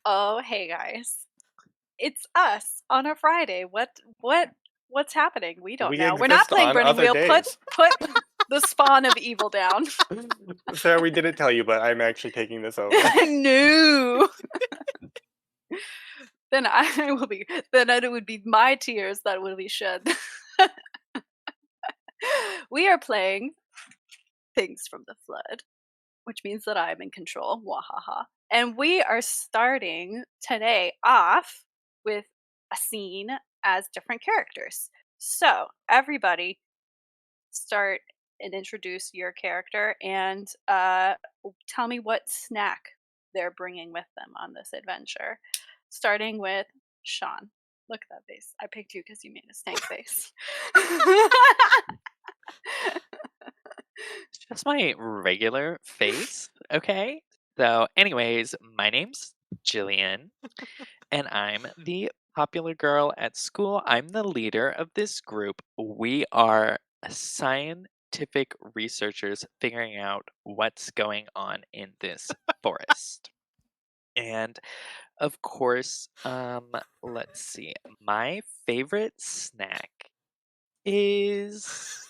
Oh, hey guys. It's us on a Friday. What's happening? We don't We know. We're not exist playing on Burning other Wheel. Put days. put the spawn of evil down. Sarah, we didn't tell you, but I'm actually taking this over. No. Then I will be then it would be my tears that will be shed. We are playing Things from the Flood, which means that I'm in control. Wahaha. And we are starting today off with a scene as different characters. So, everybody start and introduce your character and tell me what snack they're bringing with them on this adventure. Starting with Sean. Look at that face. I picked you because you made a stank face. It's just my regular face, okay? So, anyways, my name's Jillian, and I'm the popular girl at school. I'm the leader of this group. We are scientific researchers figuring out what's going on in this forest. And of course, let's see. My favorite snack is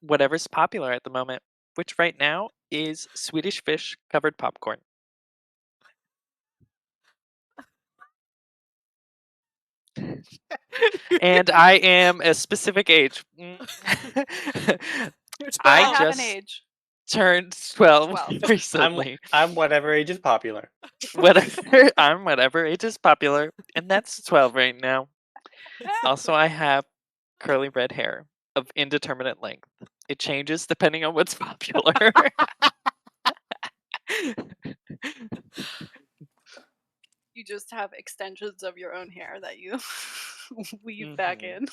whatever's popular at the moment, which right now is Swedish fish covered popcorn. And I am a specific age. I I have an just age. turned 12 12. recently. I'm whatever age is popular. I'm whatever age is popular, and that's 12 right now. Also, I have curly red hair of indeterminate length. It changes depending on what's popular. You just have extensions of your own hair that you weave back Mhm. in.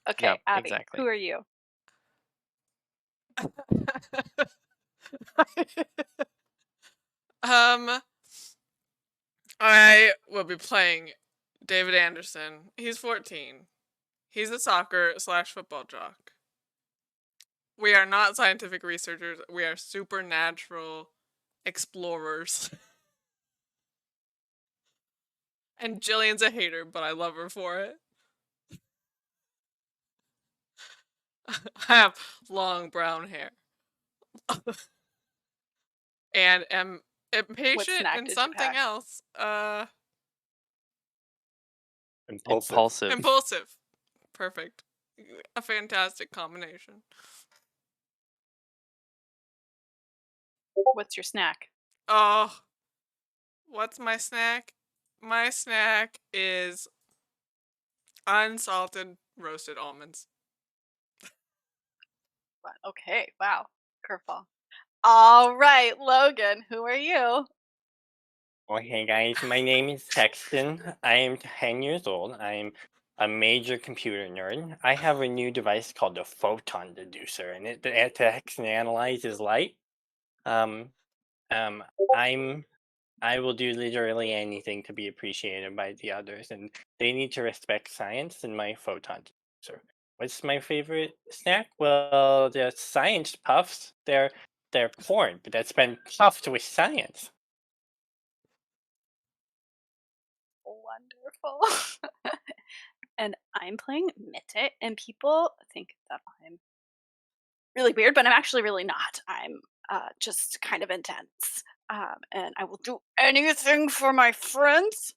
Okay, Yeah, Abby, exactly. who are you? Um, I will be playing David Anderson. He's 14. He's a soccer slash football jock. We are not scientific researchers. We are supernatural explorers. And Jillian's a hater, but I love her for it. I have long brown hair. And am impatient snack and did you something pack? else. Impulsive. Impulsive. Perfect. A fantastic combination. What's your snack? Oh, what's my snack? My snack is unsalted roasted almonds. Okay, wow. Curveball. All right, Logan, who are you? Well, hey guys, my name is Sexton. I am 10 years old. I'm a major computer nerd. I have a new device called the photon deducer, and it detects and analyzes light. Um, um, I'm I will do literally anything to be appreciated by the others, and they need to respect science and my photon deducer. What's my favorite snack? Well, the science puffs. They're corn, but that's been puffed with science. Wonderful. And I'm playing Mitte, and people think that I'm really weird, but I'm actually really not. I'm just kind of intense. And I will do anything for my friends.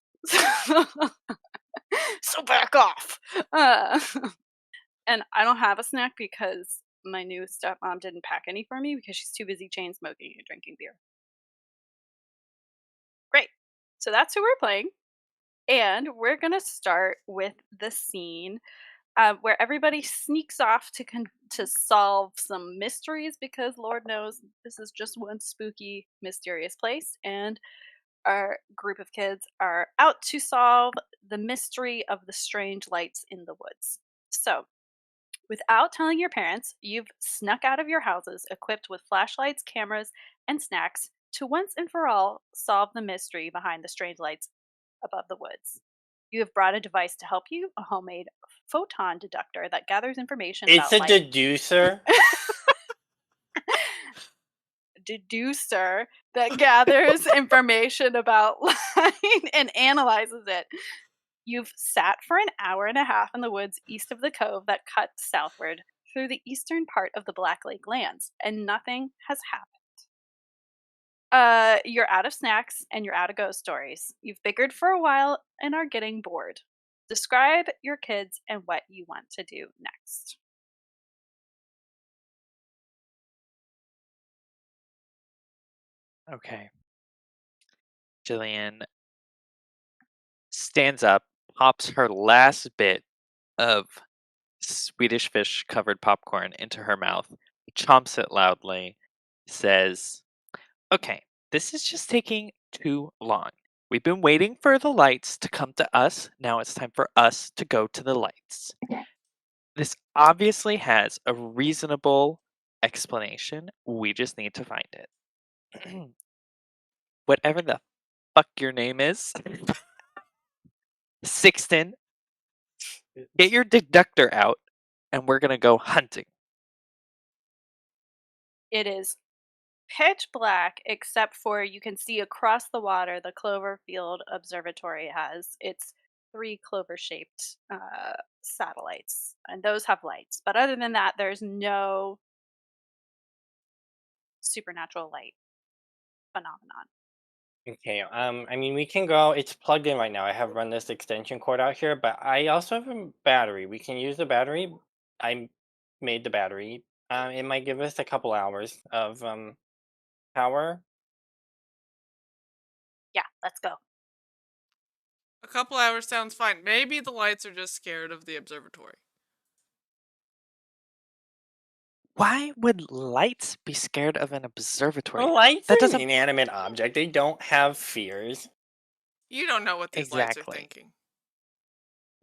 So back off. Uh, and I don't have a snack because my new stepmom didn't pack any for me because she's too busy chain smoking and drinking beer. Great. So that's who we're playing. And we're going to start with the scene where everybody sneaks off to solve some mysteries because Lord knows this is just one spooky, mysterious place. And our group of kids are out to solve the mystery of the strange lights in the woods. So, without telling your parents, you've snuck out of your houses equipped with flashlights, cameras, and snacks to once and for all solve the mystery behind the strange lights above the woods. You have brought a device to help you, a homemade photon detector that gathers information It's about a light. deducer. deducer that gathers information about light and analyzes it. You've sat for an hour and a half in the woods east of the cove that cuts southward through the eastern part of the Black Lake lands, and nothing has happened. You're out of snacks and you're out of ghost stories. You've bickered for a while and are getting bored. Describe your kids and what you want to do next. Okay. Jillian stands up, pops her last bit of Swedish fish covered popcorn into her mouth, chomps it loudly, says, "Okay, this is just taking too long. We've been waiting for the lights to come to us. Now it's time for us to go to the lights. This obviously has a reasonable explanation. We just need to find it." Whatever the fuck your name is, Sixton, get your deductor out and we're gonna go hunting. It is pitch black except for you can see across the water the Cloverfield Observatory has its three clover shaped satellites, and those have lights. But other than that, there's no supernatural light phenomenon. Okay, I mean, we can go. It's plugged in right now. I have run this extension cord out here, but I also have a battery. We can use the battery. I made the battery. It might give us a couple hours of power. Yeah, let's go. A couple hours sounds fine. Maybe the lights are just scared of the observatory. Why would lights be scared of an observatory? Lights That are an doesn't inanimate object. They don't have fears. You don't know what these lights are exactly. thinking.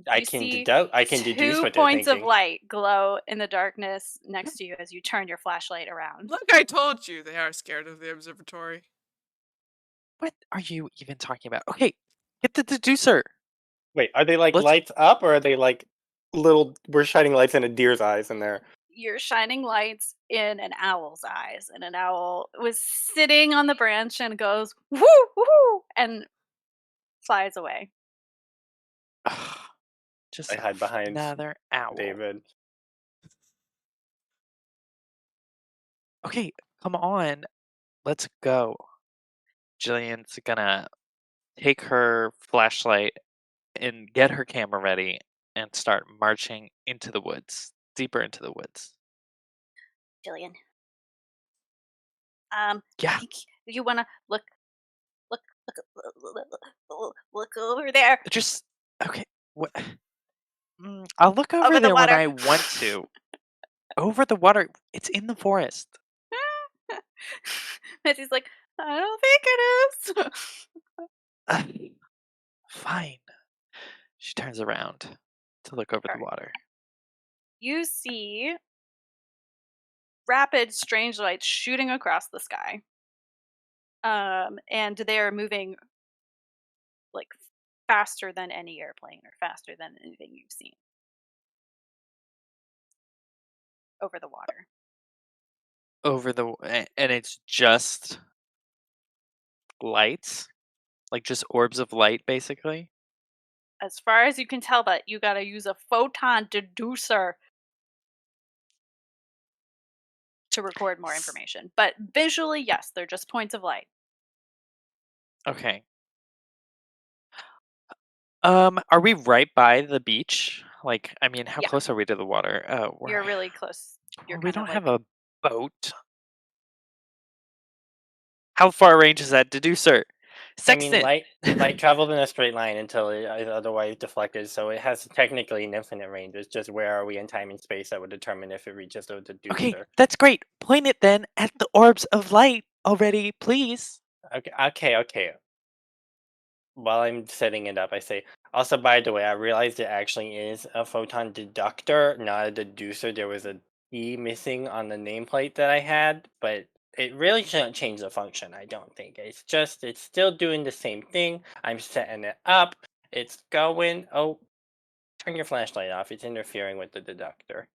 I You can see deduce. I can deduce 2 what they're points of thinking. light glow in the darkness next to you as you turn your flashlight around. Look, I told you they are scared of the observatory. What are you even talking about? Okay, get the deducer. Wait, are they like Let's- lights up, or are they like little? We're shining lights in a deer's eyes in there. You're shining lights in an owl's eyes, and an owl was sitting on the branch and goes woo woo and flies away. Just I hide behind another owl. David. Okay, come on. Let's go. Jillian's gonna take her flashlight and get her camera ready and start marching into the woods, deeper into the woods. Jillian, Yeah. I think you want to look over there. Just okay. What? I'll look over Over the there when water. I want to. Over the water. It's in the forest. Mitzi's like, I don't think it is. Fine. She turns around to look over the Sure. water. You see rapid, strange lights shooting across the sky. And they are moving like faster than any airplane or faster than anything you've seen over the water. And it's just lights, like just orbs of light, basically. As far as you can tell, but you gotta use a photon deducer to record more information. But visually, yes, they're just points of light. Okay. Are we right by the beach? Like, I mean, how Yeah. close are we to the water? You're really close. You're we kind of don't like have a boat. How far range is that deducer? I mean, Sexton. light travels in a straight line until it is otherwise deflected, so it has technically an infinite range. It's just where are we in time and space that would determine if it reaches the deducer. Okay, that's great. Point it then at the orbs of light already, please. Okay. While I'm setting it up, I say, also, by the way, I realized it actually is a photon deductor, not a deducer. There was a E missing on the nameplate that I had, but it really shouldn't change the function, I don't think. It's still doing the same thing. I'm setting it up. It's going. Oh, turn your flashlight off. It's interfering with the deductor.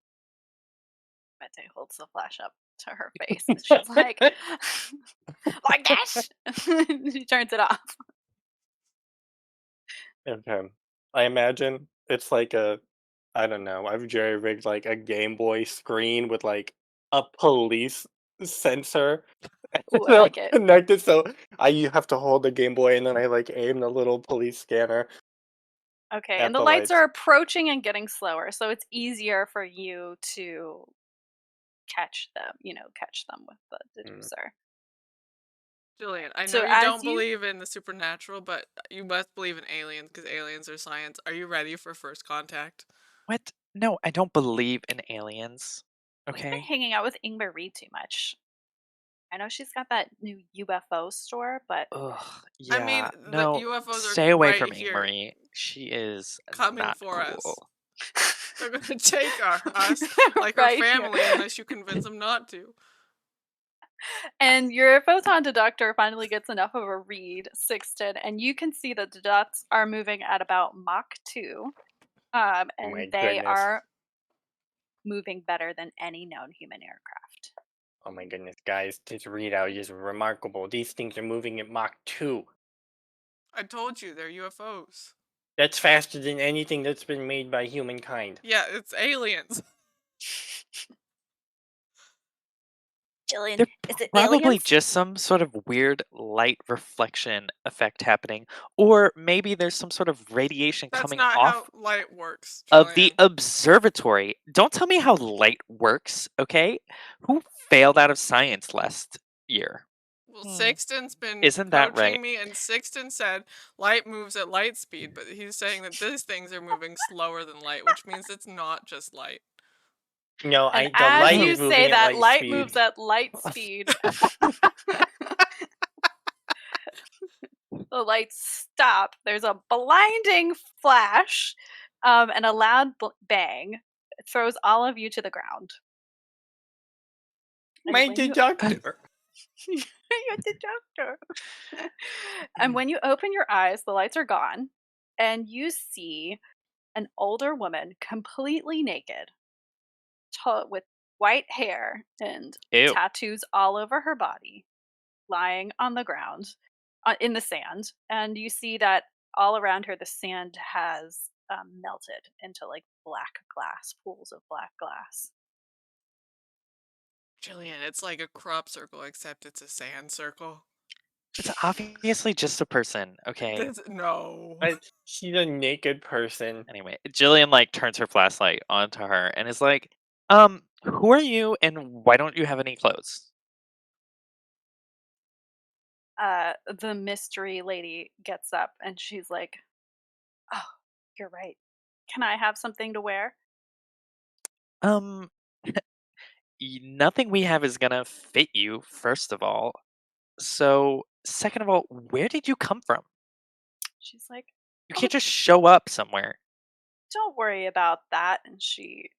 Mete holds the flash up. to her face. She's like, like this. She turns it off. Okay. I imagine it's like I don't know, I've jerry rigged like a Game Boy screen with like a police sensor Ooh, I so like it. connected. So you have to hold the Game Boy and then I like aim the little police scanner Okay, and at the the lights lights. are approaching and getting slower, so it's easier for you to catch them, catch them with the Mm. deducer. Jillian, I know So you as don't you believe in the supernatural, but you must believe in aliens because aliens are science. Are you ready for first contact? What? No, I don't believe in aliens. You've been Okay. hanging out with Ingber Reed too much. I know she's got that new UFO store, but Ugh. I mean, Yeah. the No. UFOs are Stay away right from here, Marie. She is coming not for us. cool. They're gonna take us like our right here. family unless you convince them not to. And your photon deductor finally gets enough of a read, Sixten, and you can see that the dots are moving at about Mach 2. Oh And my they goodness. are moving better than any known human aircraft. Oh my goodness, guys, this readout is remarkable. These things are moving at Mach 2. I told you they're UFOs. That's faster than anything that's been made by humankind. Yeah, it's aliens. Jillian, They're is it probably aliens? just some sort of weird light reflection effect happening. Or maybe there's some sort of radiation That's coming not off how light works, of the Jillian. observatory. Don't tell me how light works, okay? Who failed out of science last year? Well, Sixten's been Isn't that coaching right? me, and Sixten said light moves at light speed, but he's saying that these things are moving slower than light, which means it's not just light. No, And the as light you is say moving at that, light light speed. moves at light speed. The lights stop. There's a blinding flash, and a loud bang. It throws all of you to the ground. And My when you- deductor. You're the doctor. And when you open your eyes, the lights are gone, and you see an older woman, completely naked, with white hair and Ew. tattoos all over her body, lying on the ground in the sand. And you see that all around her, the sand has melted into like black glass, pools of black glass. Jillian, it's like a crop circle, except it's a sand circle. It's obviously just a person, okay? No. She's a naked person. Anyway, Jillian like turns her flashlight onto her and is like, who are you and why don't you have any clothes? The mystery lady gets up and she's like, "Oh, you're right. Can I have something to wear?" Um, nothing we have is gonna fit you, first of all. So, second of all, where did you come from? She's like, You "Oh, can't just show up somewhere. don't worry about that." And she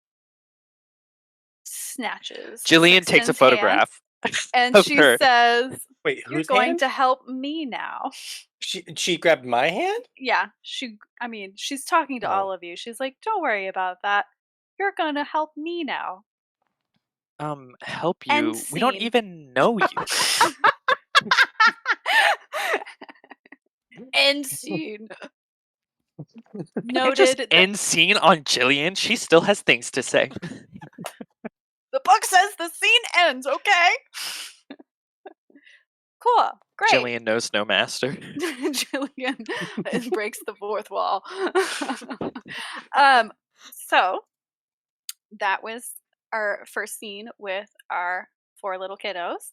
snatches Jillian takes a Sixten's hand, photograph and of she her. says, Wait, "You're whose going hand? to help me now." She grabbed my hand? Yeah, she's talking to all Oh. of you. She's like, "Don't worry about that. You're going to help me now." Help End you? We don't scene. even know you. End scene. Can't just Noted that end scene on Jillian. She still has things to say. the book says the scene ends, okay? Cool. Great. Jillian knows no master. Jillian breaks the fourth wall. So that was our first scene with our four little kiddos.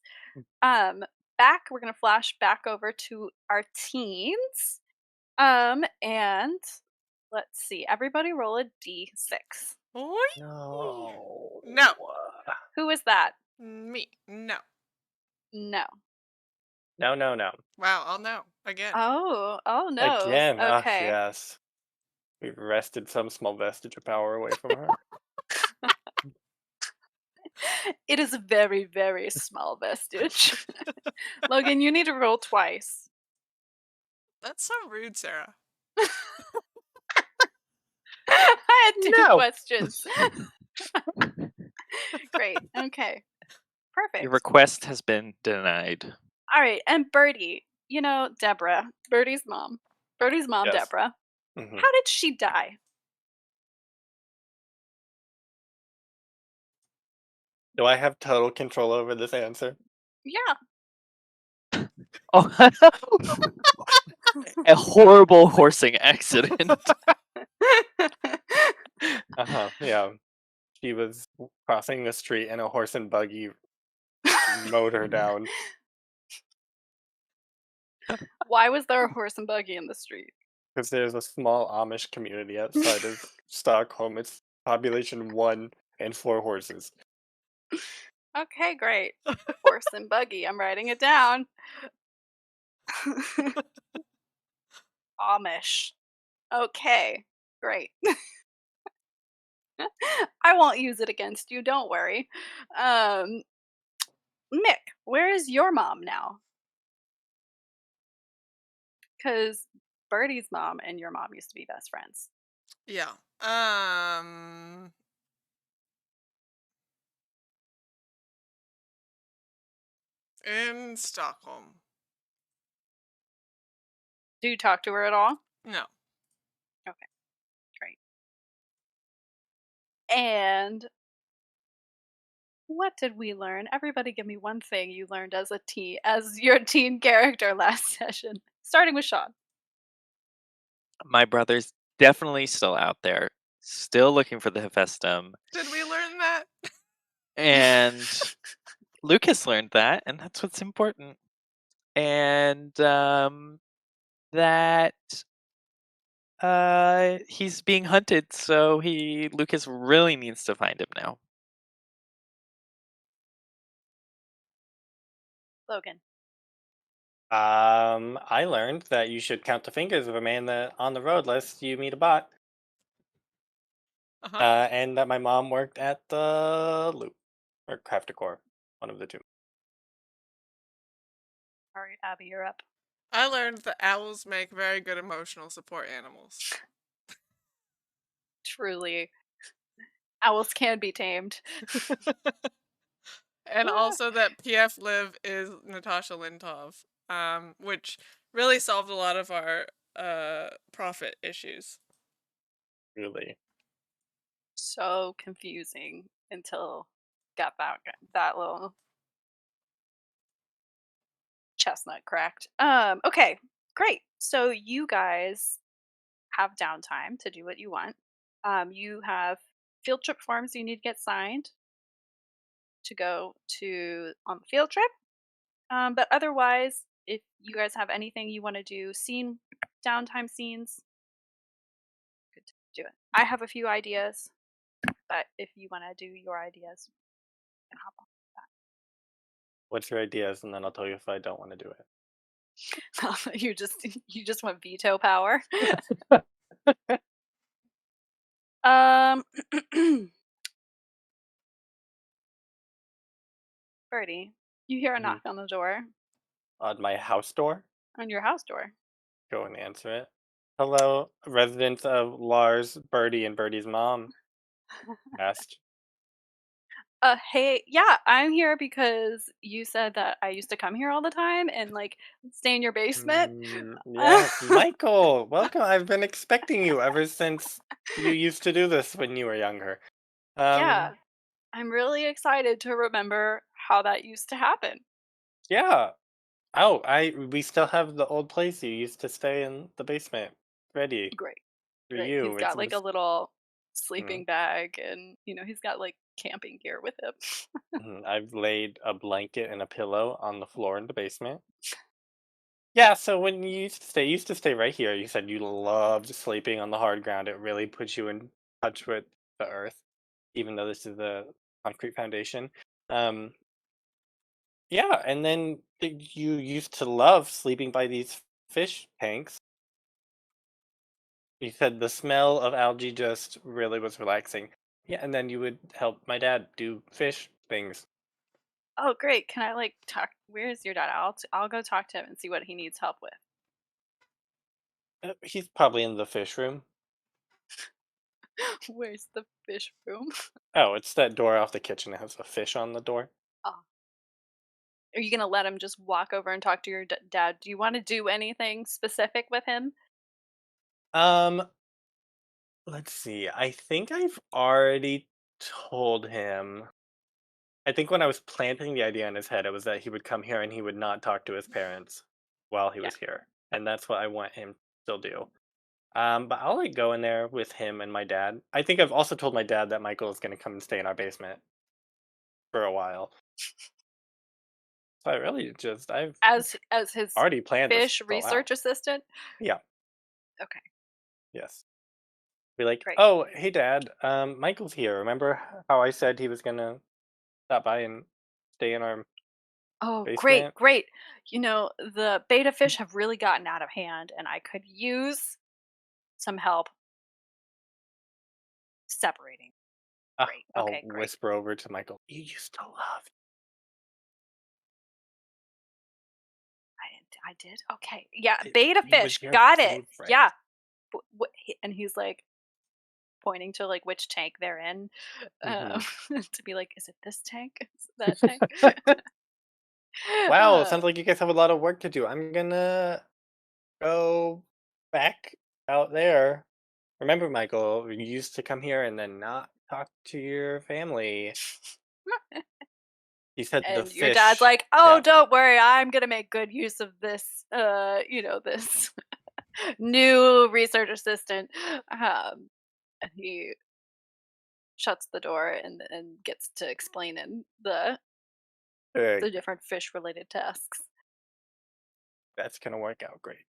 We're gonna flash back over to our teens. And let's see. Everybody roll a d6. No. No. Who is that? Me. No. No. No. Wow, I'll know. Again. Oh no. Again. Okay. Yes. We've wrested some small vestige of power away from her. It is a very, very small vestige. Logan, you need to roll twice. That's so rude, Sarah. I had two No. questions. Great. Okay. Perfect. Your request has been denied. All right, and Birdie, Deborah, Birdie's mom. Birdie's mom, Yes. Deborah. Hmm. How did she die? Do I have total control over this answer? Yeah. Oh, a horrible horsing accident. Yeah. She was crossing the street and a horse and buggy mowed her down. Why was there a horse and buggy in the street? Because there's a small Amish community outside of Stockholm. It's population 1 and 4 horses. Okay, great. Horse and buggy. I'm writing it down. Amish. Okay, great. I won't use it against you, don't worry. Um, Mick, where is your mom now? Because Birdie's mom and your mom used to be best friends. Yeah. In Stockholm. Do you talk to her at all? No. Okay, great. And what did we learn? Everybody give me one thing you learned as your teen character last session. Starting with Sean. My brother's definitely still out there, still looking for the Hephaestum. Did we learn that? And Lucas learned that, and that's what's important. And that he's being hunted, so Lucas really needs to find him now. Logan. I learned that you should count the fingers of a man that on the road lest you meet a bot. Uh-huh. And that my mom worked at the Loop or Craft Decor, one of the two. All right, Abby, you're up. I learned that owls make very good emotional support animals. Truly. Owls can be tamed. And also that PF Liv is Natasha Lintov, which really solved a lot of our profit issues. Really. So confusing until got that little chestnut cracked. Okay, great. So you guys have downtime to do what you want. You have field trip forms you need to get signed to go to on the field trip. But otherwise, if you guys have anything you want to do, downtime scenes, good to do it. I have a few ideas, but if you want to do your ideas, you can hop on. What's your ideas? And then I'll tell you if I don't want to do it. You just want veto power. um Birdie, you hear a Mhm. knock on the door, On my house door, on your house door. go and answer it. Hello, residents of Lars, Birdie, and Birdie's mom asked. Hey, yeah, I'm here because you said that I used to come here all the time and like stay in your basement. Yes, Michael, welcome. I've been expecting you ever since you used to do this when you were younger. Yeah, I'm really excited to remember how that used to happen. Yeah. Oh, we still have the old place you used to stay in the basement. Ready Great, for great. He's you. It got like a was little mhm, sleeping bag and he's got like camping gear with him. I've laid a blanket and a pillow on the floor in the basement. Yeah, so when you used to stay right here. You said you loved sleeping on the hard ground. It really puts you in touch with the earth, even though this is a concrete foundation. Um, yeah, and then you used to love sleeping by these fish tanks. You said the smell of algae just really was relaxing. Yeah, and then you would help my dad do fish things. Oh, great. Can I like talk? Where's your dad? I'll go talk to him and see what he needs help with. He's probably in the fish room. Where's the fish room? Oh, it's that door off the kitchen. It has a fish on the door. Oh, Are you gonna let him just walk over and talk to your dad? Do you want to do anything specific with him? Um, let's see. I think I've already told him. I think when I was planting the idea in his head, it was that he would come here and he would not talk to his parents while he Yeah. was here, and that's what I want him to still do. But I'll like go in there with him and my dad. I think I've also told my dad that Michael is going to come and stay in our basement for a while. So I really just I've As his already planned this fish all out. research assistant? Yeah. Okay, Yes. Be like, great. oh, hey, Dad. Michael's here. Remember how I said he was gonna stop by and stay in our Oh, great, basement? great. The beta fish have really gotten out of hand, and I could use some help separating. Great. I'll Okay, great. whisper over to Michael. You used to love. I did? Okay. Yeah, It. beta He was fish. your Got it. favorite. Yeah. And he's like pointing to like which tank they're in, Hmm. to be like, is it this tank? Is it that tank? Wow, Uh, sounds like you guys have a lot of work to do. I'm gonna go back out there. Remember, Michael, you used to come here and then not talk to your family. He said the and your dad's fish. like, oh, Yeah. don't worry, I'm gonna make good use of this, this new research assistant. And he shuts the door and gets to explaining the Good. different fish related tasks. That's gonna work out great.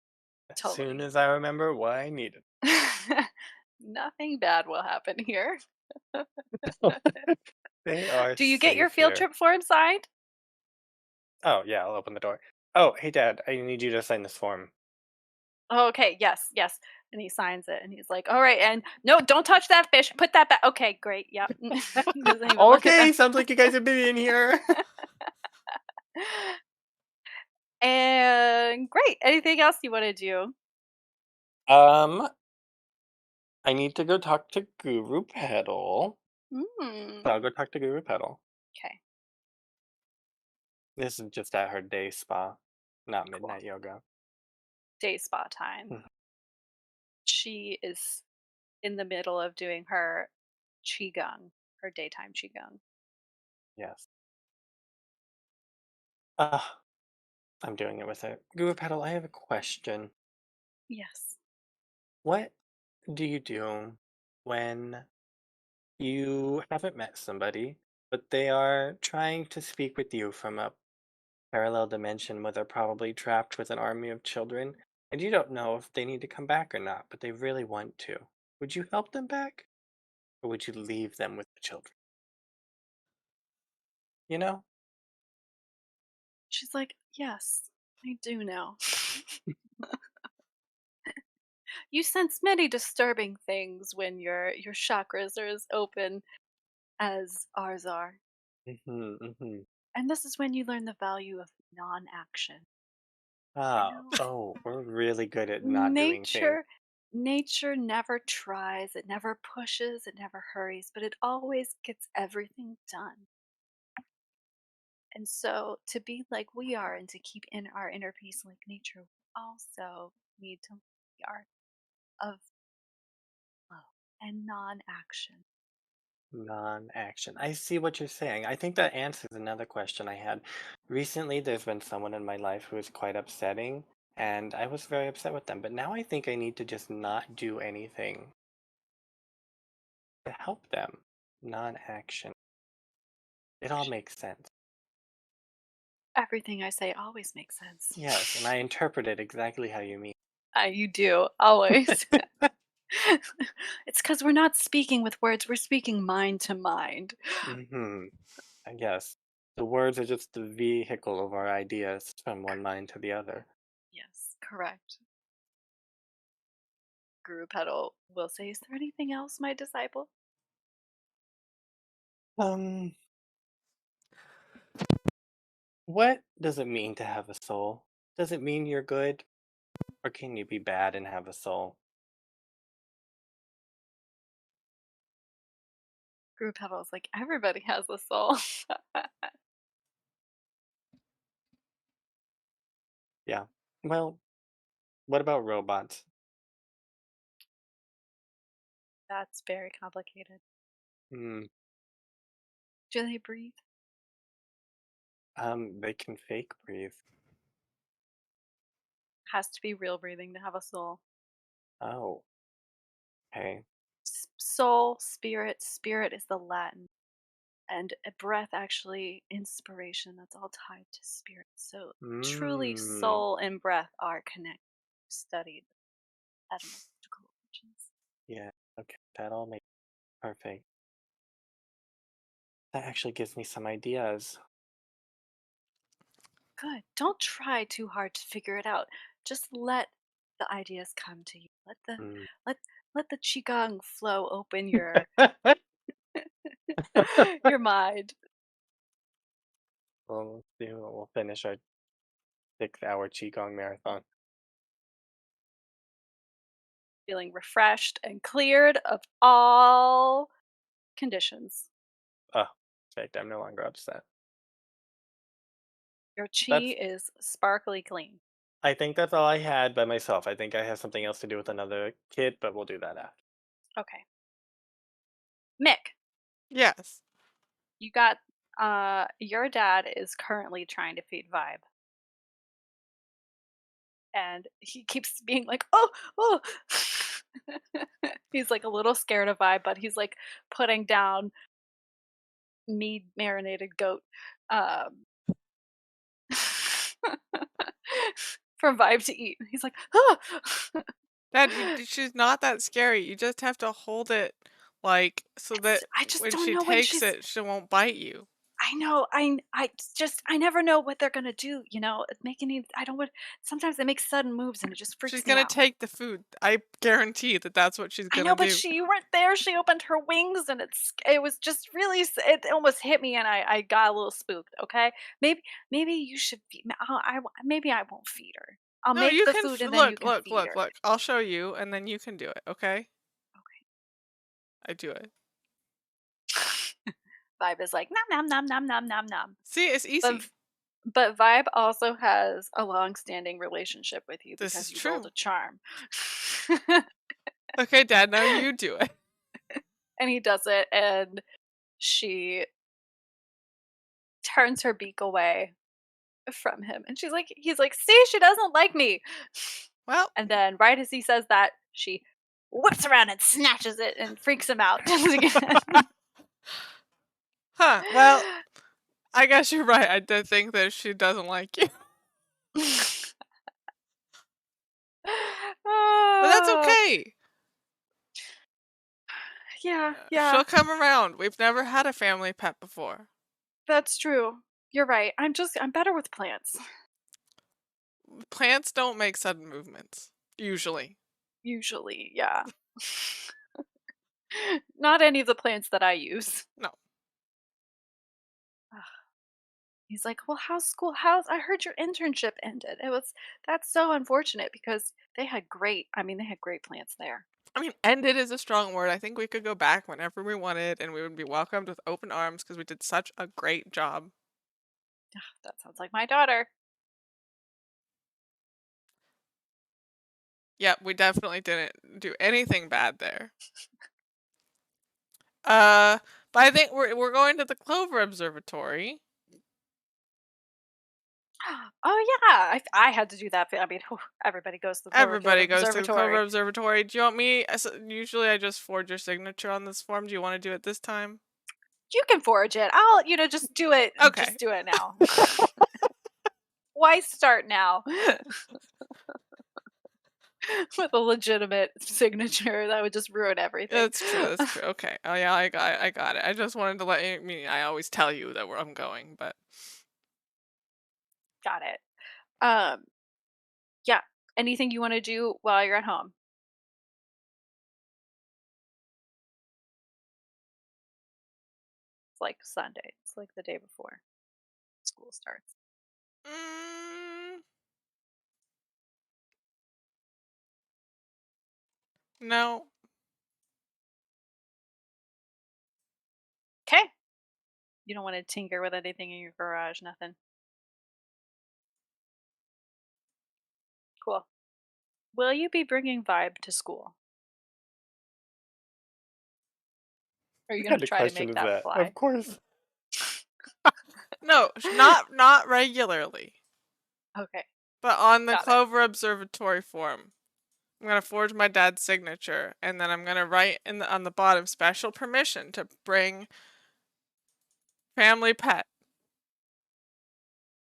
As soon Totally. as I remember what I needed. Nothing bad will happen here. They are Do you get your safe field here. trip form signed? Oh, yeah, I'll open the door. Oh, hey, Dad, I need you to sign this form. Oh, okay, yes, yes. And he signs it and he's like, all right, and no, don't touch that fish. Put that back. Okay, great. Yep. He doesn't even look at Okay, them. sounds like you guys are busy in here. And great. Anything else you want to do? Um, I need to go talk to Guru Pedal. Hmm. So I'll go talk to Guru Pedal. Okay, This is just at her day spa, not cool. midnight yoga. Day spa time. Mhm. She is in the middle of doing her qigong, her daytime qigong. Yes. I'm doing it with her. Guru Pedal, I have a question. Yes. What do you do when you haven't met somebody, but they are trying to speak with you from a parallel dimension where they're probably trapped with an army of children, and you don't know if they need to come back or not, but they really want to? Would you help them back, or would you leave them with the children? You know? She's like, yes, I do know. You sense many disturbing things when your chakras are as open as ours are. Mhm, mhm. And this is when you learn the value of non-action. You Ah, know, oh, we're really good at not doing things. nature nature never tries, it never pushes, it never hurries, but it always gets everything done. And so to be like we are and to keep in our inner peace like nature, we also need to live the art of flow and non-action. Non-action. I see what you're saying. I think that answers another question I had. Recently, there's been someone in my life who is quite upsetting, and I was very upset with them. But now I think I need to just not do anything to help them. Non-action. It all makes sense. Everything I say always makes sense. Yes, and I interpret it exactly how you mean. You do, always. It's because we're not speaking with words, we're speaking mind to mind. Mm-hmm. I guess. The words are just the vehicle of our ideas from one mind to the other. Yes, correct. Guru Petal will say, is there anything else, my disciple? Um, what does it mean to have a soul? Does it mean you're good? Or can you be bad and have a soul? Guru Petal is like, everybody has a soul. Yeah. Well, what about robots? That's very complicated. Hmm. Do they breathe? They can fake breathe. Has to be real breathing to have a soul. Oh, okay. Soul, spirit is the Latin. And a breath, actually, inspiration, that's all tied to spirit. So truly, Mm. soul and breath are connected. Studied etymological origins. Yeah. Okay. That all makes perfect. That actually gives me some ideas. Good. Don't try too hard to figure it out. Just let the ideas come to you. Mm. Let let the qigong flow open your your mind. Well, we'll finish our 6-hour Qigong marathon. Feeling refreshed and cleared of all conditions. Oh, perfect. I'm no longer upset. Your That's chi is sparkly clean. I think that's all I had by myself. I think I have something else to do with another kid, but we'll do that after. Okay. Mick, Yes. you got your dad is currently trying to feed Vibe. And he keeps being like, "Oh, oh." He's like a little scared of Vibe, but he's like putting down mead marinated goat um for Vibe to eat. He's like, "Oh." Dad, she's not that scary. You just have to hold it, like, so that I just when don't she know when takes she's it, she won't bite you. I know. I never know what they're gonna do. It's making me. I don't want. Sometimes they make sudden moves, and it just She's freaks me gonna out. take the food. I guarantee that that's what she's I gonna know, but do. you weren't there. She opened her wings, and it was just really. It almost hit me, and I got a little spooked. Okay, maybe you should. Maybe I won't feed her. I'll No, make you the can food, and then you look, can look, feed look, her. look. I'll show you, and then you can do it. Okay? Okay. I do it. Vibe is like nom nom nom nom nom nom nom. See, it's But easy. but Vibe also has a long-standing relationship with you This because is you rolled true. a charm. Okay, Dad. Now you do it. And he does it, and she turns her beak away from him, and he's like, "See, she doesn't like me." Well, And then, right as he says that, she whips around and snatches it and freaks him out again. huh? Well, I guess you're right. I did think that she doesn't like you, but that's Oh, okay. yeah, She'll yeah, come around. We've never had a family pet before. that's true. You're right. I'm better with plants. Plants don't make sudden movements usually. Usually, yeah. Not any of the plants that I use. No. He's like, "Well, how's school? I heard your internship ended. That's so unfortunate because they had great plants there." I mean, ended is a strong word. I think we could go back whenever we wanted and we would be welcomed with open arms because we did such a great job. That sounds like my daughter. Yep, we definitely didn't do anything bad there. But I think we're going to the Clover Observatory. Oh yeah, I had to do that. I mean, everybody goes to the Clover Everybody goes to the Clover Observatory. Observatory. Do you want me? Usually I just forge your signature on this form. Do you want to do it this time? You can forge it. I'll, just do it. Okay. Just do it now. Why start now? With a legitimate signature, that would just ruin everything. That's true. That's true. Okay. Oh yeah, I got it. I just wanted to let you. I mean, I always tell you that where I'm going, but Got it. Um, yeah. Anything you want to do while you're at home? It's like Sunday. It's like the day before school starts. mm, no. Okay. You don't want to tinker with anything in your garage, nothing. Cool. Will you be bringing Vibe to school? Or are you What going kind to of try to question make is that that? fly? Of course. No, not regularly, Okay. but on the Got it. Clover Observatory form. I'm gonna forge my dad's signature, and then I'm gonna write on the bottom special permission to bring family pet,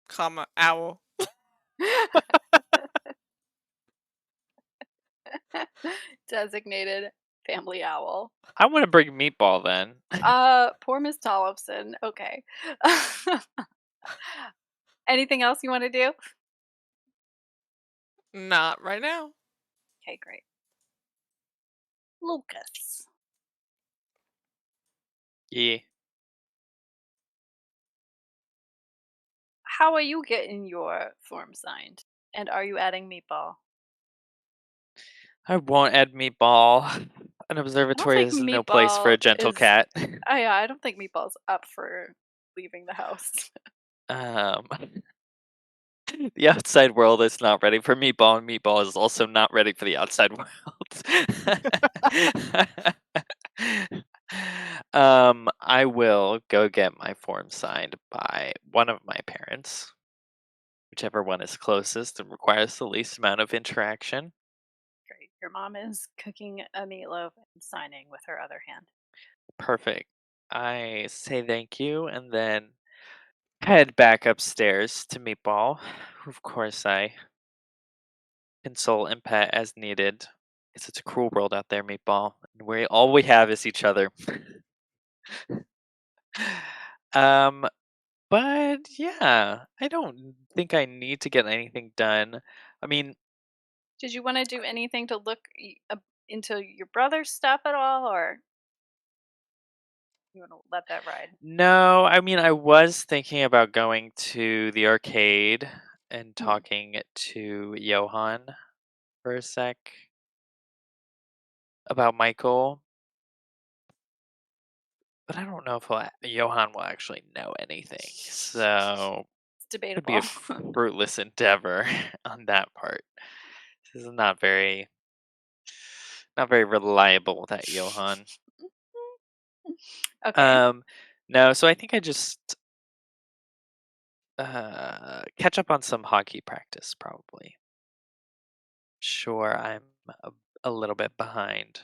comma owl. Designated family owl. I want to bring Meatball then. Poor Miss Tollefson. Okay. Anything else you want to do? Not right now. Okay, great. Lucas. Yeah. How are you getting your form signed? And are you adding Meatball? I won't add Meatball. An I don't observatory think is no place for Meatball a gentle is. cat. Yeah, I don't think Meatball's up for leaving the house. Um, the outside world is not ready for Meatball, and Meatball is also not ready for the outside world. I will go get my form signed by one of my parents, whichever one is closest and requires the least amount of interaction. Great. Your mom is cooking a meatloaf and signing with her other hand. Perfect. I say thank you and then head back upstairs to Meatball. Of course, I console and pet as needed. Because it's a cruel world out there, Meatball. And all we have is each other. um, but yeah, I don't think I need to get anything done. I mean, Did you want to do anything to look into your brother's stuff at all, or you want to let that ride? no, I mean, I was thinking about going to the arcade and Hmm. talking to Johan for a sec about Michael. But I don't know if Johan will actually know anything. So It's could be a debatable. fruitless endeavor on that part. This is not very reliable, that Johan. Okay. No, so I think I just catch up on some hockey practice probably. Sure, I'm a little bit behind.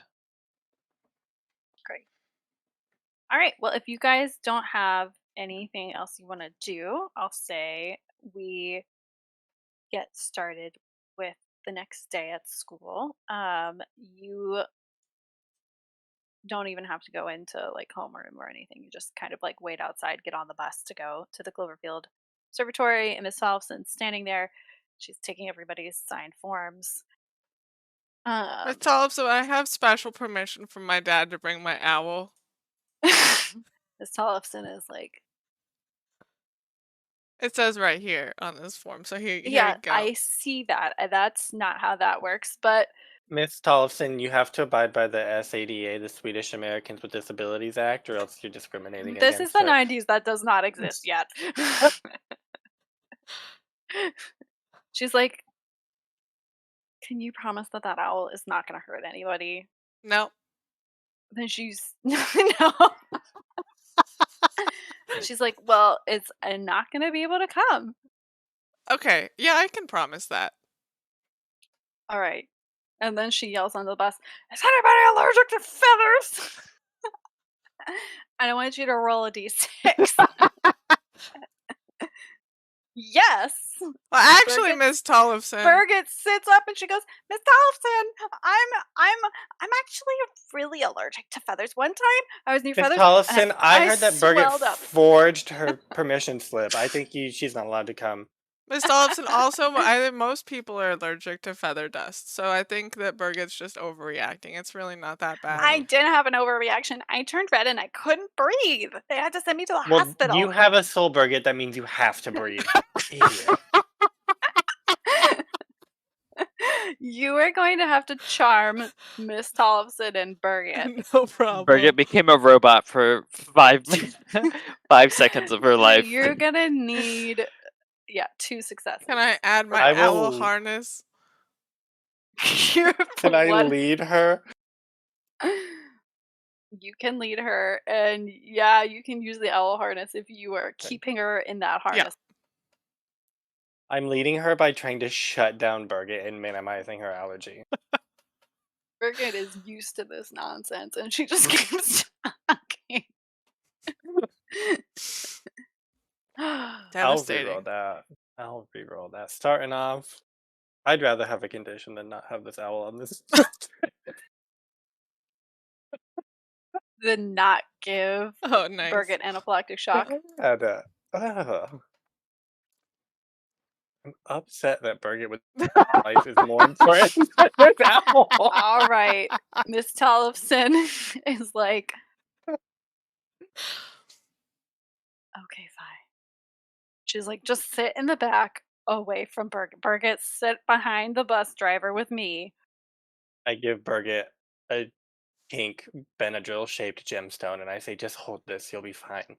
Great. All right. Well, if you guys don't have anything else you want to do, I'll say we get started with the next day at school. You don't even have to go into like homeroom or anything. You just kind of like wait outside, get on the bus to go to the Cloverfield Observatory, and Miss Solverson's standing there. She's taking everybody's signed forms. Miss Um, Tollefson, I have special permission from my dad to bring my owl. Miss Tollefson is like, It says right here on this form. So here yeah, you go. I see that. That's not how that works, but Miss Tollefson, you have to abide by the SADA, the Swedish Americans with Disabilities Act, or else you're discriminating this is against the her. 90s. That does not exist yet. She's like, can you promise that that owl is not going to hurt anybody? No. Then she's no. She's like, well, it's not going to be able to come. Okay. Yeah, I can promise that. All right. And then she yells on the bus, is anybody allergic to feathers? And I want you to roll a d6. Yes. Well, actually, Birgit- Miss Tollefson. Birgit sits up and she goes, Miss Tollefson, I'm actually really allergic to feathers. One time I was near Miss feathers. Tollefson, I I heard that Birgit swelled up. forged her permission slip. I think she's not allowed to come. Miss Tollefson, also, I think most people are allergic to feather dust. So I think that Birgit's just overreacting. It's really not that bad. I didn't have an overreaction. I turned red and I couldn't breathe. They had to send me to the Well, hospital. you have a soul, Birgit. That means you have to breathe. Idiot. You are going to have to charm Miss Tollefson and Birgit. No problem. Birgit became a robot for 5 seconds of her life. You're gonna need, 2 successes. Can I add my I owl will- harness? You're Can I what? lead her? You can lead her, and yeah, you can use the owl harness if you are Okay. keeping her in that Yeah. harness. I'm leading her by trying to shut down Birgit and minimizing her allergy. Birgit is used to this nonsense, and she just keeps talking. I'll Devastating. reroll that. I'll reroll that. Starting off, I'd rather have a condition than not have this owl on this. Then not give Oh, nice. Birgit anaphylactic shock. And, I'm upset that Birgit with life is more important than this owl. All right, Miss Tollefson is like, okay, fine. She's like, just sit in the back away from Birgit. Birgit, sit behind the bus driver with me. I give Birgit a pink Benadryl-shaped gemstone, and I say, just hold this, you'll be fine.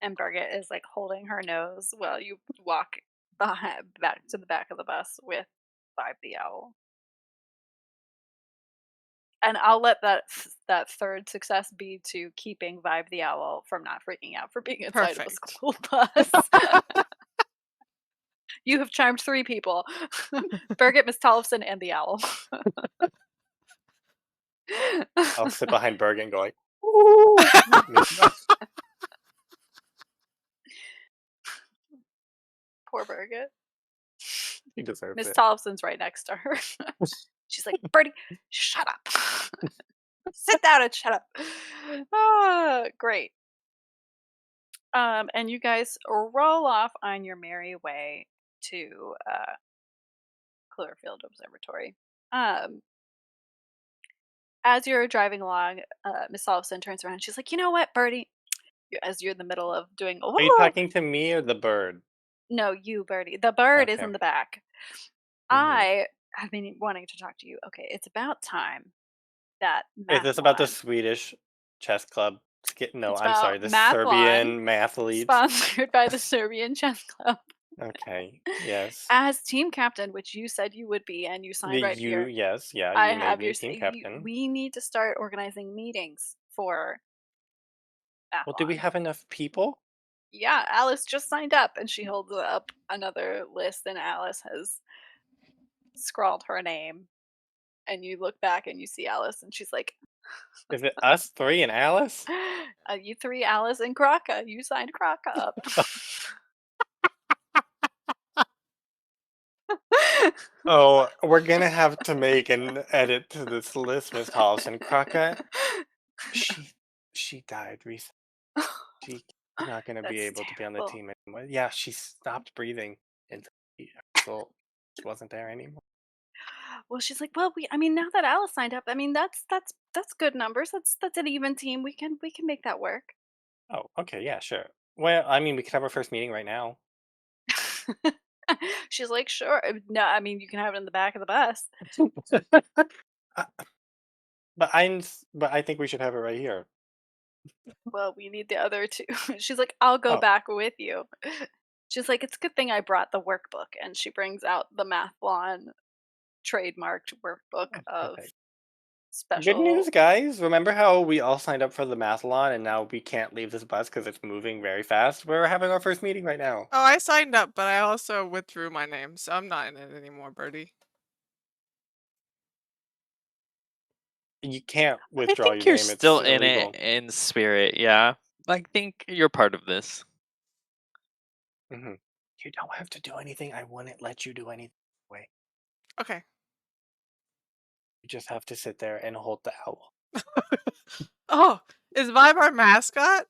And Birgit is like holding her nose while you walk back to the back of the bus with Vibe the Owl. And I'll let that third success be to keeping Vibe the Owl from not freaking out for being inside of a Perfect. school bus. You have charmed 3 people. Birgit, Miss Tollefson, and the owl. I'll sit behind Birgit and go like, ooh. Poor Birgit. He deserves Miss it. Tollefson's right next to her. She's like, Birdie, shut up. Sit down and shut up. Ah, great. And you guys roll off on your merry way to Clearfield Observatory. As you're driving along, Miss Tollefson turns around and she's like, you know what, Birdie? As you're in the middle of doing, Are you talking to me or the bird? No, you, Birdie. The bird is Okay. in the back. I have been wanting to talk to you. Okay, it's about time that Is this about the Mathlon, Swedish chess club? No, it's I'm sorry, about the Mathlon, Serbian mathletes. sponsored by the Serbian Chess Club, Okay, yes. as team captain, which you said you would be, and you signed right here. Yes, yeah, I you made have me your. team captain. We need to start organizing meetings for Well, do we Mathlon. have enough people? Yeah, Alice just signed up, and she holds up another list, and Alice has scrawled her name. And you look back and you see Alice, and she's like, Is it us 3 and Alice? you 3, Alice and Kraka. You signed Kraka up. Oh, we're gonna have to make an edit to this list, Miss Tollefson. Kraka, she died recently. She's not gonna be That's able to be on the terrible. team anymore. Yeah, she stopped breathing until the result wasn't there anymore. Well, she's like, well, I mean, now that Alice signed up, I mean, that's good numbers. That's an even team. We can make that work. Oh, okay, yeah, sure. Well, I mean, we could have our first meeting right now. She's like, sure. No, I mean, you can have it in the back of the bus. Uh, but I think we should have it right here. Well, we need the other 2. She's like, I'll go Oh. back with you. She's like, it's a good thing I brought the workbook, and she brings out the Mathlon trademarked workbook of Okay. special. Good news, guys. Remember how we all signed up for the mathlon and now we can't leave this bus because it's moving very fast? We're having our first meeting right now. Oh, I signed up, but I also withdrew my name, so I'm not in it anymore, Birdie. You can't I withdraw think your you're name. still It's in illegal. it in spirit, yeah. I think you're part of this. Mm-hmm. You don't have to do anything. I wouldn't let you do anything. Wait, Okay. you just have to sit there and hold the owl. Oh, is Vibe our mascot?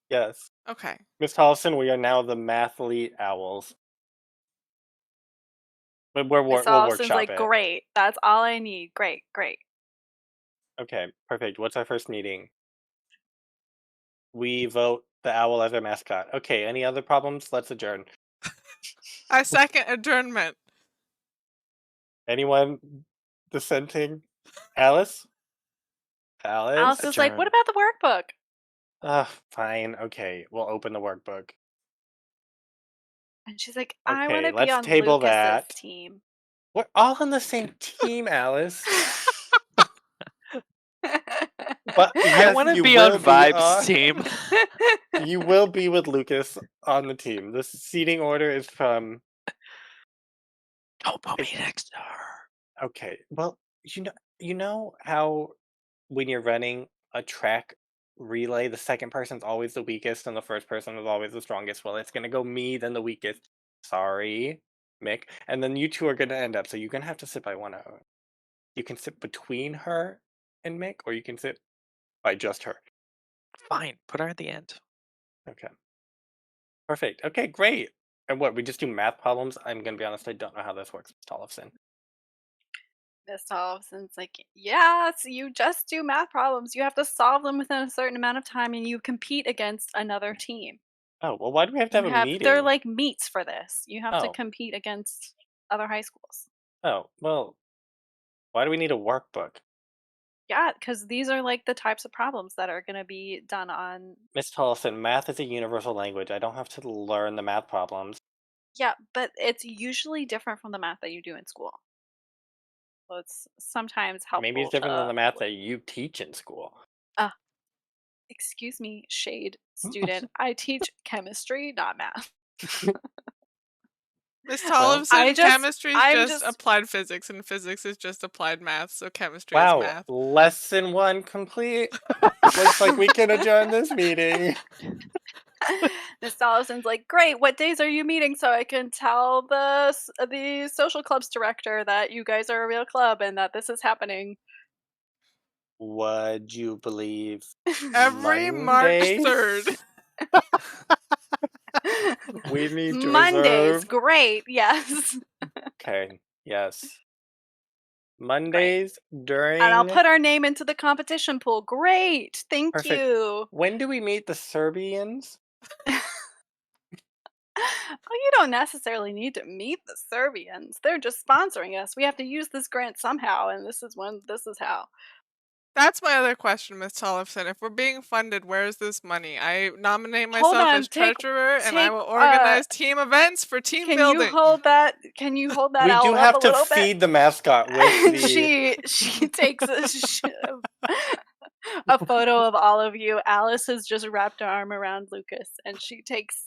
Yes. Okay. Miss Tollefson, we are now the mathlete owls. But we'll Miss workshop Allison's like, it. great. That's all I need. Great, great. Okay, perfect. What's our first meeting? We vote the owl as our mascot. Okay, any other problems? Let's adjourn. I second adjournment. Anyone dissenting? Alice? Alice is like, what Adjourn. about the workbook? Fine. Okay, we'll open the workbook. And she's like, I want Okay, to be let's on table Lucas's that. team. We're all on the same team, Alice. But I yes, want to you be on will be Vibes team. you will be with Lucas on the team. The seating order is from Don't put me it's next to her. okay. Well, you know how when you're running a track relay, the second person's always the weakest and the first person is always the strongest. Well, it's gonna go me, then the weakest. Sorry, Mick. And then you two are gonna end up. So you're gonna have to sit by one of them. You can sit between her and Mick, or you can sit by just her. Fine, put her at the end. Okay. Perfect. Okay, great. And what, we just do math problems? I'm gonna be honest, I don't know how this works, Miss Tollefson. Miss Thompson's like, yes, you just do math problems. You have to solve them within a certain amount of time and you compete against another team. Oh, well, why do we have to have a They're meeting? like meets for this. You have to Oh, compete against other high schools. well, why do we need a workbook? Yeah, because these are like the types of problems that are going to be done on. Miss Tollefson, math is a universal language. I don't have to learn the math problems. Yeah, but it's usually different from the math that you do in school. So it's sometimes Maybe it's helpful different than to. the math that you teach in school. Uh, excuse me, shade student. I teach chemistry, not math. Miss Well, Tollefson, chemistry is I'm just just applied physics, and physics is just applied math, so chemistry is wow, math. lesson 1 complete. Looks like we can adjourn this meeting. Miss Allison's like, great. What days are you meeting so I can tell the social clubs director that you guys are a real club and that this is happening? Would you believe Every March 3rd. we need to Mondays, reserve. great. Yes, Okay, yes. great. Mondays And I'll during. put our name into the competition pool. Great, thank Perfect. you. When do we meet the Serbians? Oh, you don't necessarily need to meet the Serbians. They're just sponsoring us. We have to use this grant somehow, and this is how. That's my other question, Miss Tollefson. If we're being funded, where's this money? I nominate Hold myself on, as treasurer, and I take will organize team events for team can you building. hold that can you hold that We do owl up have a to little bit? feed the mascot with And the. she takes a photo of all of you. Alice has just wrapped her arm around Lucas and she takes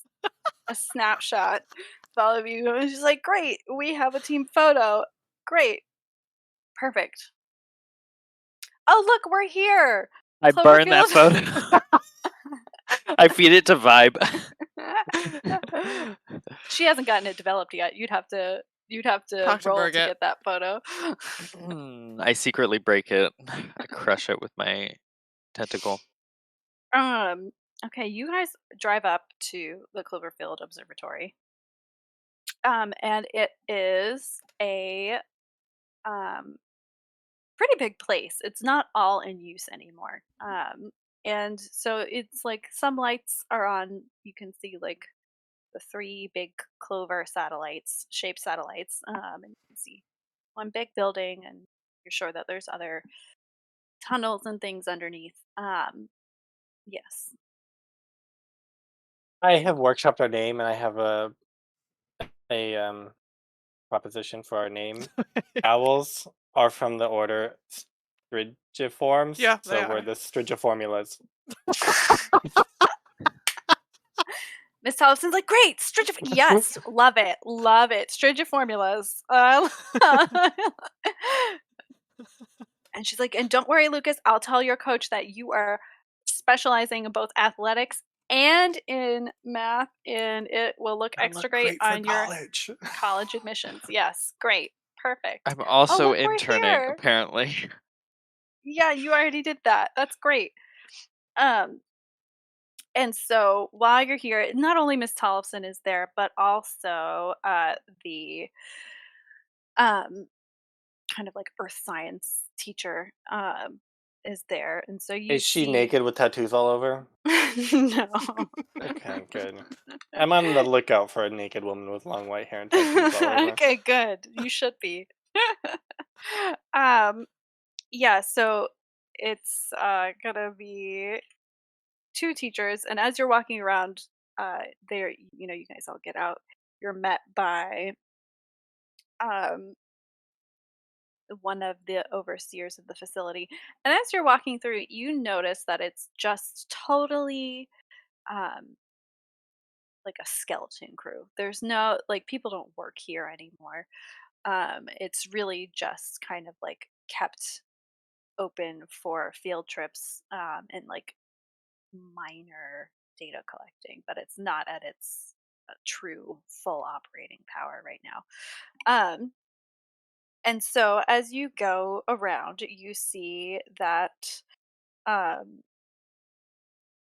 a snapshot of all of you and she's like, great, we have a team photo. Great. Perfect. Oh look, we're here. I burn that Cloverfield. photo. I feed it to Vibe. She hasn't gotten it developed yet. You'd have to Talk to roll to Birgit. get that photo. I secretly break it. I crush it with my tentacle. Okay, you guys drive up to the Cloverfield Observatory. And it is a pretty big place. It's not all in use anymore. And so it's like some lights are on. You can see like the three big clover satellites, shaped satellites, and you can see one big building, and you're sure that there's other tunnels and things underneath. Yes. I have workshopped our name, and I have a proposition for our name. Owls are from the order Strigiforms, Yeah, they so we're are. the Strigiformulas. Miss Allison's like, great, yes, love it, Strigiformulas. And she's like, and don't worry, Lucas, I'll tell your coach that you are specializing in both athletics and in math, and it will look extra great on your college admissions. Yes, great, perfect. I'm Oh, also look, we're interning, here. apparently. Yeah, you already did that. That's great. And so while you're here, not only Miss Tollefson is there, but also the kind of like earth science teacher is there. And so you Is she see. naked with tattoos all over? No. Okay, good. I'm on the lookout for a naked woman with long white hair and tattoos all over. Okay, good. You should be. um, yeah, so it's gonna be two teachers, and as you're walking around, there, you guys all get out. You're met by one of the overseers of the facility. And as you're walking through, you notice that it's just totally um, like a skeleton crew. There's no like people don't work here anymore. It's really just kind of like kept open for field trips and like minor data collecting, but it's not at its true full operating power right now. Um, and so as you go around, you see that um,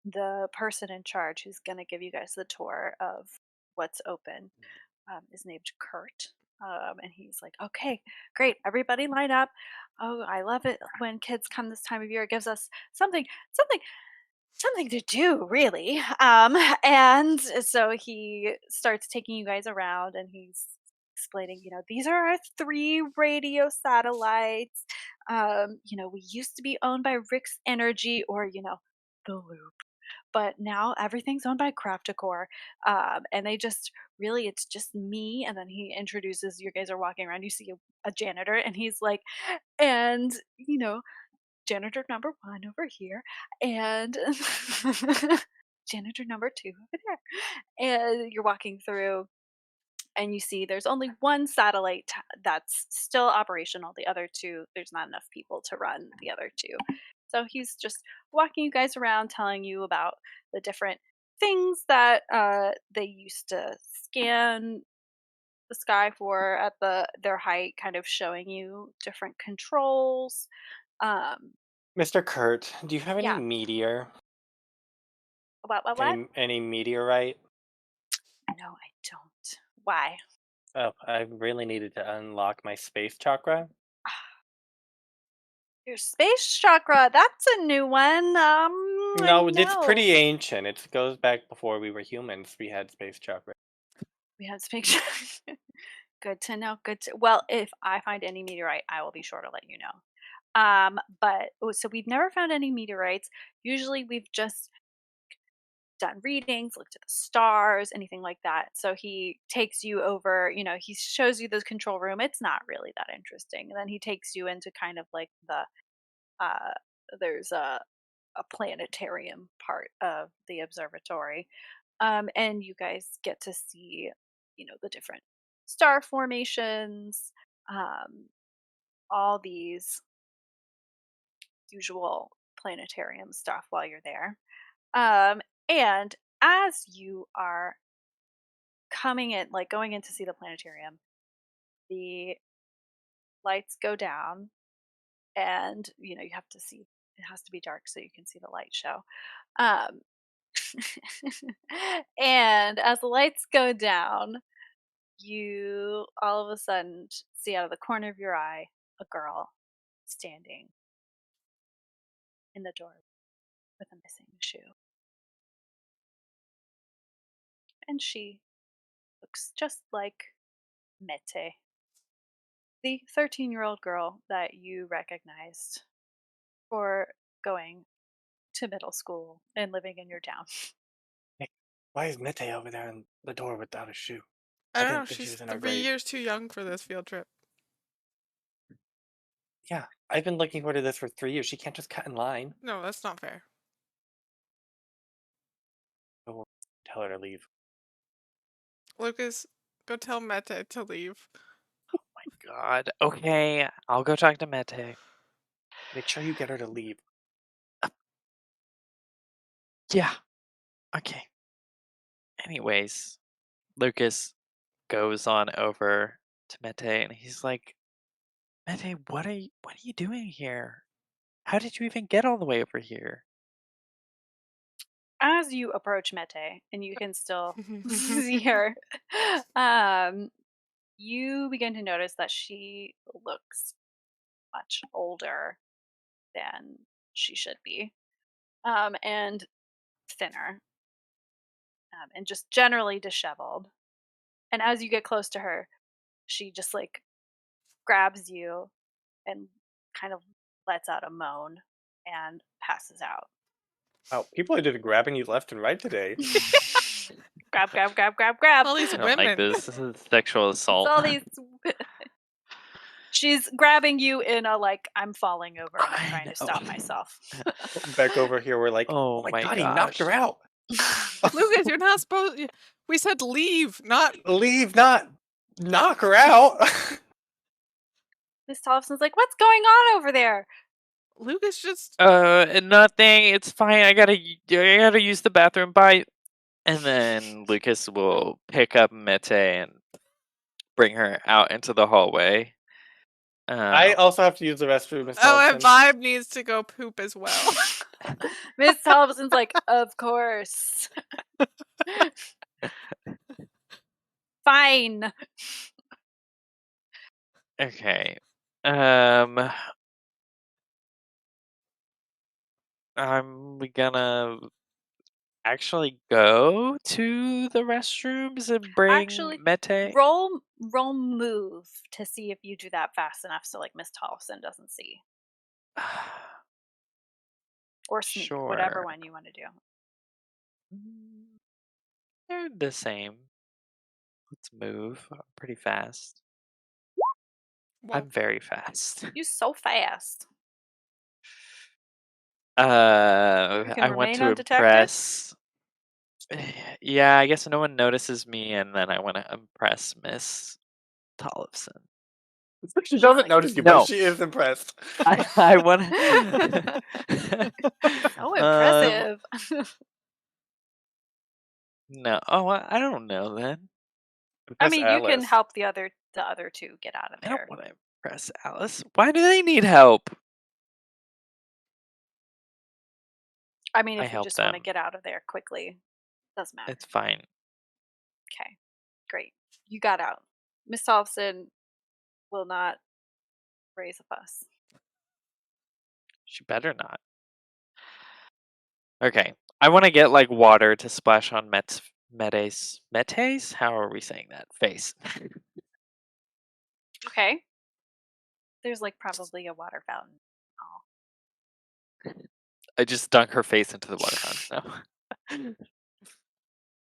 the person in charge who's going to give you guys the tour of what's open is named Kurt. And he's like, okay, great, everybody line up. Oh, I love it when kids come this time of year. It gives us something something to do, really. And so he starts taking you guys around and he's explaining, these are our three radio satellites. We used to be owned by Rick's Energy or, the Loop. But now everything's owned by Crafticor. And they just really, it's just me. And then he introduces, you guys are walking around, you see a janitor, and he's like, and, janitor number one over here, and janitor number two over there. And you're walking through, and you see there's only one satellite that's still operational. The other two, there's not enough people to run the other two. So he's just walking you guys around, telling you about the different things that they used to scan the sky for at their height, kind of showing you different controls. Um, Mr. Kurt, do you have any yeah. meteor? What? Any meteorite? No, I don't. Why? Oh, I really needed to unlock my space chakra. Your space chakra, that's a new one. No, it's No. pretty ancient. It goes back before we were humans. We had space chakra. We have space chakra. Good to know. Well, if I find any meteorite, I will be sure to let you know. So we've never found any meteorites. Usually we've just done readings, looked at the stars, anything like that. So he takes you over, he shows you the control room. It's not really that interesting. And then he takes you into kind of like uh there's a planetarium part of the observatory. And you guys get to see, the different star formations, all these usual planetarium stuff while you're there. And as you are coming in, like going in to see the planetarium, the lights go down, and you have to see. It has to be dark so you can see the light show. Um, and as the lights go down, you all of a sudden see out of the corner of your eye a girl standing in the door with a missing shoe. And she looks just like Mete, the 13-year-old girl that you recognized for going to middle school and living in your town. Hey, why is Mete over there in the door without a shoe? I don't know. didn't think she She's was in our 3 grade. years too young for this field trip. Yeah, I've been looking forward to this for 3 years. She can't just cut in line. No, that's not fair. Oh, tell her to leave. Lucas, go tell Mete to leave. God. Okay, I'll go talk to Mete. Make sure you get her to leave. Yeah. Okay. Anyways, Lucas goes on over to Mete and he's like, Mete, what are you doing here? How did you even get all the way over here? As you approach Mete, and you can still see her, um, you begin to notice that she looks much older than she should be, and thinner, and just generally disheveled. And as you get close to her, she just like grabs you and kind of lets out a moan and passes out. Wow, people are just grabbing you left and right today. Grab, grab, grab, grab, grab. All these I don't like women. this. This is sexual It's assault. all these. She's grabbing you in a like, I'm falling over and I'm I trying to know. stop myself. Back over here, we're like, Oh oh my my god, he knocked her gosh. out. Lucas, you're not supposed. We said leave, not. Leave, not knock her out. Miss Thompson's like, what's going on over there? Lucas just. Nothing. It's fine. I gotta use the bathroom. Bye. And then Lucas will pick up Mete and bring her out into the hallway. I also have to use the restroom, Miss Oh, and Thompson. Vibe needs to go poop as well. Miss Thompson's like, of course. Fine. Okay. I'm gonna actually go to the restrooms and bring Actually, Mete. roll move to see if you do that fast enough so like Miss Thompson doesn't see. Or sneak, whatever Sure. one you want to do. They're the same. Let's move pretty fast. Well, I'm very fast. You so fast. You I can want remain to undetected? impress. Yeah, I guess no one notices me, and then I want to impress Miss Tollefson. She doesn't like, notice you, No. but she is impressed. I want So impressive. No. Oh, I don't know then. I Impress mean, you can Alice. help the other two get out of I there. don't want to impress Alice. Why do they need help? I mean, I if you help just want to them. get out of there quickly, doesn't matter. It's fine. Okay, great. You got out. Miss Thompson will not raise a fuss. She better not. Okay. I want to get like water to splash on Mete's? How are we saying that? Face. Okay. There's like probably a water fountain. Oh. I just dunk her face into the water fountain.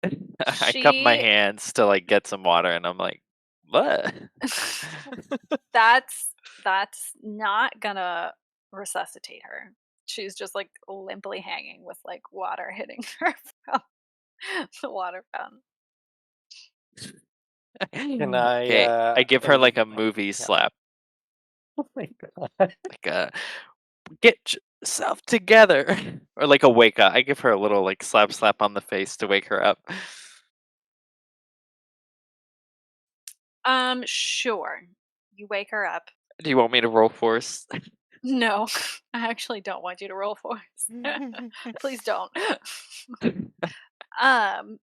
No. I cup my She hands to like get some water, and I'm like, what? that's not gonna resuscitate her. She's just like limply hanging with like water hitting her from the water fountain. Can I? Okay, I give her like a like, movie yeah. slap, Oh my god. like a get yourself together, or like a wake up. I give her a little like slap on the face to wake her up. Sure. You wake her up. Do you want me to roll force? No, I actually don't want you to roll force. Please don't. um,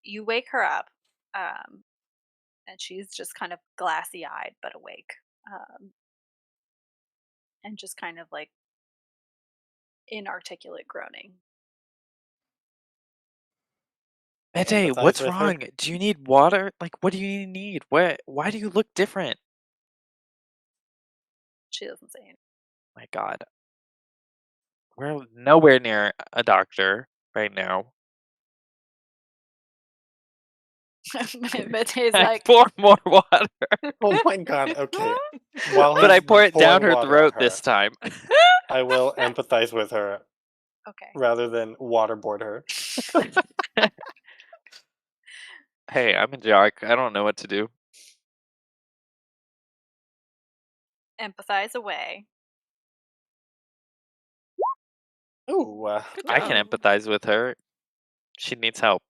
you wake her up, and she's just kind of glassy-eyed but awake, and just kind of like inarticulate groaning. Mete, Empathize what's with her. wrong? Do you need water? Like, what do you need? Why do you look different? She doesn't say anything. My God, we're nowhere near a doctor right now. Mete's I like, pour more water, Oh my god. Okay. While but I he's pour it down pouring her water on throat her, this time. I will empathize with her okay. rather than waterboard her. Hey, I'm a jock. I don't know what to do. Empathize away. Ooh. Good I can job. empathize with her. She needs help.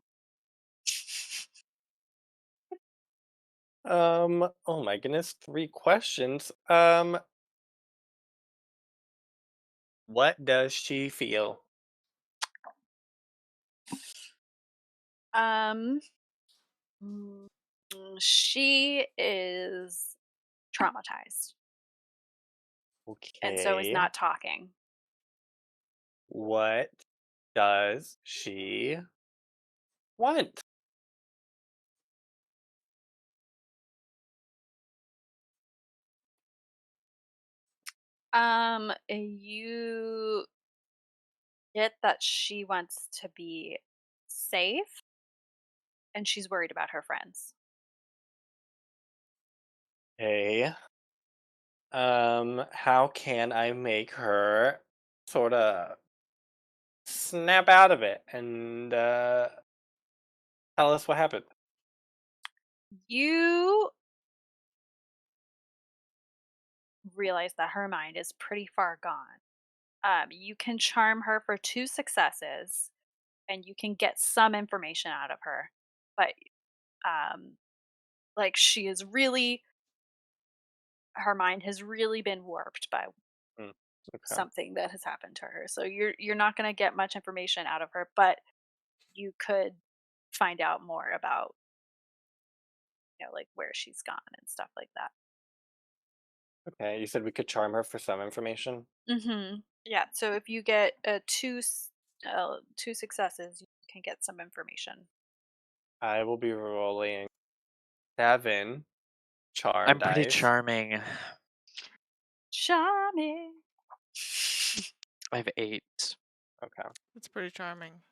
Oh my goodness, 3 questions. What does she feel? Um, she is traumatized, and so is Okay. not talking. What does she want? You get that she wants to be safe and she's worried about her friends. Okay. How can I make her sort of snap out of it and tell us what happened? You realize that her mind is pretty far gone. You can charm her for 2 successes, and you can get some information out of her, but, um, like, she is really her mind has really been warped by Mm, okay. something that has happened to her, so you're not gonna get much information out of her, but you could find out more about, like, where she's gone and stuff like that. Okay. You said we could charm her for some information. Mhm. Yeah, so if you get, 2 successes, you can get some information. I will be rolling 7 charm I'm pretty dice. charming. Charming. I have 8. Okay. That's pretty charming.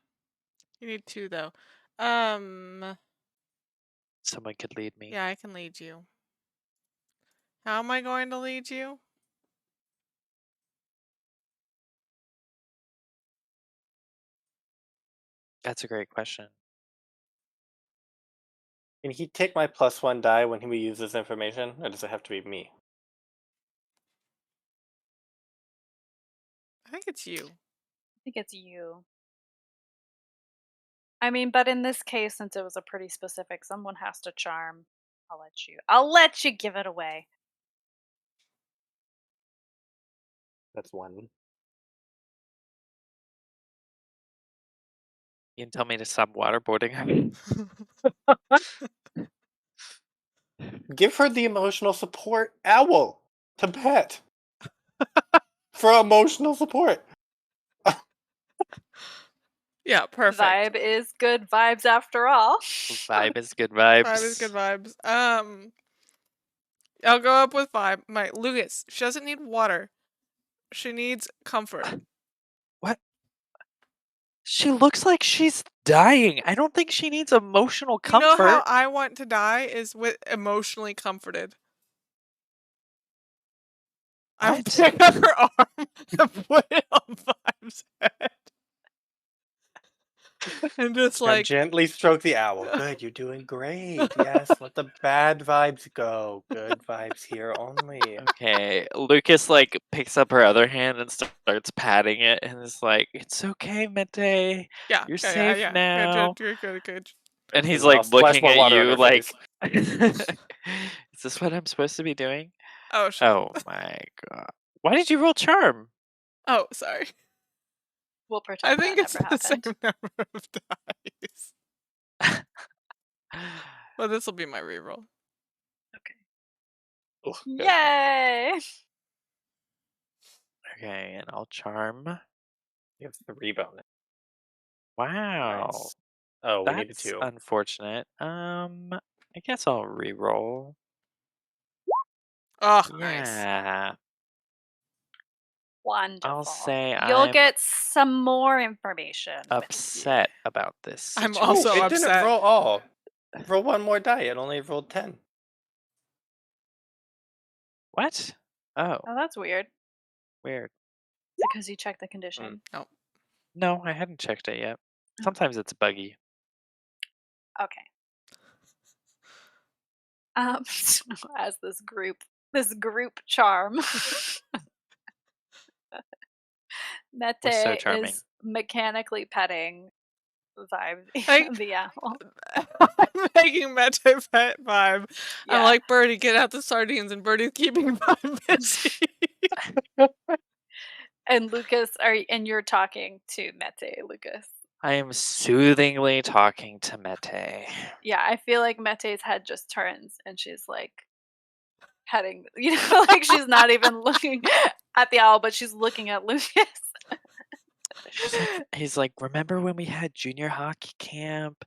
You need 2 though. Um, Someone could lead me. yeah, I can lead you. How am I going to lead you? That's a great question. Can he take my +1 die when he uses information, or does it have to be me? I think it's you. I think it's you. I mean, but in this case, since it was a pretty specific, someone has to charm. I'll let you give it away. That's 1. You can tell me to stop waterboarding. Give her the emotional support owl to pet for emotional support. Yeah, perfect. Vibe is good vibes after all. Vibe is good Vibe is good vibes. vibes. I'll go up with 5. My Lucas, she doesn't need water. She needs comfort. What? She looks like she's dying. I don't think she needs emotional You know how comfort. I want to die is with emotionally comforted. I What? pick up her arm and put it on Vibe's head. And just Now like, gently stroke the owl. Good, you're doing great. Yes, let the bad vibes go. Good vibes here only. Okay, Lucas picks up her other hand and starts patting it and is like, "It's okay, Mete. yeah, You're yeah, safe yeah. now." Good. And he's I'll splash looking more at water on you her face. "Is this what I'm supposed to be doing?" Oh, Oh my god. Why did you roll charm? Oh, sorry. We'll I pretend that think it's never the same happened. number of dice. But this will be my reroll. Ugh, good. Yay! Okay, and I'll charm. You have 3 bonus. Wow. Nice. Oh, we need a That's 2. unfortunate. I guess I'll re-roll. Oh, nice. Yeah. Wonderful. I'll say You'll I'm get some more information. upset about this I'm situation. also it didn't upset. roll all. Roll 1 more die. It only rolled 10. What? Oh, Oh, that's weird. weird. Is it because you checked the condition? No, I hadn't checked it yet. Oh. Sometimes it's buggy. Okay. So as this group charm, We're so Mete charming. is mechanically petting Vibe Like- the owl. I'm making Mete pet Vibe. Yeah. I'm like, Birdie, get out the sardines, and Birdie's keeping Vibe busy. And you're talking to Mete, Lucas. I am soothingly talking to Mete. Yeah, I feel like Mete's head just turns and she's like petting, like she's not even looking at the owl, but she's looking at Lucas. He's like, remember when we had junior hockey camp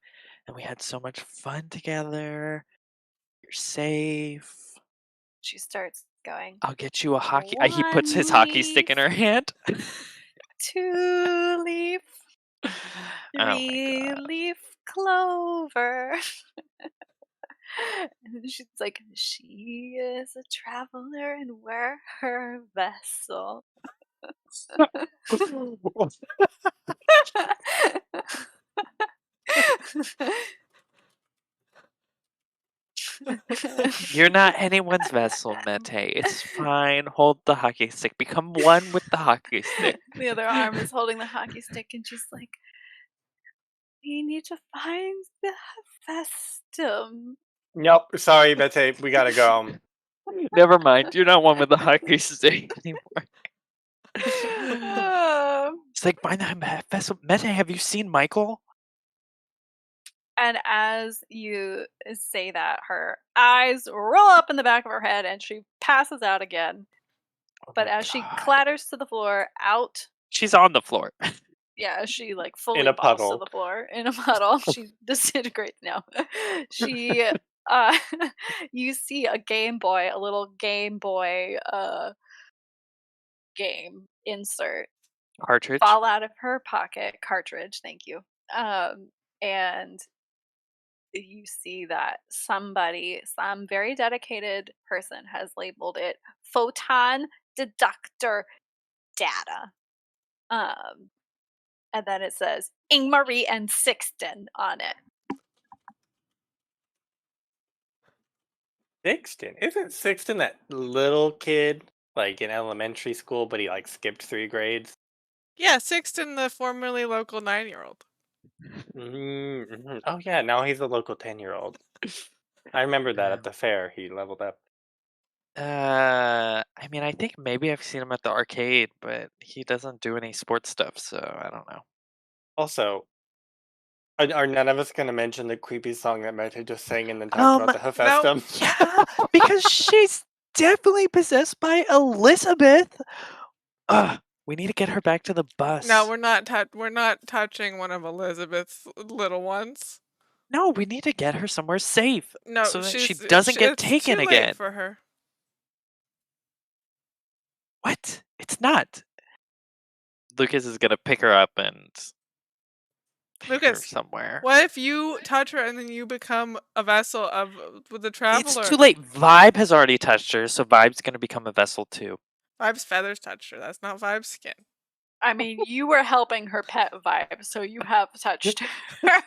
and we had so much fun together? You're safe. She starts going, I'll get you a hockey. He puts his 1 hockey stick in her hand. 2 leaf, Oh my 3 god. leaf clover. And she's like, she is a traveler and we're her vessel. You're not anyone's vessel, Mete. It's fine. Hold the hockey stick. Become one with the hockey stick. The other arm is holding the hockey stick, and she's like, we need to find the Festum. Nope. Sorry, Betsy. We gotta go. Never mind. You're not one with the hockey stick anymore. It's like, find the vessel. Mete, have you seen Michael? And as you say that, her eyes roll up in the back of her head and she passes out again. Oh But my as she God. clatters to the floor, out, She's on the floor. yeah, she like fully In a falls to puddle. the floor in a puddle. She disintegrates now. She, you see a Game Boy, a little Game Boy game insert Cartridge. fall out of her pocket. Cartridge, thank you. And you see that somebody, some very dedicated person, has labeled it photon deductor data. And then it says Ingmarie and Sixton on it. Sixton. Isn't Sixton that little kid, like in elementary school, but he like skipped 3 grades? Yeah, Sixton, the formerly local 9-year-old. Mm-hmm. Oh yeah, now he's a local 10-year-old. I remember that at the fair. He leveled up. I mean, I think maybe I've seen him at the arcade, but he doesn't do any sports stuff, so I don't know. Also, are none of us gonna mention the creepy song that Meta just sang and then talk about the Hephaestum? Yeah, because she's definitely possessed by Elizabeth. We need to get her back to the bus. No, we're not touching one of Elizabeth's little ones. No, we need to get her somewhere safe No, so that she doesn't get it's taken too again. late for her. What? It's not. Lucas is gonna pick her up and take her Lucas, somewhere. what if you touch her and then you become a vessel of the traveler? It's too late. Vibe has already touched her, so Vibe's gonna become a vessel too. Vibe's feathers touched her. That's not Vibe's skin. I mean, you were helping her pet Vibe, so you have touched her.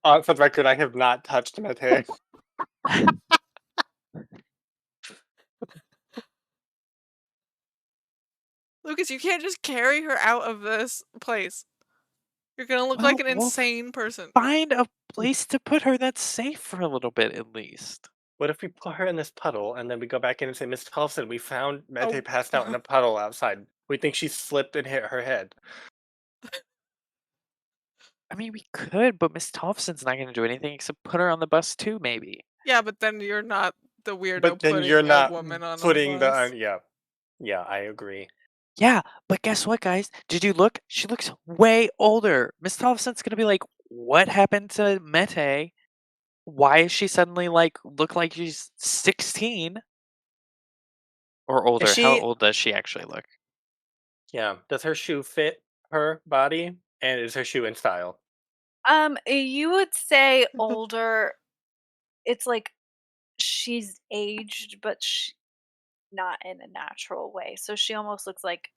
For the record, I have not touched Mete. Lucas, you can't just carry her out of this place. You're gonna look like an insane person. Find a place to put her that's safe for a little bit at least. What if we put her in this puddle and then we go back in and say, Miss Tolson, we found Mete passed out in a puddle outside. We think she slipped and hit her head. I mean, we could, but Miss Thompson's not going to do anything except put her on the bus too, maybe. Yeah, but then you're not the weirdo But then putting you're not a woman on putting a bus. yeah, I agree. Yeah, but guess what, guys? Did you look? She looks way older. Miss Thompson's going to be like, what happened to Mete? Why is she suddenly look like she's 16 or older? How old does she actually look? Yeah. Does her shoe fit her body? And is her shoe in style? You would say older. It's like she's aged, but not in a natural way. So she almost looks like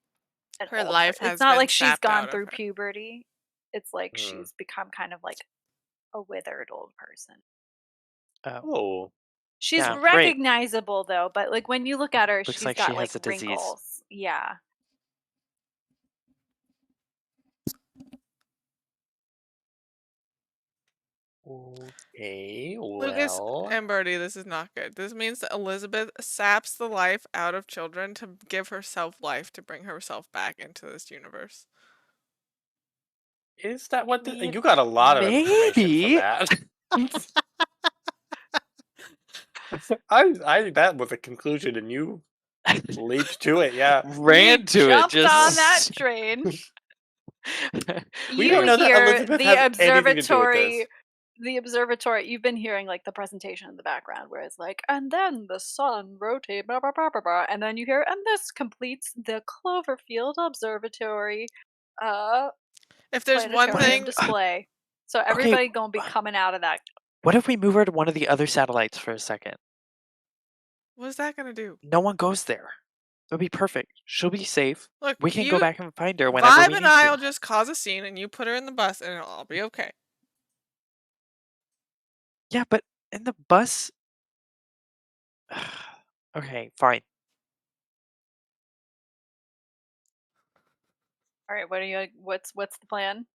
her life has It's not been like she's sapped gone out of through her. puberty. It's like she's become kind of like a withered old person. Oh. She's Yeah, recognizable though, but like when you look at her, Looks she's like got she has a disease. wrinkles. Yeah. Okay, Lucas and Birdie, this is not good. This means that Elizabeth saps the life out of children to give herself life to bring herself back into this universe. Is that what you got a lot of information from that? That was a conclusion and you leaped to it, yeah. Ran to jumped it, on that train. We don't know that Elizabeth has anything to do with this. The observatory, you've been hearing like the presentation in the background where it's like, and then the sun rotates, blah, blah, blah, blah, blah, and then you hear, and this completes the Cloverfield Observatory if there's one thing display. So everybody gonna be coming out of that What if we move her to one of the other satellites for a second? What's that gonna do? No one goes there. It'll be perfect. She'll be safe. Look, We can you, go back and find her whenever Vibe we and need I'll to. just cause a scene, and you put her in the bus, and it'll all be okay. Yeah, but in the bus. Okay, fine. All right, what's the plan?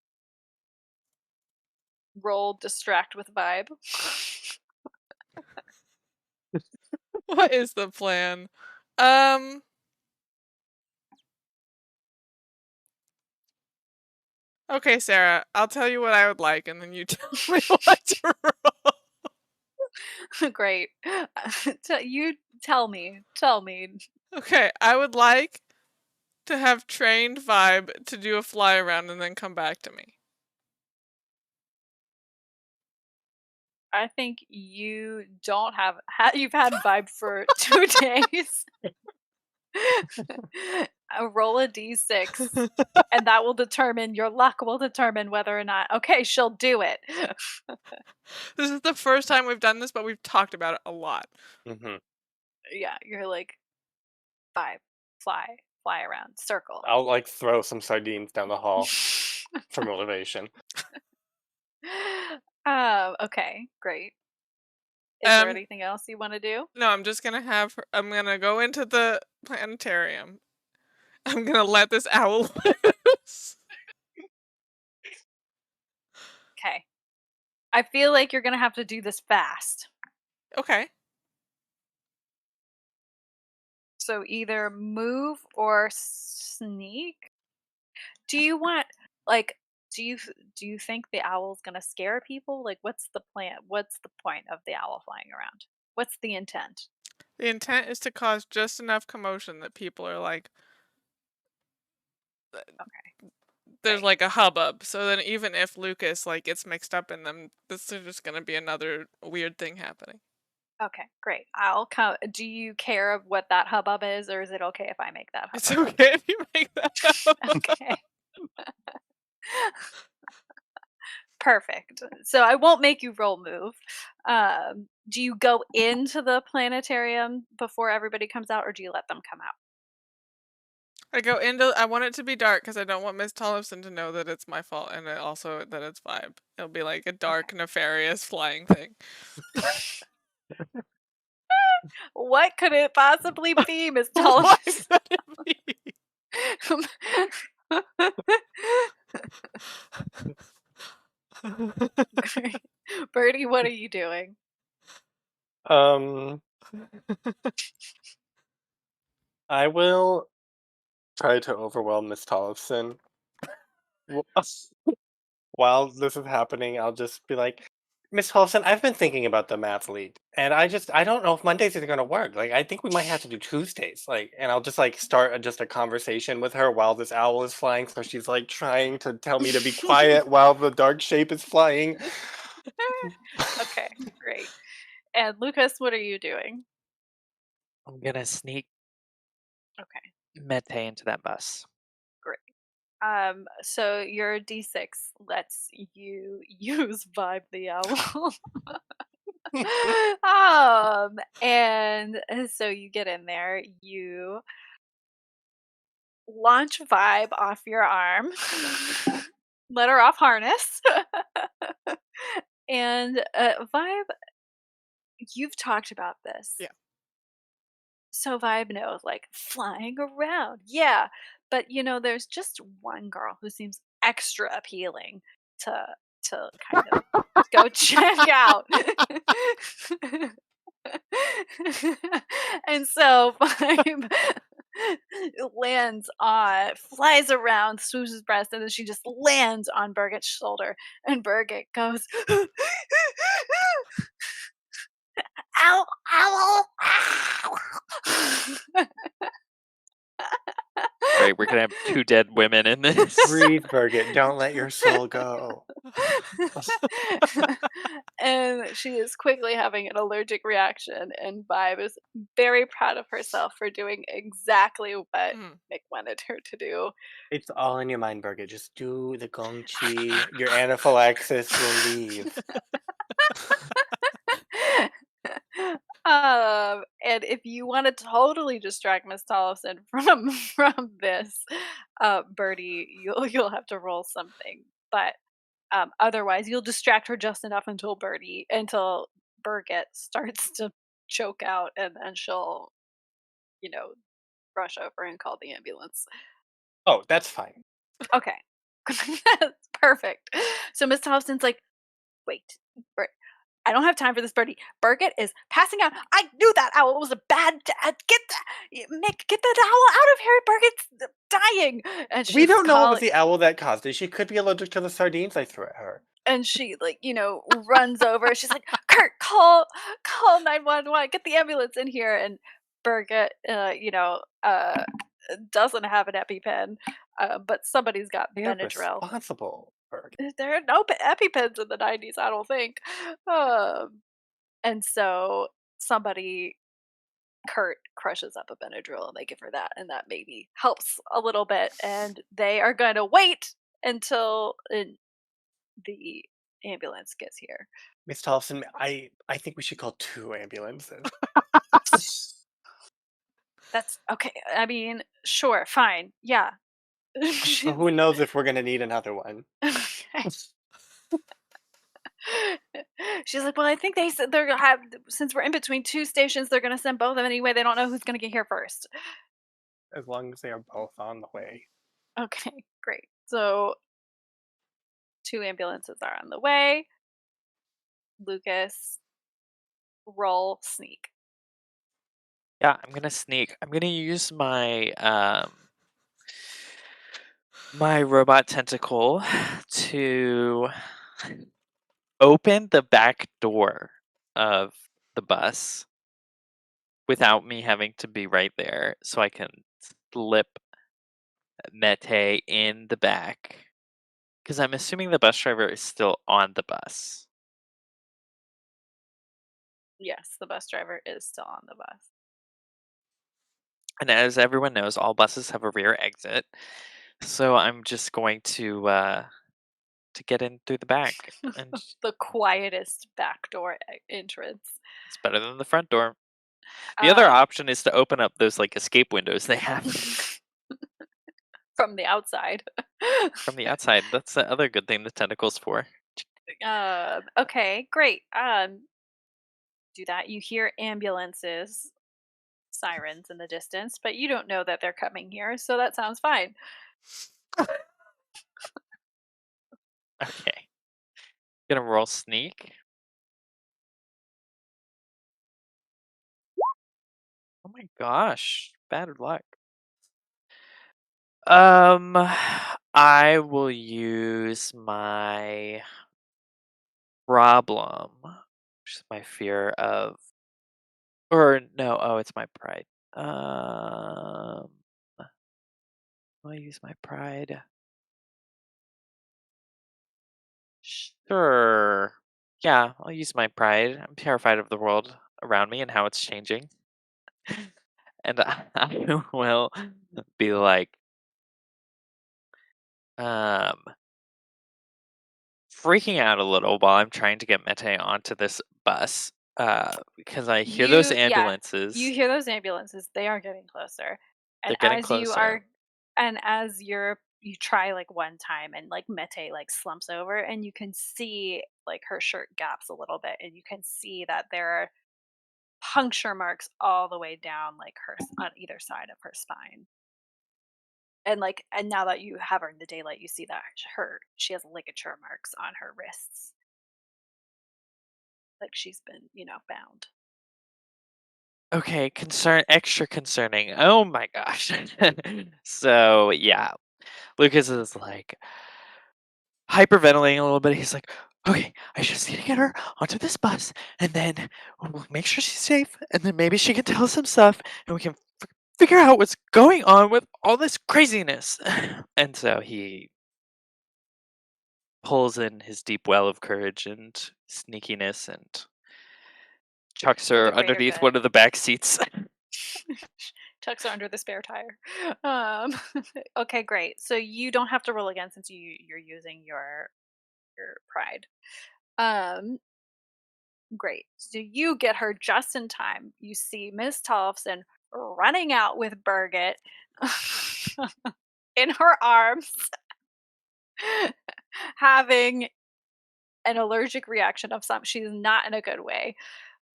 Roll distract with vibe. What is the plan? Okay, Sarah, I'll tell you what I would like, and then you tell me what to roll. Great. You tell me. Tell me. Okay, I would like to have trained Vibe to do a fly around and then come back to me. I think you don't have. You've had vibe for 2 days. Roll a d6, and that will determine your luck. Will determine whether or not. Okay, she'll do it. This is the first time we've done this, but we've talked about it a lot. Hmm. Yeah, you're like vibe, fly around, circle. I'll like throw some sardines down the hall for motivation. Okay, great. Is there Um, anything else you want to do? No, I'm just gonna have her. I'm gonna go into the planetarium. I'm gonna let this owl loose. Okay. I feel like you're gonna have to do this fast. Okay. So either move or sneak. Do you want like do you think the owl's gonna scare people? Like what's the plan? What's the point of the owl flying around? What's the intent? The intent is to cause just enough commotion that people are like, Okay. there's Right. like a hubbub. So then even if Lucas like gets mixed up in them, this is just gonna be another weird thing happening. Okay, great. I'll come. Do you care what that hubbub is, or is it okay if I make that It's hubbub? okay if you make that up. Okay. Perfect. So I won't make you roll move. Do you go into the planetarium before everybody comes out, or do you let them come out? I want it to be dark because I don't want Miss Tollefson to know that it's my fault, and also that it's Vibe. It'll be like a dark, nefarious flying thing. What could it possibly be, Miss What Tollefson? could it be? Birdie, what are you doing? I will try to overwhelm Miss Tollefson. While this is happening, I'll just be like, Miss Tollefson, I've been thinking about the math league, and I don't know if Mondays are gonna work. Like, I think we might have to do Tuesdays. Like, and I'll just like start just a conversation with her while this owl is flying. So she's like trying to tell me to be quiet while the dark shape is flying. Okay, great. And Lucas, what are you doing? I'm gonna sneak Okay, Mete into that bus. great. So your D6 lets you use Vibe the Owl. And so you get in there, you launch Vibe off your arm, let her off harness, and Vibe, you've talked about this. Yeah. So Vibe knows, like, flying around, yeah. But there's just one girl who seems extra appealing to kind of go check out. And so Vibe flies around, swoops his breast, and then she just lands on Birgit's shoulder. And Birgit goes, ow, ow, ow. Right, we're gonna have 2 dead women in this. Breathe, Birgit. Don't let your soul go. And she is quickly having an allergic reaction, and Vibe is very proud of herself for doing exactly what Nick wanted her to do. It's all in your mind, Birgit. Just do the gong chi. Your anaphylaxis will leave. And if you want to totally distract Miss Tollefson from this, Birdie, you'll have to roll something. But otherwise, you'll distract her just enough until Birgit starts to choke out, and then she'll, you know, rush over and call the ambulance. Oh, that's fine. Okay, perfect. So Miss Tollefson's like, wait, I don't have time for this, Birdie. Birgit is passing out. I knew that owl was a bad. Get that owl out of here. Birgit's dying, and We she's don't know it was calling. the owl that caused it. She could be allergic to the sardines I threw at her. And she runs over. She's like, Kurt, call 911. Get the ambulance in here. And Birgit, doesn't have an EpiPen, but somebody's got They are Benadryl. responsible, Berg. There are no EpiPens in the 90s, I don't think. And so Kurt crushes up a Benadryl, and they give her that, and that maybe helps a little bit. And they are going to wait until the ambulance gets here. Miss Tollefson, I think we should call 2 ambulances. That's okay. I mean, sure, fine. Yeah. So who knows if we're gonna need another one. Okay. She's like, well, I think they said they're gonna have, since we're in between 2 stations, they're gonna send both of them anyway. They don't know who's gonna get here first. As long as they are both on the way. Okay, great. So 2 ambulances are on the way. Lucas, roll sneak. Yeah, I'm gonna sneak. I'm gonna use my my robot tentacle to open the back door of the bus without me having to be right there, so I can slip Mete in the back. Because I'm assuming the bus driver is still on the bus. Yes, the bus driver is still on the bus. And as everyone knows, all buses have a rear exit. So I'm just going to get in through the back. And The quietest backdoor entrance. it's better than the front door. The other Um, option is to open up those like escape windows they have from the outside. from the outside. That's the other good thing the tentacle's for. Okay, great. Do that. You hear ambulances, sirens in the distance, but you don't know that they're coming here, so that sounds fine. Okay. Gonna roll sneak. Oh my gosh. Bad luck. I will use my problem, which is my fear of, or no, oh, it's my pride. I'll use my pride. Sure. Yeah, I'll use my pride. I'm terrified of the world around me and how it's changing. And I will be like, um, freaking out a little while I'm trying to get Mete onto this bus. Because I hear those ambulances. You hear those ambulances. They are getting closer. And They're getting as you closer. are, and as you try like one time, and like Mete like slumps over, and you can see like her shirt gaps a little bit, and you can see that there are puncture marks all the way down like her on either side of her spine. And now that you have her in the daylight, you see that she has ligature marks on her wrists. Like she's been, bound. Okay, extra concerning. Oh my gosh. So yeah, Lucas is like hyperventilating a little bit. He's like, okay, I just need to get her onto this bus, and then we'll make sure she's safe, and then maybe she can tell us some stuff, and we can figure out what's going on with all this craziness. And so he pulls in his deep well of courage and sneakiness and chucks For the her greater underneath good. one of the back seats. Tucks are under the spare tire. Okay, great. So you don't have to roll again since you're using your pride. Um, Great. So you get her just in time. You see Miss Tollefson running out with Birgit in her arms, having an allergic reaction of some. She's not in a good way.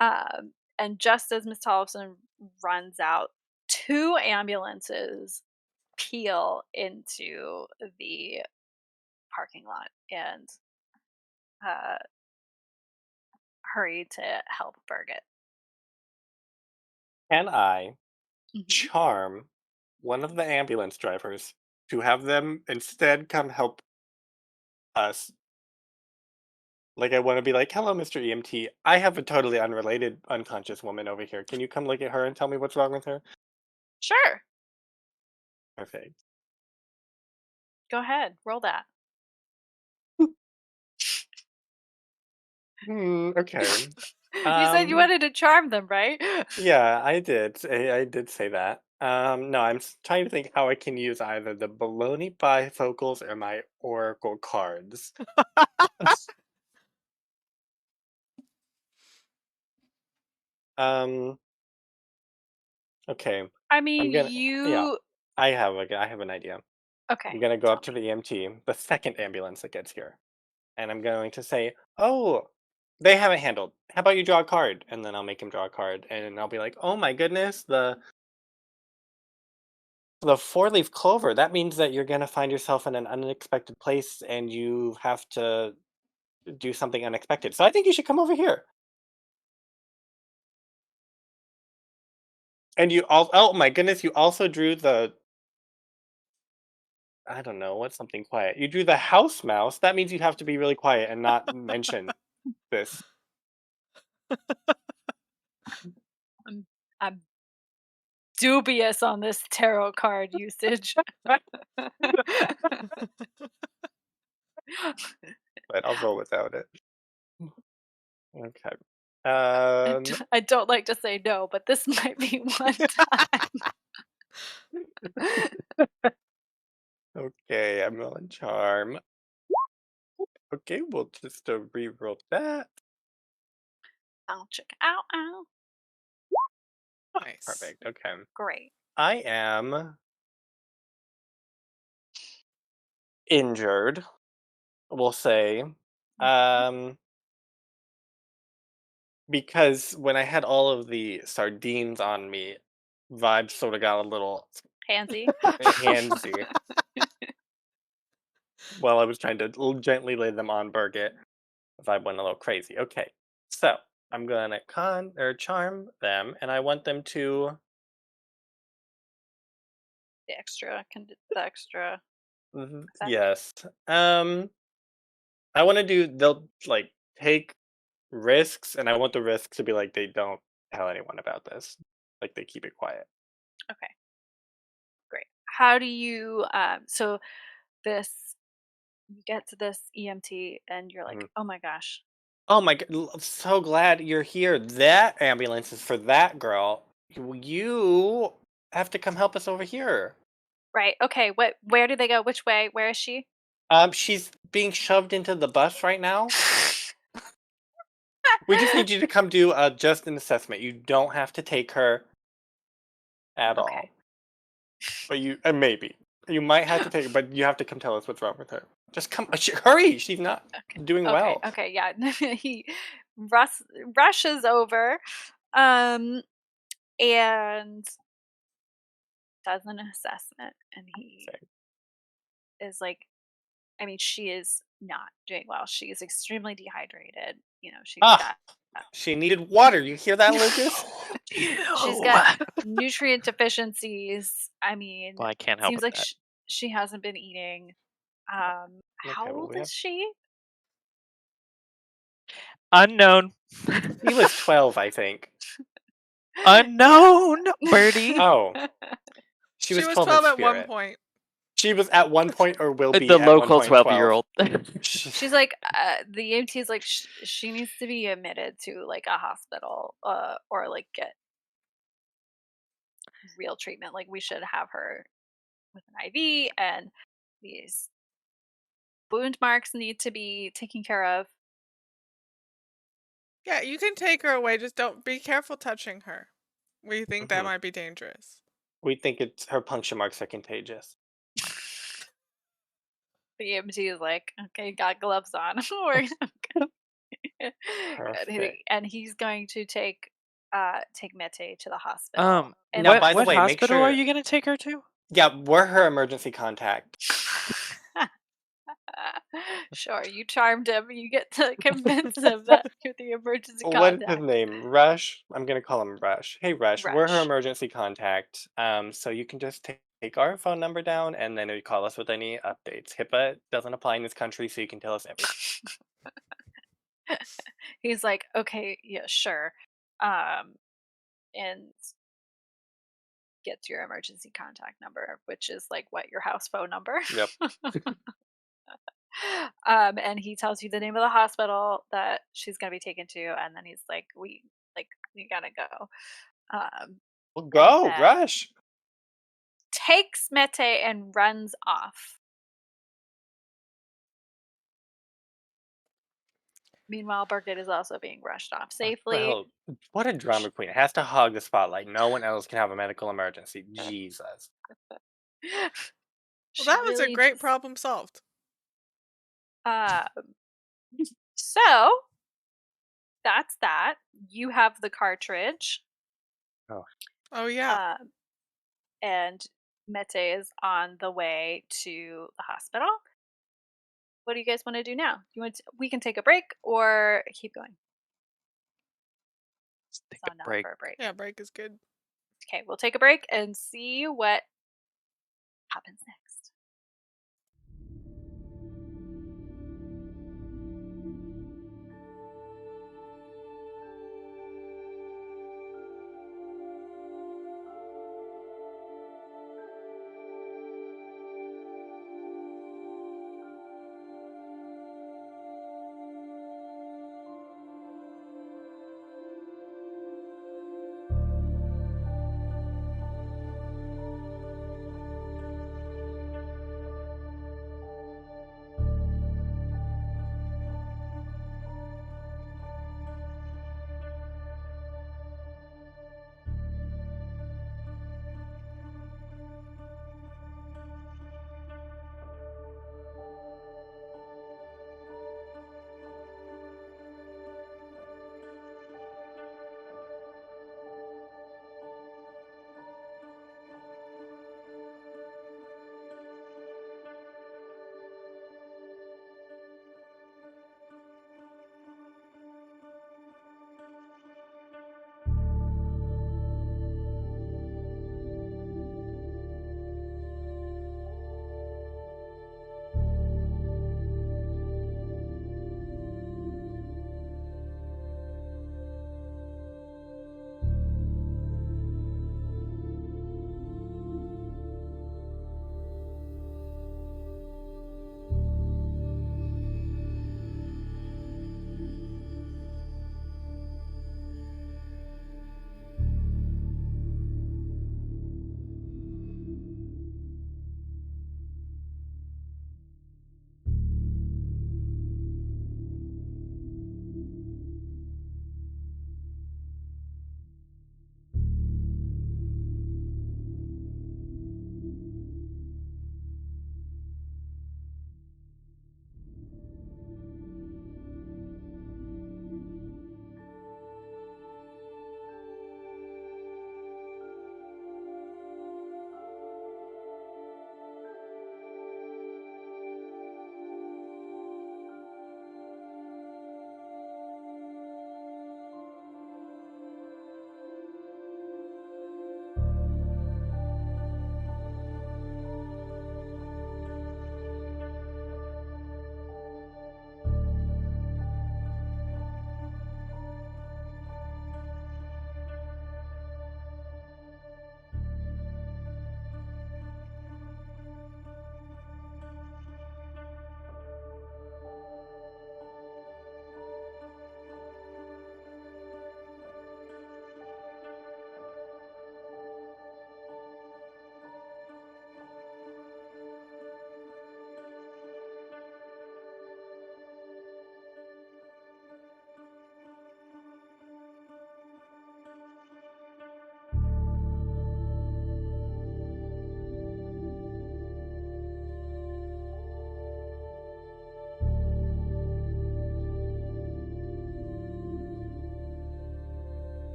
And just as Miss Tollefson runs out, two ambulances peel into the parking lot and uh, hurry to help Birgit. Can I Mhm. charm one of the ambulance drivers to have them instead come help us? Like, I want to be like, hello, Mr. EMT. I have a totally unrelated unconscious woman over here. Can you come look at her and tell me what's wrong with her? Sure. Perfect. Go ahead. Roll that. Okay. You said you wanted to charm them, right? Yeah, I did. I did say that. No, I'm trying to think how I can use either the baloney bifocals or my oracle cards. Um, okay. I I'm mean, gonna, yeah, you. I have an idea. I'm Okay. gonna go Tell up to me. the EMT, the second ambulance that gets here, and I'm going to say, "Oh, they haven't handled. How about you draw a card?" And then I'll make him draw a card, and I'll be like, "Oh my goodness, the four-leaf clover. That means that you're gonna find yourself in an unexpected place, and you have to do something unexpected. So I think you should come over here." And you all, oh my goodness, you also drew the, I don't know, what's something quiet? You drew the house mouse. That means you have to be really quiet and not mention this. I'm, I'm dubious on this tarot card usage. But I'll roll without it. Okay. I don't like to say no, but this might be one time. Okay, I'm on charm. Okay, we'll just re-roll that. I'll check out. Ow. Nice. Perfect. Okay. Great. I am injured, we'll say. Um because when I had all of the sardines on me, vibes sort of got a little Handsy. handsy while I was trying to gently lay them on Birgit. Vibe went a little crazy. Okay, so I'm gonna con or charm them, and I want them to. The extra. The extra. Effect. Yes. I want to do. They'll like take risks, and I want the risks to be like they don't tell anyone about this. Like they keep it quiet. Okay. Great. How do you? So this. You get to this EMT, and you're like, Mhm. oh my gosh. Oh my god! I'm so glad you're here. That ambulance is for that girl. You have to come help us over here. Right. Okay. What? Where do they go? Which way? Where is she? She's being shoved into the bus right now. We just need you to come do just an assessment. You don't have to take her at Okay. all, but maybe you might have to take her, but you have to come tell us what's wrong with her. Just come, hurry! She's not doing Okay. well. Okay. Yeah. He rushes over, and does an assessment, and he Say, is like, I mean, she is not doing well. She is extremely dehydrated. She's ah, got she needed water. You hear that, Lucas? she's Ew. got nutrient deficiencies. I mean, Well, I can't it help seems with like that. she hasn't been eating. Okay, How well old we is have. she? Unknown. He was 12, I think. Unknown, Birdie. Oh, she She was was 12 in 12 at one spirit. point. She was at one point or will The be at one local point 12. 12-year-old. She's like, the EMT is like, she needs to be admitted to like a hospital, or like get real treatment. Like we should have her with an IV, and these wound marks need to be taken care of. Yeah, you can take her away. Just don't be careful touching her. We think that Mhm. might be dangerous. We think it's her puncture marks are contagious. The EMT is like, okay, got gloves on. We're gonna good. Perfect. And he's going to take Mete to the hospital. And Now, What by the way, make hospital are sure. you gonna take her to? Yeah, we're her emergency contact. sure, you charmed him. You get to convince him that you're the emergency What is his contact. name? Rush? I'm gonna call him Rush. Hey, Rush, we're her Rush. emergency contact. So you can just take our phone number down and then you call us with any updates. HIPAA doesn't apply in this country, so you can tell us everything. He's like, okay, yeah, sure. And gets your emergency contact number, which is like what, your house phone number. Yep. And he tells you the name of the hospital that she's gonna be taken to, and then he's like, we gotta go. Um, Well, and go, then Rush. takes Mete and runs off. Meanwhile, Birgit is also being rushed off safely. Well, what a drama queen. It has to hog the spotlight. No one else can have a medical emergency. Jesus. Well, She that was a really great just problem solved. um so that's that. You have the cartridge. Oh, Oh yeah. Um and Mete is on the way to the hospital. What do you guys want to do now? We can take a break or keep going. Let's take So a now break. for a break. Yeah, break is good. Okay, we'll take a break and see what happens next.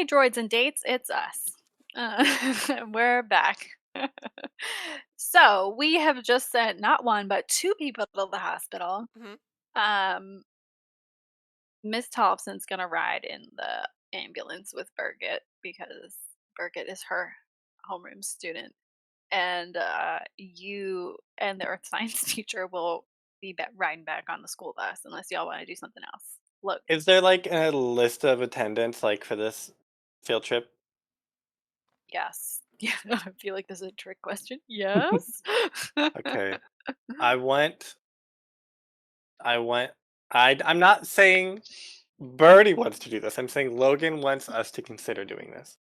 Hey, droids and dates, it's us. We're back. So we have just sent not one but two people to the hospital. Mhm. Um, Miss Thompson's gonna ride in the ambulance with Birgit because Birgit is her homeroom student, and you and the earth science teacher will be riding back on the school bus unless y'all want to do something else. Look, Is there like a list of attendants like for this field trip? yes. Yeah, I feel like this is a trick question. Yes. Okay. I want I want I'm not saying Birdie wants to do this. I'm saying Logan wants us to consider doing this.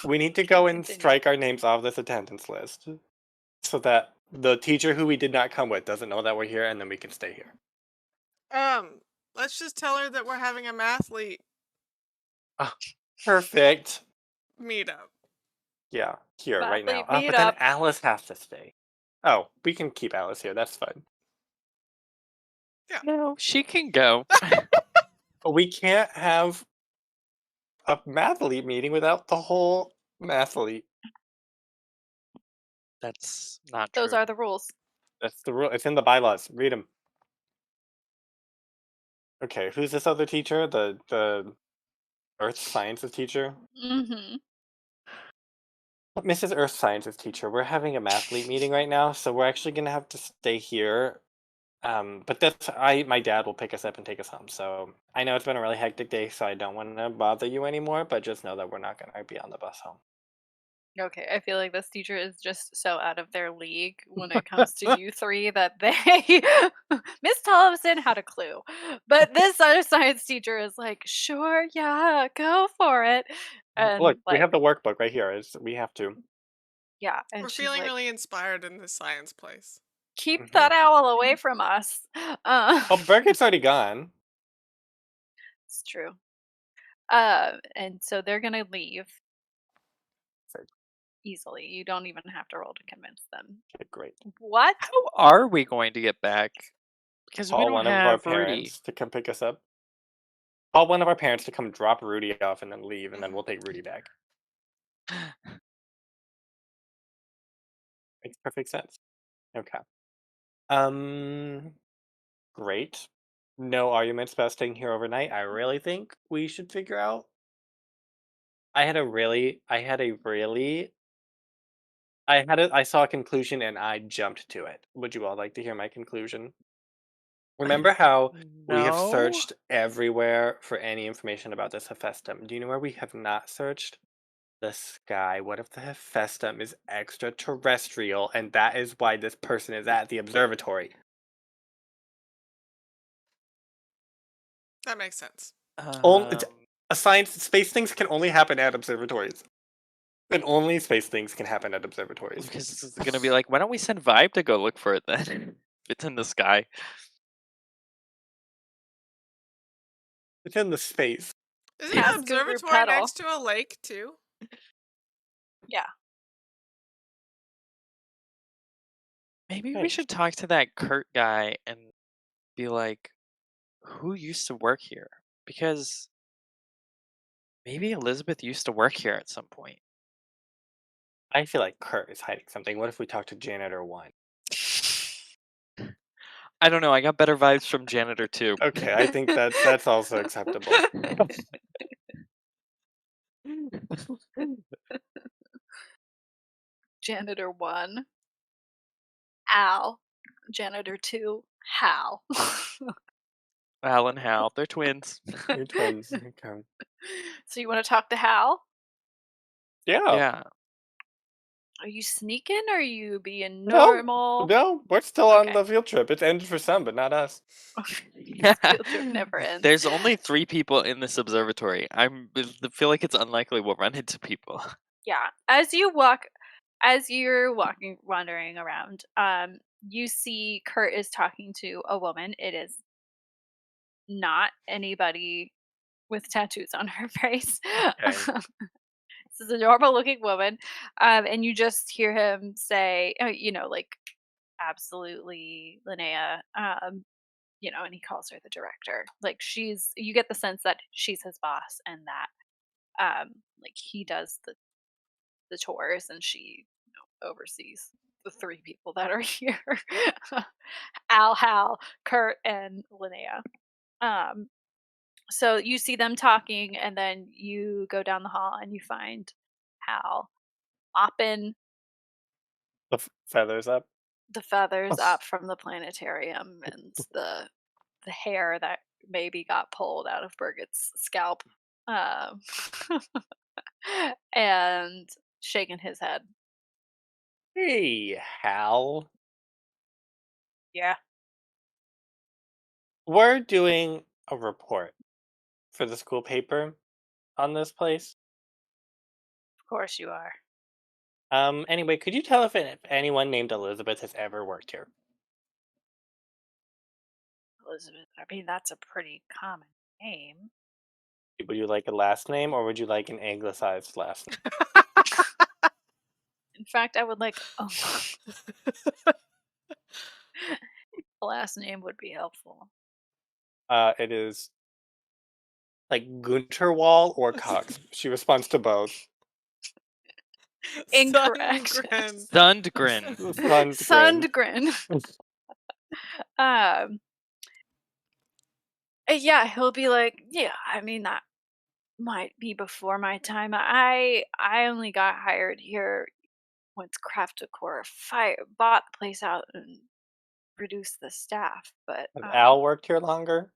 We need to go and Continue. strike our names off this attendance list so that the teacher who we did not come with doesn't know that we're here and then we can stay here. Let's just tell her that we're having a mathlete Ah, perfect. meetup. Yeah, here, right now. Athlete But then meetup. Alice has to stay. Oh, we can keep Alice here. That's fine. No, she can go. But we can't have a mathlete meeting without the whole mathlete. That's not Those true. are the rules. That's the rule. It's in the bylaws. Read them. Okay, who's this other teacher? The Earth Sciences teacher? Mm-hmm. Mrs. Earth Sciences teacher, we're having a mathlete meeting right now, so we're actually gonna have to stay here. But my dad will pick us up and take us home. So I know it's been a really hectic day, so I don't want to bother you anymore. But just know that we're not gonna be on the bus home. Okay, I feel like this teacher is just so out of their league when it comes to you three that they Miss Thompson had a clue. But this other science teacher is like, sure, yeah, go for it. Look, And we like, have the workbook right here. We have to. yeah, We're and she's feeling like, really inspired in this science place. keep Mhm. that owl away from us. Oh, Birgit's already gone. It's true. And so they're gonna leave Okay, easily. You don't even have to roll to convince them. great. What? How are we going to get back? Because we Call don't one of our have Rudy. parents to come pick us up. Call one of our parents to come drop Rudy off and then leave, and then we'll take Rudy back. Makes perfect sense. Okay. Um, great. No arguments about staying here overnight. I really think we should figure out. I saw a conclusion and I jumped to it. Would you all like to hear my conclusion? Remember how we have No. searched everywhere for any information about this Hephaestum? Do you know where we have not searched? The sky. What if the Hephaestum is extraterrestrial and that is why this person is at the observatory? That makes sense. It's a science space things can only happen at observatories. And only space things can happen at observatories. Because it's gonna be like, why don't we send Vibe to go look for it then? If it's in the sky. It's in the space. Isn't the Ask Guru observatory Petal. next to a lake too? Yeah. Maybe we Hey. should talk to that Kurt guy and be like, who used to work here? Because maybe Elizabeth used to work here at some point. I feel like Kurt is hiding something. What if we talk to Janitor 1? I don't know. I got better vibes from Janitor 2. Okay, I think that's also acceptable. Janitor 1, Al. Janitor 2, Hal. Al and Hal, they're twins. You're twins. Okay. So you want to talk to Hal? Yeah. Yeah. Are you sneaking or are you being No, normal? no, we're still on Okay. the field trip. It's ended for some, but not us. This field trip never ends. There's only 3 people in this observatory. I feel like it's unlikely we'll run into people. Yeah. As you're wandering around, you see Kurt is talking to a woman. It is not anybody with tattoos on her face. Okay. This is a normal looking woman. And you just hear him say, like, absolutely, Linnea. And he calls her the director. Like, you get the sense that she's his boss and that Like he does the chores and she oversees the three people that are here. Al, Hal, Kurt, and Linnea. Um, so you see them talking, and then you go down the hall and you find Hal mopping The feathers up. the feathers up from the planetarium and the hair that maybe got pulled out of Birgit's scalp. Um, and shaking his head. Hey, Hal. Yeah, We're doing a report for the school paper on this place. of course you are. Anyway, could you tell if anyone named Elizabeth has ever worked here? Elizabeth. I mean, that's a pretty common name. Would you like a last name or would you like an anglicized last name? In fact, I would like a last name would be helpful. It is like Gunterwall or Cox. She responds to both. Incorrect. Sundgren. Sundgren. Sundgren. Yeah, he'll be like, yeah, I mean that might be before my time. I only got hired here once Craft Decor bought the place out and reduced the staff. But Has Al worked here longer?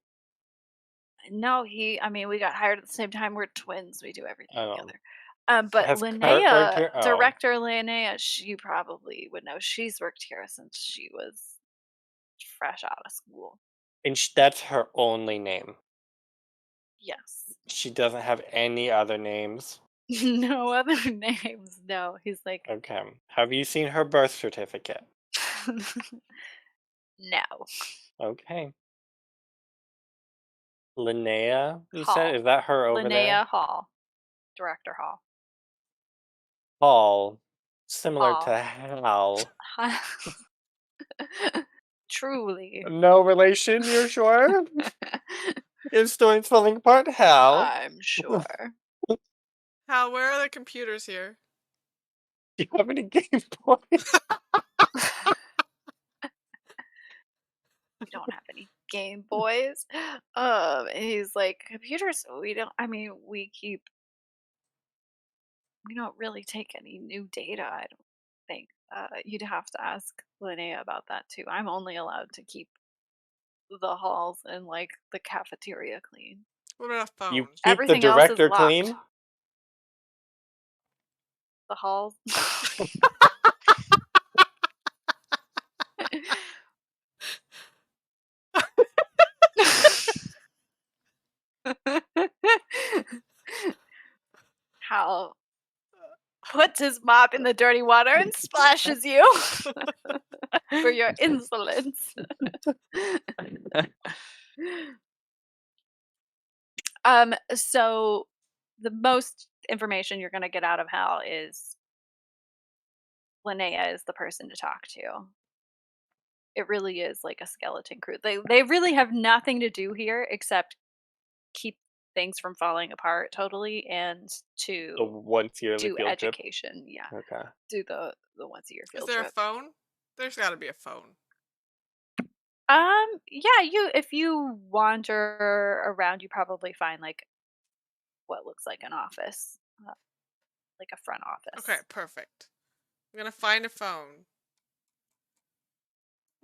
no, I mean, we got hired at the same time. We're twins. We do everything Oh. together. But Has Kurt worked Linnea, here? Oh. director Linnea, she probably would know. She's worked here since she was fresh out of school. And that's her only name. Yes. She doesn't have any other names. No other names. No, he's like, Okay. Have you seen her birth certificate? no. Okay. Linnea, you Hall. said? Is that her over Linnea there? Hall. Director Hall. Hall. Similar Hall. to Hal. Truly. No relation, you're sure? Your story's falling apart, Hal. I'm sure. Hal, where are the computers here? Do you have any Game Boys? We don't have any Game Boys. He's like, computers, we don't, I mean, we don't really take any new data, I don't think. You'd have to ask Linnea about that too. I'm only allowed to keep the halls and like the cafeteria clean. What about a phone? You keep Everything the else is director locked. clean? The halls. Hal puts his mop in the dirty water and splashes you for your insolence. So the most information you're going to get out of Hal is Linnea is the person to talk to. It really is like a skeleton crew. They really have nothing to do here except keep things from falling apart totally and The to once yearly do field trip? education. Yeah, Okay. do the once a year Is field there trip. a phone? There's got to be a phone. Yeah, if you wander around, you probably find like what looks like an office, like a front office. Okay, perfect. I'm gonna find a phone.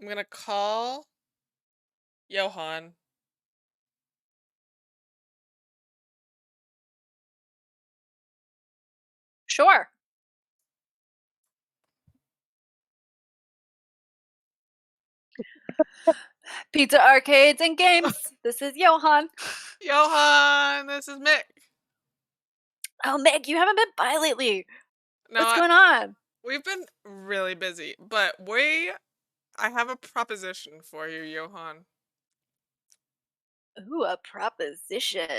I'm gonna call Johan. Sure. Pizza arcades and games. This is Johan. Johan, this is Mick. Oh, Meg, you haven't been by lately. No, What's going on? we've been really busy, but I have a proposition for you, Johan. Ooh, a proposition.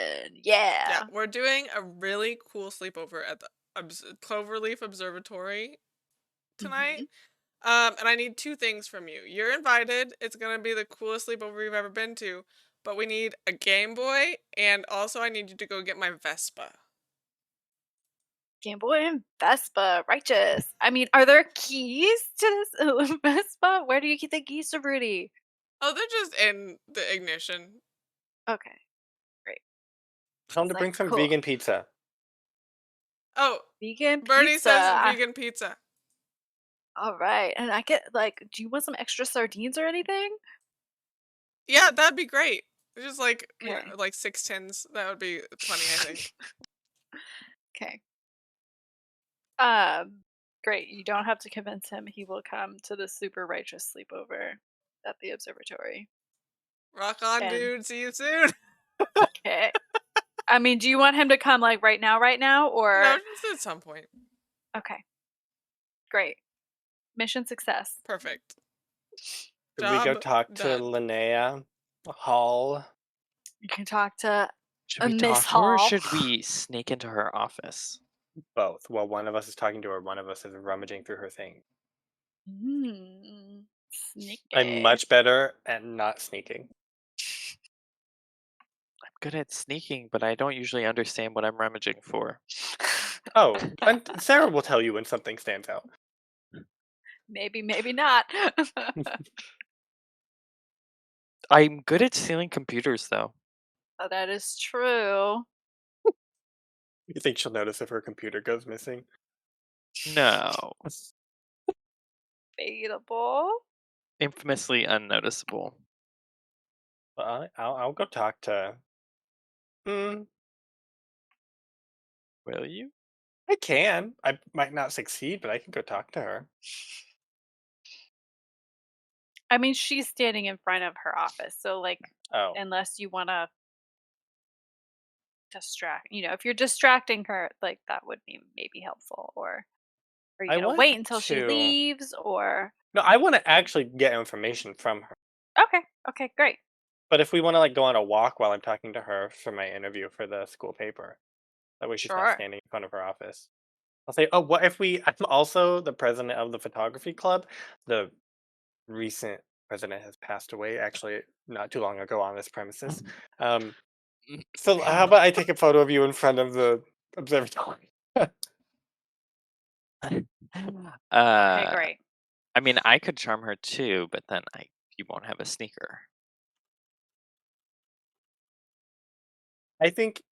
Yeah, Yeah. we're doing a really cool sleepover at the Cloverleaf Observatory tonight. And I need two things from you. You're invited. It's gonna be the coolest sleepover we've ever been to. But we need a Game Boy, and also I need you to go get my Vespa. Game Boy and Vespa, righteous. I mean, are there keys to this Vespa? Where do you keep the keys to Birdie? Oh, they're just in the ignition. Okay, great. Tell him It's to bring like, some cool. vegan pizza. Oh, Vegan Birdie pizza. says vegan pizza. All right, and I get do you want some extra sardines or anything? Yeah, that'd be great. Just like Okay. like 6 tins. That would be plenty, I think. Okay. Great. You don't have to convince him. He will come to the super righteous sleepover at the observatory. Rock on, And- dude. See you soon. Okay. I mean, do you want him to come like right now, or No, just at some point. okay? Great. Mission success. Perfect. Could we go Job talk to done. Linnea Hall? You can talk to Should we Miss talk to her or Hall. should we sneak into her office? Both. Well, one of us is talking to her, one of us is rummaging through her thing. Sneaky. I'm much better at not sneaking. I'm good at sneaking, but I don't usually understand what I'm rummaging for. Oh, and Sarah will tell you when something stands out. Maybe not. I'm good at stealing computers, though. Oh, that is true. You think she'll notice if her computer goes missing? No. Debatable. Infamously unnoticeable. Well, I'll go talk to. Will you? I can. I might not succeed, but I can go talk to her. I mean, she's standing in front of her office, so Oh, unless you want to distract, if you're distracting her, that would be maybe helpful, or are you I gonna want wait until she to. leaves, or No, I want to actually get information from her. okay, great. But if we want to go on a walk while I'm talking to her for my interview for the school paper, that way she's not Sure. standing in front of her office. I'll say, oh, what if we? I'm also the president of the photography club. The recent president has passed away, actually, not too long ago on this premises. So how about I take a photo of you in front of the observatory? Okay, Uh, great. I mean, I could charm her too, but then you won't have a sneaker. I think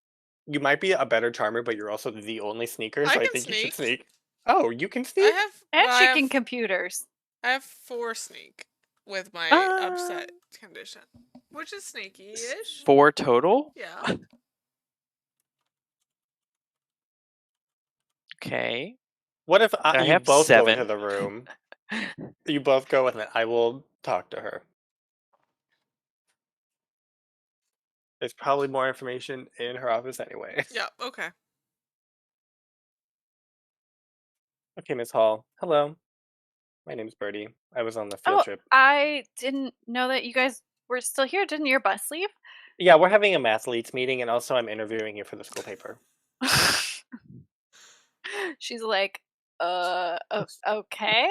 you might be a better charmer, but you're also the only sneaker, I so I can think you should sneak. sneak. Oh, you can I sneak? have And well, she I can have, computers. I have 4 sneak with my upset condition, which is sneaky-ish. 4 total? Yeah. Okay. What if I you have both go 7. into the room? You both go with it. I will talk to her. There's probably more information in her office anyway. Yeah. Okay. Okay, Miss Hall. Hello. My name's Birdie. I was on the field Oh, trip. I didn't know that you guys were still here. Didn't your bus leave? Yeah, we're having a mathletes meeting, and also I'm interviewing you for the school paper. She's like, okay.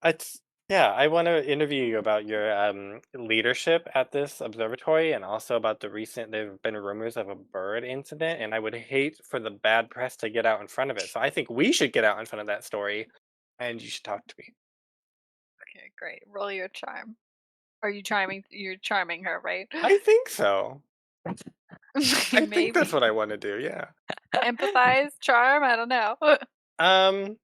It's yeah. I want to interview you about your leadership at this observatory, and also about the recent. There've been rumors of a bird incident, and I would hate for the bad press to get out in front of it. So I think we should get out in front of that story, and you should talk to me. Okay, great. Roll your charm. Are you charming? You're charming her, right? I think so. I think Maybe that's what I want to do. Yeah. empathize, charm. I don't know. Um.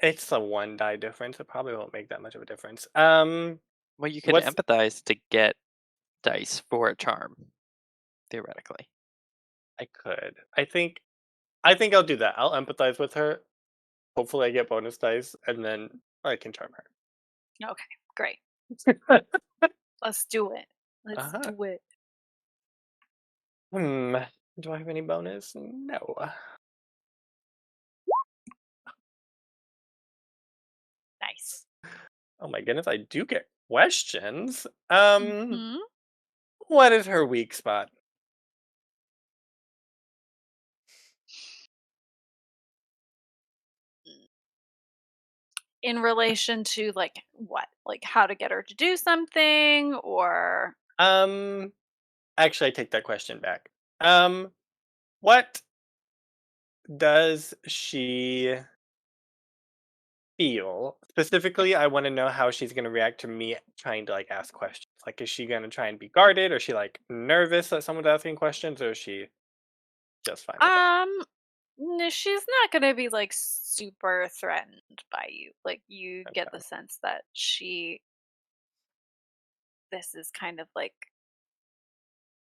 It's a 1 die difference. It probably won't make that much of a difference. Well, you can What's empathize to get dice for a charm, theoretically. I could. I think I'll do that. I'll empathize with her. Hopefully, I get bonus dice, and then I can charm Okay, great. her. Let's do it. Let's Uh-huh. do it. Do I have any bonus? No. Nice. Oh my goodness, I do get questions. Mhm. What is her weak spot? In relation to what? Like how to get her to do something, or Actually, I take that question back. What does she feel? Specifically, I want to know how she's going to react to me trying to like ask questions. Like, is she going to try and be guarded? Or is she like nervous that someone's asking questions? Or is she just fine with it? No, she's not gonna be like super threatened by you. Like you get the Okay. sense that this is kind of like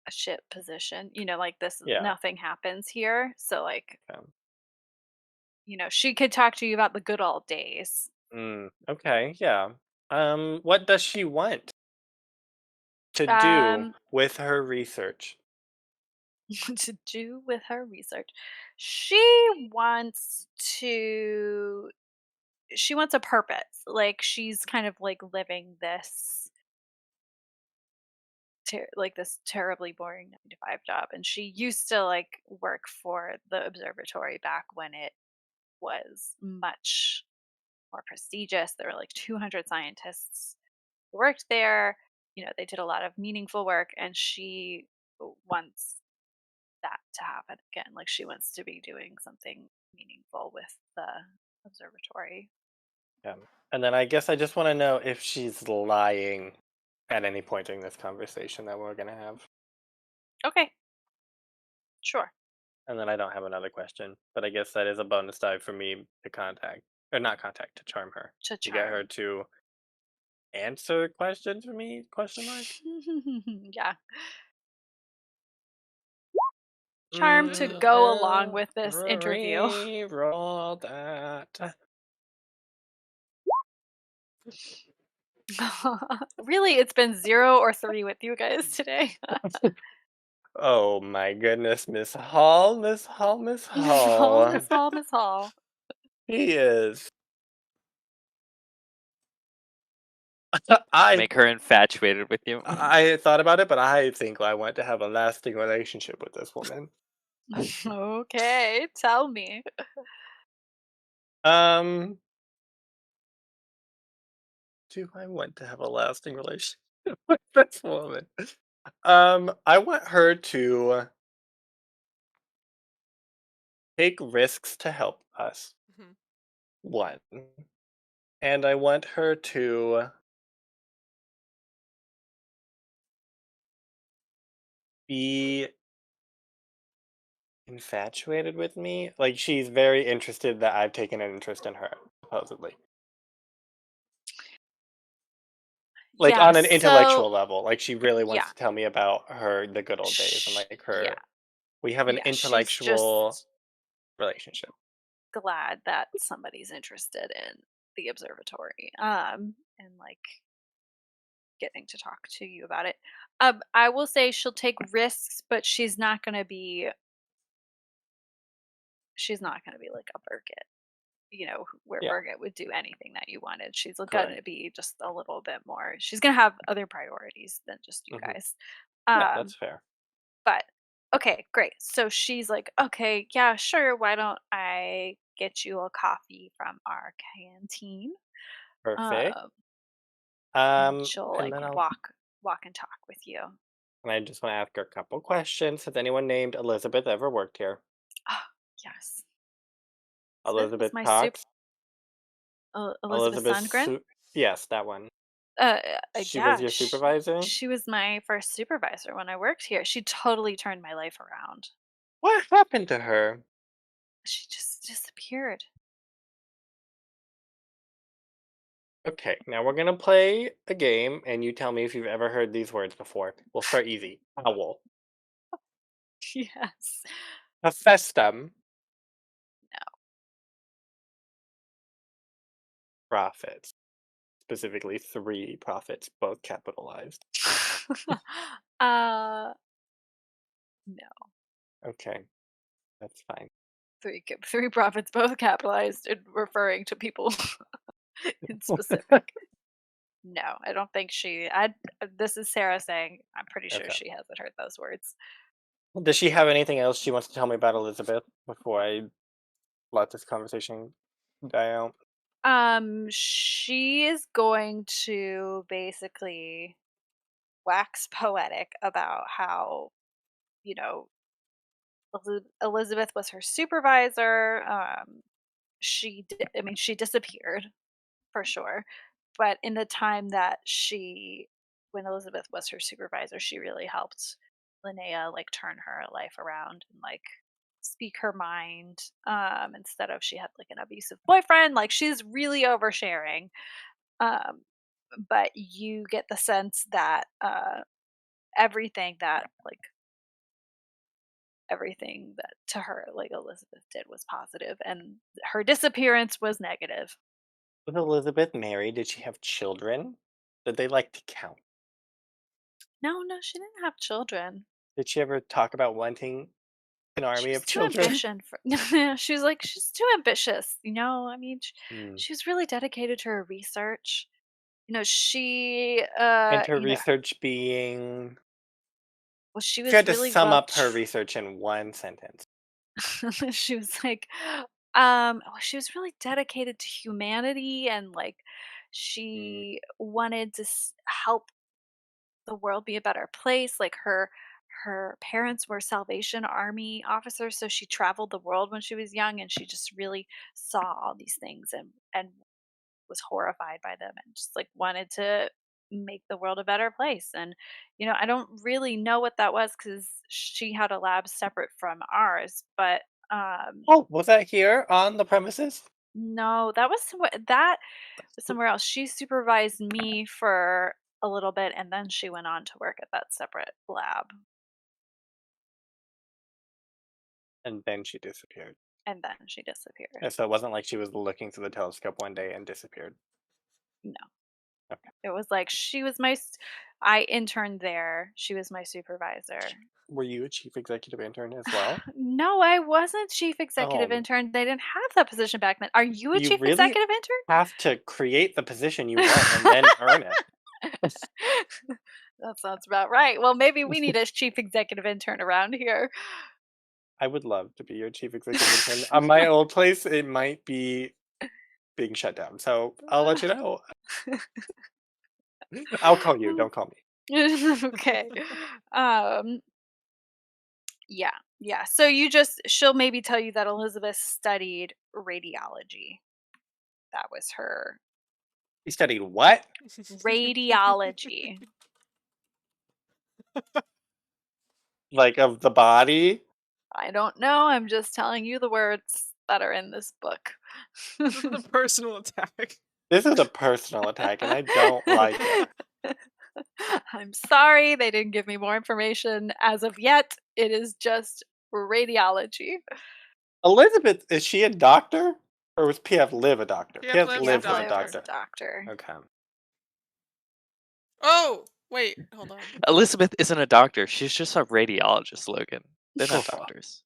a shit position. Like this Yeah. nothing happens here. So like, Okay. she could talk to you about the good old days. Okay. Yeah. What does she want to do Um with her research? to do with her research. She wants to she wants a purpose. Like she's kind of like living this like this terribly boring 9 to 5 job, and she used to like work for the observatory back when it was much more prestigious. There were like 200 scientists who worked there. They did a lot of meaningful work, and she wants that to happen again. Like she wants to be doing something meaningful with the observatory. Yeah. And then I guess I just want to know if she's lying at any point during this conversation that we're gonna have. Okay, sure. And then I don't have another question, but I guess that is a bonus die for me to contact, or not contact, to charm her, To to get her charm. to answer questions for me? Question mark. Yeah. Charm to go along with this interview. Re-roll that. Really, it's been 0 or 3 with you guys today. Oh my goodness, Miss Hall, Miss Hall, Miss Miss Hall, Hall. Miss Hall, Miss Hall. He is. I Make her infatuated with you. I thought about it, but I think I want to have a lasting relationship with this woman. Okay, tell me. Um, do I want to have a lasting relationship with this woman? I want her to take risks to help us. Mhm. One. And I want her to be infatuated with me. Like she's very interested that I've taken an interest in her, supposedly. Like Yeah, on an so intellectual level. Like she really wants yeah. to tell me about the good old days and like Yeah. her we have an Yeah, she's intellectual just relationship. glad that somebody's interested in the observatory. And like getting to talk to you about it. I will say she'll take risks, but she's not gonna be like a Birgit, where Yeah, Birgit would do anything that you wanted. She's correct. gonna be just a little bit more. She's gonna have other priorities than just you Hmm. guys. Yeah, that's Um, fair. but okay, great. So she's like, okay, yeah, sure. Why don't I get you a coffee from our canteen? Perfect. Um, and Um, she'll and like then I'll walk and talk with you. and I just want to ask her a couple questions. Has anyone named Elizabeth ever worked here? Oh, yes. Elizabeth was Elizabeth my Cox? Elizabeth Elizabeth Sundgren. Su- yes, that one. Uh, She was yeah, your supervisor? she was my first supervisor when I worked here. She totally turned my life around. What happened to her? She just disappeared. Okay, now we're gonna play a game, and you tell me if you've ever heard these words before. We'll start easy. Owl. Yes. Hephaestum. Prophets. Specifically, three prophets, both capitalized. uh, no. Okay, that's fine. Three prophets, both capitalized, and referring to people in specific. No, I don't think she. I. This is Sarah saying. I'm pretty sure Okay. she hasn't heard those words. Does she have anything else she wants to tell me about Elizabeth before I let this conversation die out? She is going to basically wax poetic about how, you know, Elizabeth was her supervisor. She disappeared for sure. But in the time that when Elizabeth was her supervisor, she really helped Linnea like turn her life around and like speak her mind. Instead of she had like an abusive boyfriend, like she's really oversharing. Um, but you get the sense that everything that like everything that to her like Elizabeth did was positive and her disappearance was negative. Was Elizabeth married? Did she have children? Did they like to count? No, no, she didn't have children. Did she ever talk about wanting an She army was of too children? ambitious for she was like, she's too ambitious, you know? I mean, Hmm. she was really dedicated to her research. You know, And her research being. well, she If you was had to really sum up her research in one sentence. she was like, well, she was really dedicated to humanity and like Mm. she wanted to help the world be a better place. Like her parents were Salvation Army officers, so she traveled the world when she was young, and she just really saw all these things and was horrified by them, and just like wanted to make the world a better place. And I don't really know what that was because she had a lab separate from ours, but Oh, was that here on the premises? no, that was somewhere else. She supervised me for a little bit, and then she went on to work at that separate lab. And then she disappeared. And then she disappeared. And so it wasn't like she was looking through the telescope one day and disappeared. No. Okay. It was like I interned there. She was my supervisor. Were you a chief executive intern as well? No, I wasn't chief executive Oh, intern. They didn't have that position back then. Are you a you chief really executive intern? have to create the position you want and then earn it. That sounds about right. Well, maybe we need a chief executive intern around here. I would love to be your chief executive intern. On my old place, it might be being shut down. So I'll let you know. I'll call you. Don't call me. Okay. Um yeah. Yeah. So she'll maybe tell you that Elizabeth studied radiology. That was her You studied what? radiology. Like of the body? I don't know. I'm just telling you the words that are in this book. This is a personal attack. This is a personal attack, and I don't like it. I'm sorry, they didn't give me more information as of yet. It is just radiology. Elizabeth, is she a doctor? Or was P.F. Liv a doctor? P.F. P.F. Liv Liv was a Liv was doctor. a doctor. Okay. Oh, wait, hold on. Elizabeth isn't a doctor. She's just a radiologist, Logan. They're not Oh. doctors.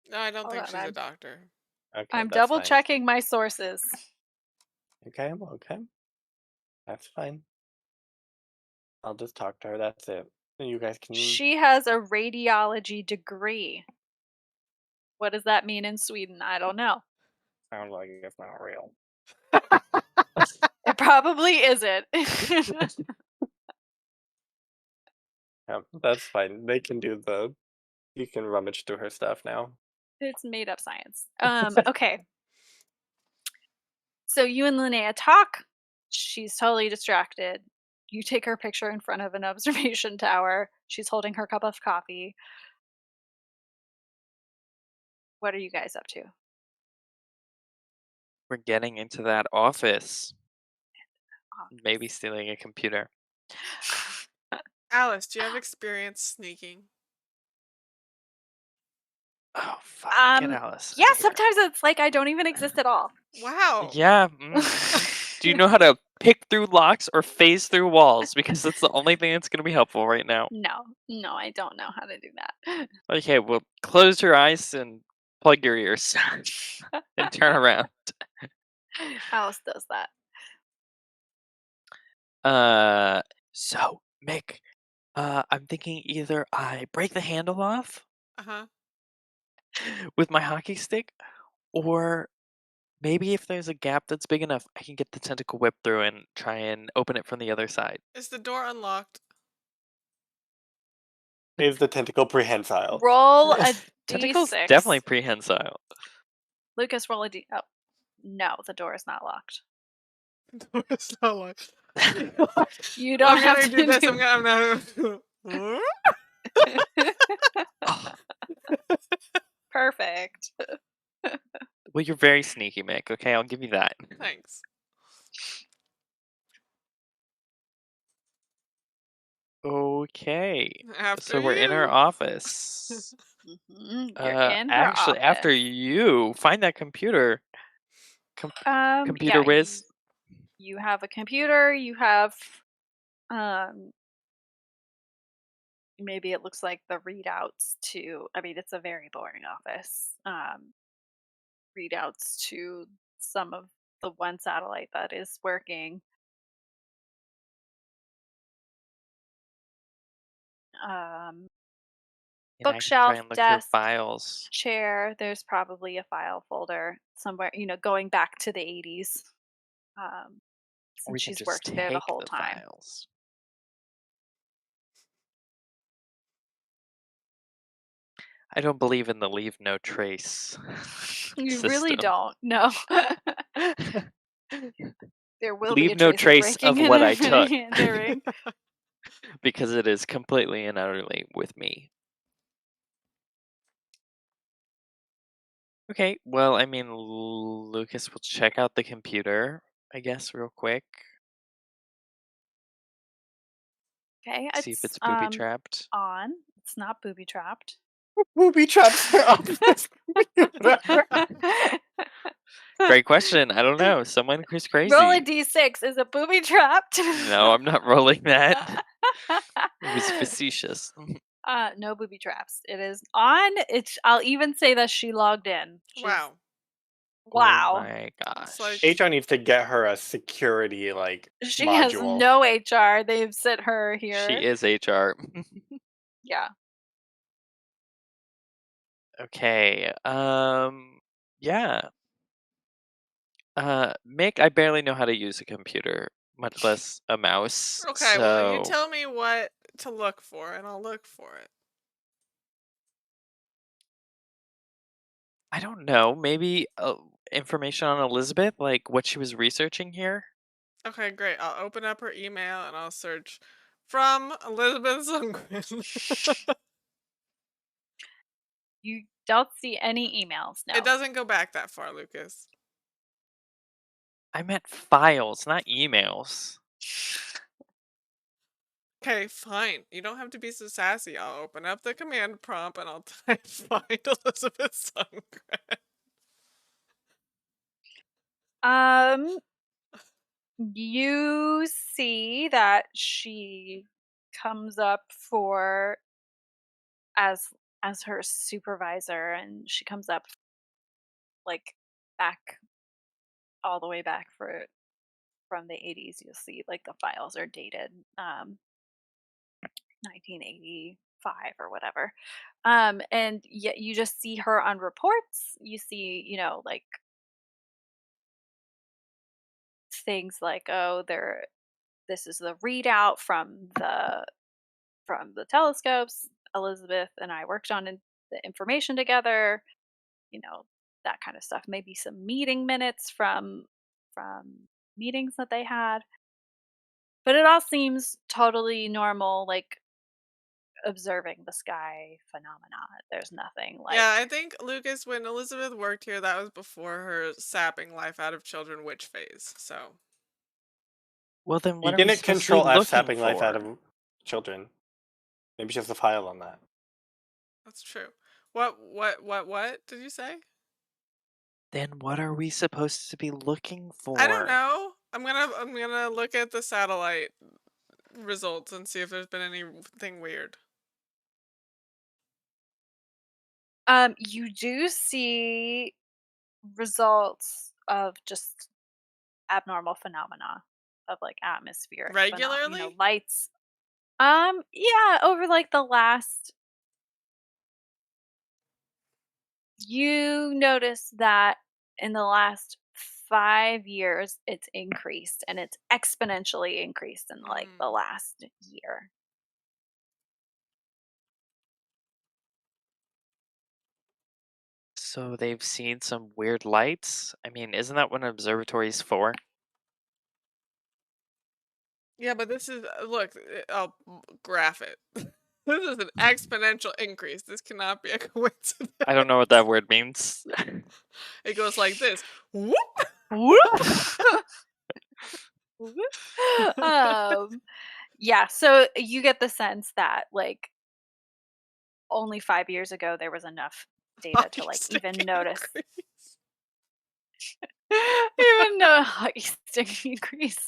No, I don't Hold think on, she's a doctor. Okay, I'm that's double fine. checking my sources. Okay, okay. That's fine. I'll just talk to her. That's it. You guys can. She has a radiology degree. What does that mean in Sweden? I don't know. Sounds like it's not real. It probably isn't. Yeah, that's fine. They can do the. You can rummage through her stuff now. It's made up science. Okay. So you and Linnea talk. She's totally distracted. You take her picture in front of an observation tower. She's holding her cup of coffee. What are you guys up to? We're getting into that office. Maybe stealing a computer. Alice, do you have experience sneaking? Oh, fuck. Get Alice. Yeah, out of here. sometimes it's like I don't even exist at all. Wow. Yeah. Do you know how to pick through locks or phase through walls? Because that's the only thing that's going to be helpful right now. No, I don't know how to do that. Okay, well, close your eyes and plug your ears and turn around. Alice does that. So, Mick, I'm thinking either I break the handle off Uh-huh. with my hockey stick, or maybe if there's a gap that's big enough, I can get the tentacle whip through and try and open it from the other side. Is the door unlocked? Is the tentacle prehensile? Roll a Tentacles d6. definitely prehensile. Lucas, roll a d. Oh, no, the door is not locked. It's not like. You don't I'm have gonna to do this. do. I'm gonna. Perfect. Well, you're very sneaky, Mick. Okay, I'll give you that. Thanks. Okay. After So we're in our you. office. You're in her Actually, after office. you find that computer, computer Yeah, whiz. you have a computer. You have, um, maybe it looks like the readouts to. I mean, it's a very boring office. Readouts to some of the one satellite that is working. Um, And I can try Bookshelf, and look through desk, files. chair. There's probably a file folder somewhere. Going back to the 80s. Or we Since can she's just worked there the take whole the time. files. I don't believe in the leave no trace You really system. don't. No. There will be Leave a no trace trace of breaking of and what I took. entering. Because it is completely and utterly with me. Okay, well, I mean, Lucas will check out the computer, I guess, real quick. Okay, See if it's booby trapped. on. It's not booby trapped. Booby traps are off this computer. Great question. I don't know. Someone who's crazy. Roll a d6. Is it booby trapped? No, I'm not rolling that. It was facetious. No booby traps. It is on. I'll even say that she logged in. Wow. Oh Wow. my gosh. like- HR needs to get her a security She has module. no HR. They've sent her here. She is HR. Yeah. Okay. Yeah. Mick, I barely know how to use a computer, much less a mouse. Okay, well, you so- tell me what to look for, and I'll look for it. I don't know. Maybe information on Elizabeth, like what she was researching here. Okay, great. I'll open up her email and I'll search from Elizabeth Sundgren. You don't see any emails. No. It doesn't go back that far, Lucas. I meant files, not emails. Okay, fine. You don't have to be so sassy. I'll open up the command prompt and I'll type find Elizabeth Sundgren. You see that she comes up for as her supervisor, and she comes up like back all the way back from the 80s. You'll see like the files are dated 1985 or whatever. And yet you just see her on reports. You see, like things like, oh, this is the readout from the telescopes. Elizabeth and I worked on the information together, that kind of stuff. Maybe some meeting minutes from meetings that they had. But it all seems totally normal, like observing the sky phenomena. There's nothing like Yeah, I think, Lucas, when Elizabeth worked here, that was before her sapping life out of children witch phase, so. Well, then You what are we didn't supposed to be control F looking sapping life out for? of children. Maybe just a file on that. That's true. What did you say? Then what are we supposed to be looking for? I don't know. I'm gonna look at the satellite results and see if there's been anything weird. You do see results of just abnormal phenomena of like atmospheric Regularly? lights. Yeah, over like the last, you notice that in the last 5 years it's increased, and it's exponentially increased in like the last year. So they've seen some weird lights? I mean, isn't that what an observatory's for? Yeah, but this is look. I'll graph it. This is an exponential increase. This cannot be a coincidence. I don't know what that word means. It goes like this. Whoop. Yeah, so you get the sense that like only 5 years ago there was enough data to like Hockey even stick notice increase. even know hockey stick increase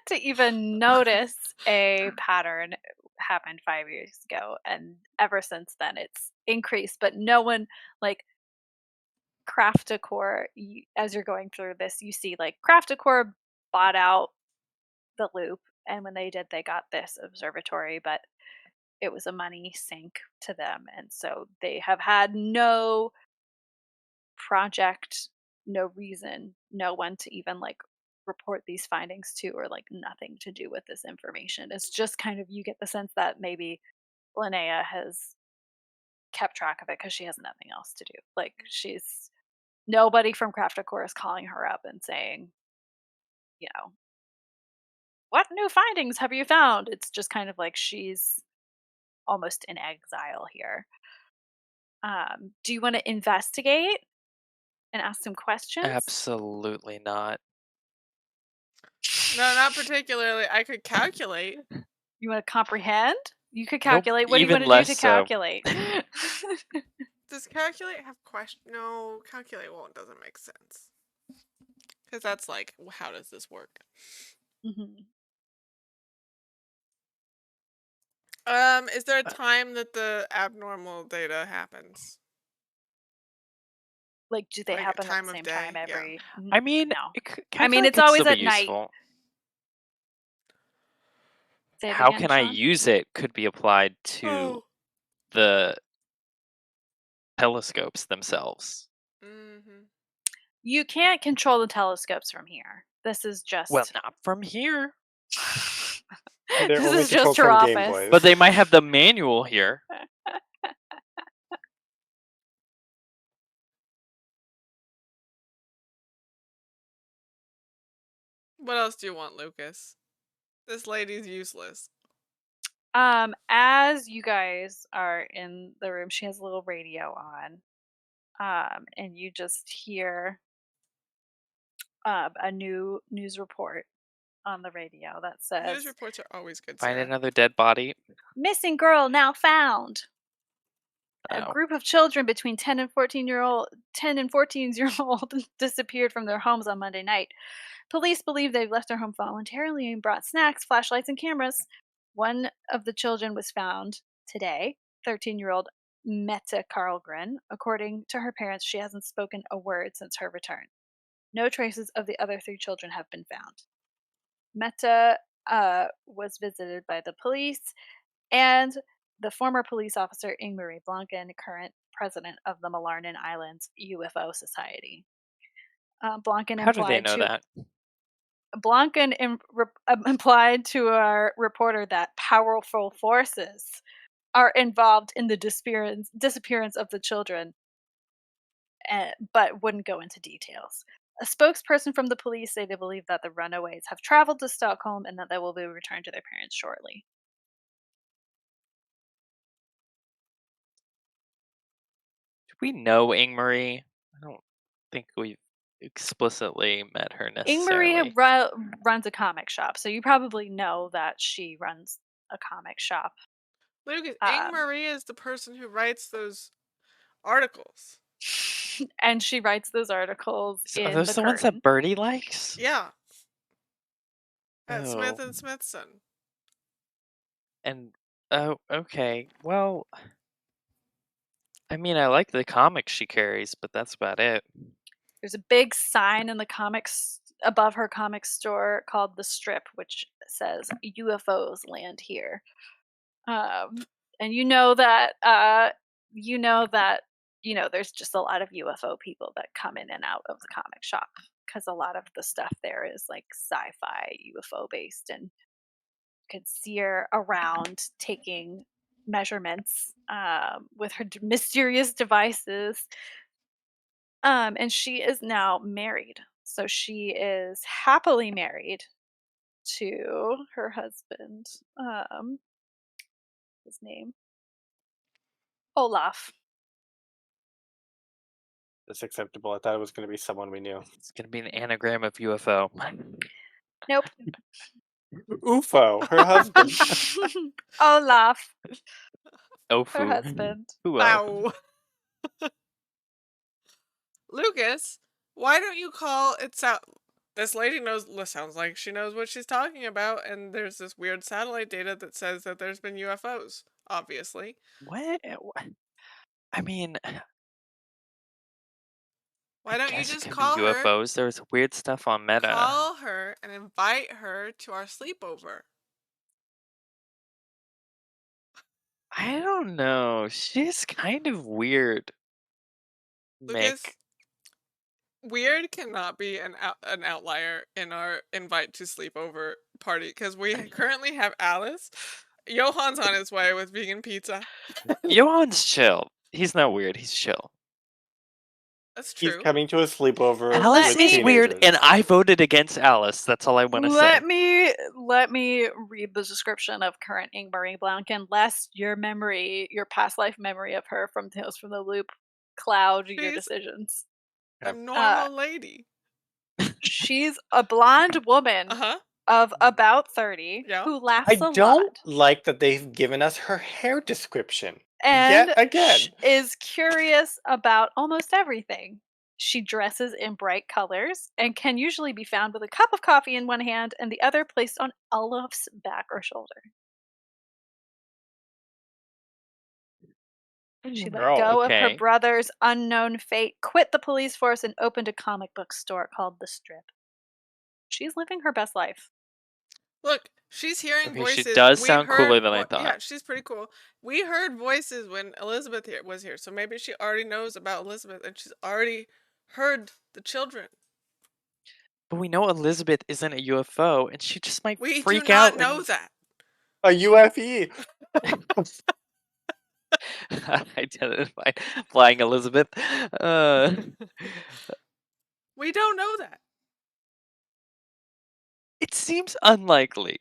to even notice a pattern happened 5 years ago, and ever since then it's increased, but no one like craft decor as you're going through this you see like craft decor bought out the loop, and when they did they got this observatory, but it was a money sink to them, and so they have had no project, no reason, no one to even like report these findings to, or like nothing to do with this information. It's just kind of you get the sense that maybe Linnea has kept track of it because she has nothing else to do. Like she's nobody from Craft Decor is calling her up and saying, you know, what new findings have you found? It's just kind of like she's almost in exile here. Do you want to investigate and ask some questions? Absolutely not. No, not particularly. I could calculate. You want to comprehend? You could Nope, calculate. What do you even want to do less to so. calculate? Does calculate have question? No, calculate won't. Doesn't make sense. Because that's like, how does this work? Mhm. Is there a time that the abnormal data happens? Like, do they Like a happen at time the of same time day? Yeah. every? I mean, No. I mean, calculate it's could always still be at night. useful. Say it How again, can I Sean. use it could be applied to Oh. the telescopes themselves. Mm-hmm. You can't control the telescopes from here. This is just. Well, not from here. They're this only is just controlled her from Game office. Boys. But they might have the manual here. What else do you want, Lucas? This lady's useless. As you guys are in the room, she has a little radio on. And you just hear a new news report on the radio that says News reports are always good, Find Sarah. another dead body. missing girl now found. A Oh. group of children between 10 and 14-year-old disappeared from their homes on Monday night. Police believe they've left their home voluntarily and brought snacks, flashlights, and cameras. One of the children was found today, 13-year-old Meta Karlgren. According to her parents, she hasn't spoken a word since her return. No traces of the other 3 children have been found. Meta was visited by the police and the former police officer Ingmarie Blanken, current president of the Malarnin Islands UFO Society. Blanken How do they implied know to that? implied to our reporter that powerful forces are involved in the disappearance of the children, but wouldn't go into details. A spokesperson from the police say they believe that the runaways have traveled to Stockholm and that they will be returned to their parents shortly. Do we know Ingmarie? I don't think we've explicitly met her necessarily. Ingmarie runs a comic shop, so you probably know that she runs a comic shop. Lucas, Ingmarie is the person who writes those articles. And she writes those articles Are in those the the ones Curtain. that Birdie likes? Yeah. At Smith Oh. and Smithson. And oh, okay. Well, I mean, I like the comics she carries, but that's about it. There's a big sign in the comics above her comic store called The Strip, which says UFOs land here. And you know that there's just a lot of UFO people that come in and out of the comic shop because a lot of the stuff there is like sci-fi UFO based, and you could see her around taking measurements with her mysterious devices. And she is now married. So she is happily married to her husband. His name Olaf. That's acceptable. I thought it was going to be someone we knew. It's gonna be an anagram of UFO. Nope. UFO, her husband. Olaf, her Ofu. husband. Uo. Wow. Lucas, why don't you call it this lady sounds like she knows what she's talking about, and there's this weird satellite data that says that there's been UFOs, obviously. What? I mean, Why I don't you guess it just could call be her, UFOs. There was weird stuff on Meta. call her and invite her to our sleepover? I don't know. She's kind of weird. Lucas, Mick. weird cannot be an outlier in our invite to sleepover party, because we currently have Alice. Johan's on his way with vegan pizza. Johan's chill. He's not weird. He's chill. That's He's true. coming to a sleepover Alice with is weird, teenagers. and I voted against Alice. That's all I want to say. Let me read the description of current Ingmarie Blanken, lest your past life memory of her from Tales from the Loop cloud your She's decisions. a normal lady. She's a blonde woman Uh-huh. of about 30 Yeah. who laughs I a don't lot like that they've given us her hair description. and Yet again. is curious about almost everything. She dresses in bright colors and can usually be found with a cup of coffee in one hand and the other placed on Olaf's back or shoulder. She let Oh, go of her okay. brother's unknown fate, quit the police force, and opened a comic book store called The Strip. She's living her best life. Look, she's hearing Okay, she voices. does We sound heard cooler than I thought. Yeah, she's pretty cool. We heard voices when Elizabeth was here, so maybe she already knows about Elizabeth, and she's already heard the children. But we know Elizabeth isn't a UFO, and she just might We freak do not out. know that. a UFE. Identify flying Elizabeth. We don't know that. It seems unlikely.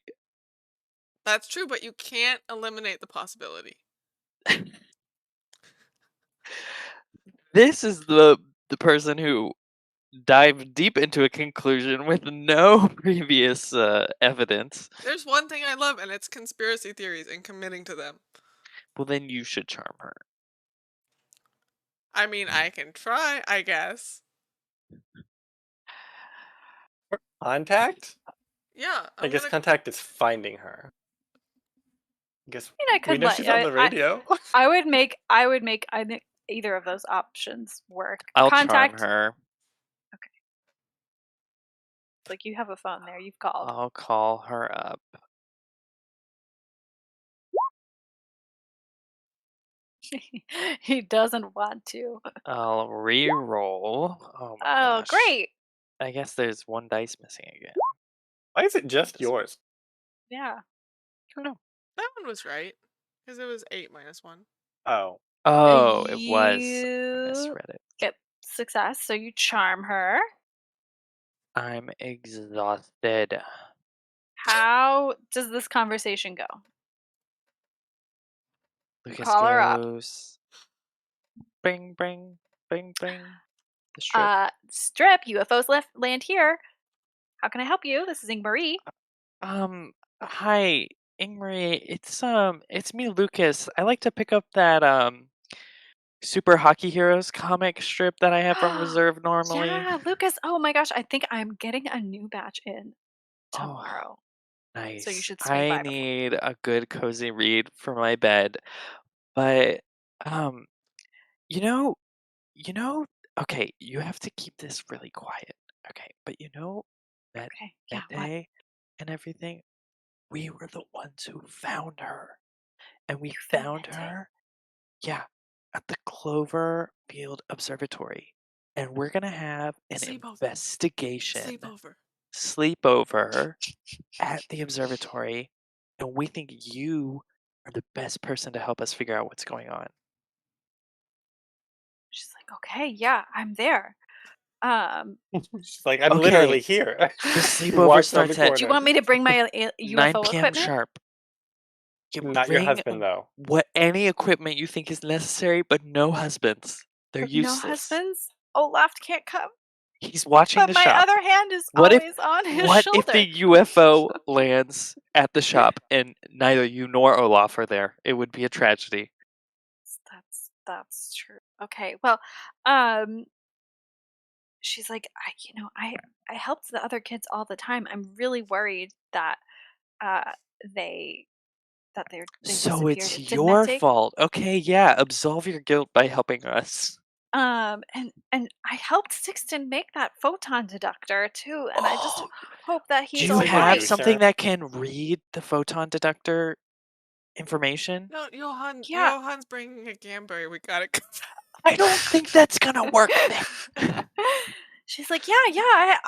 That's true, but you can't eliminate the possibility. This is the person who dived deep into a conclusion with no previous evidence. There's one thing I love, and it's conspiracy theories and committing to them. Well, then you should charm her. I mean, I can try, I guess. Contact? Yeah, I guess gonna... contact is finding her. I guess I could we know let she's on the radio. I would make I think either of those options work. I'll Contact charm her. like you have a phone there, you've called. I'll call her up. He doesn't want to. I'll re-roll. Oh my Oh, gosh. great. I guess there's one dice missing again. Why is it just yours? Yeah. I don't know. That one was right, because it was 8 minus 1. Oh. Oh, it was. I You misread it. get success, so you charm her. I'm exhausted. How does this conversation go? Lucas Call her up. goes. Bing, bing, bing, bing. The strip. Strip, UFOs land here. How can I help you? This is Ingmarie. Hi, Ingrid. It's me, Lucas. I like to pick up that Super Hockey Heroes comic strip that I have from Reserve normally. Yeah, Lucas. Oh my gosh, I think I'm getting a new batch in Oh, tomorrow. nice. So you should swing by I before. need a good cozy read for my bed. But you know, okay, you have to keep this really quiet. Okay, but that Okay. Yeah. What? day and everything, we were the ones who found her. And we found that day? her, yeah, at the Cloverfield Observatory. And we're gonna have an investigation sleepover at the observatory. And we think you are the best person to help us figure out what's going on. She's like, okay, yeah, I'm there. She's like, I'm Okay. literally here. The She sleepover walks around the starts at Do you corner. want me to bring my 9 UFO p.m. equipment? sharp. You Not your bring husband, though. any equipment you think is necessary, but no husbands. They're No useless. husbands? Olaf can't come. He's watching But the my shop. other hand is What if always on his What shoulder. if the UFO lands at the shop and neither you nor Olaf are there? It would be a tragedy. That's true. Okay, well, um, she's like, I helped the other kids all the time. I'm really worried that uh they they So disappeared. it's Didn't your I take fault. Okay, yeah, absolve your guilt by helping us. and I helped Sixton make that photon detector too, and I just Oh, hope that do he's you all Tequila have right. juicer. something that can read the photon detector information? No, Yeah. Johan's bringing a Gamberry. We gotta go. I don't think that's gonna work. Then. She's like, yeah,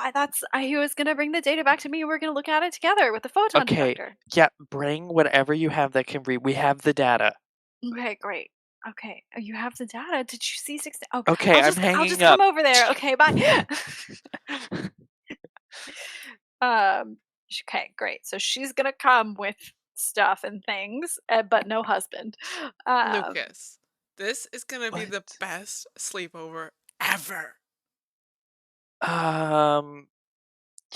he was gonna bring the data back to me. And we're gonna look at it together with the photon Okay, detector. yeah, bring whatever you have that can read. We have the data. Okay, great. Okay, you have the data. Did you see 16? Oh, Okay, I'll I'm just hanging come up. over there. Okay, bye. Okay, great. So she's gonna come with stuff and things, but no husband. Lucas, this is gonna be the What? best sleepover ever.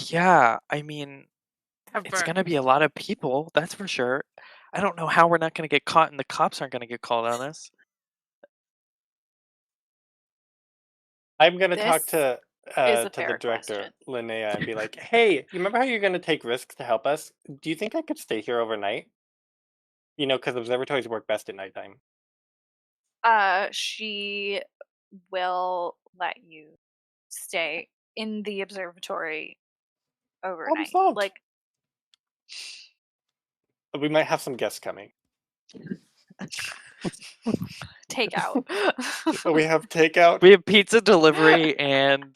Yeah, I mean, it's Ever. gonna be a lot of people, that's for sure. I don't know how we're not gonna get caught and the cops aren't gonna get called on us. I'm gonna talk This is a to the fair director, question. Linnea, and be like, "Hey, you remember how you're gonna take risks to help us? Do you think I could stay here overnight? You know, because observatories work best at nighttime." She will let you stay in the observatory Problem overnight. solved. Like, We might have some guests coming. take out. We have takeout We have pizza delivery and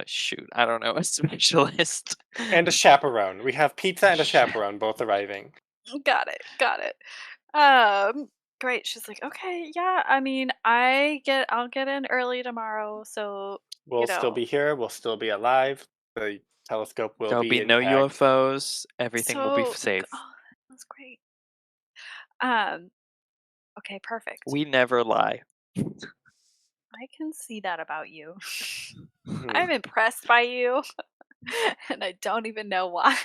shoot, I don't know, a specialist. and a chaperone. We have pizza and a chaperone both arriving. Got it. Great. She's like, okay, yeah. I mean, I'll get in early tomorrow, so We'll still be here. We'll still be alive. The telescope will There'll be be no intact. UFOs. Everything will be so safe. oh, that's great. Um, okay, perfect. We never lie. I can see that about you. Hmm. I'm impressed by you, and I don't even know why.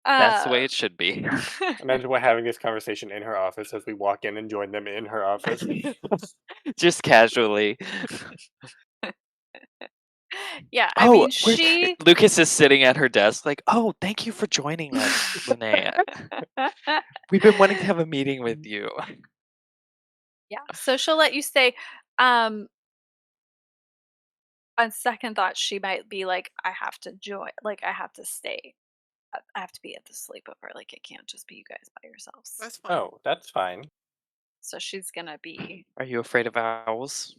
That's the way it should be. Imagine we're having this conversation in her office as we walk in and join them in her office. Just casually. Yeah, I Oh, mean, she. Lucas is sitting at her desk like, oh, thank you for joining us, Linnea. We've been wanting to have a meeting with you. Yeah, so she'll let you stay. On second thought, she might be like, I have to join, like, I have to stay. I have to be at the sleepover. Like, it can't just be you guys by yourselves. That's fine. Oh, that's fine. So she's gonna be. Are you afraid of owls?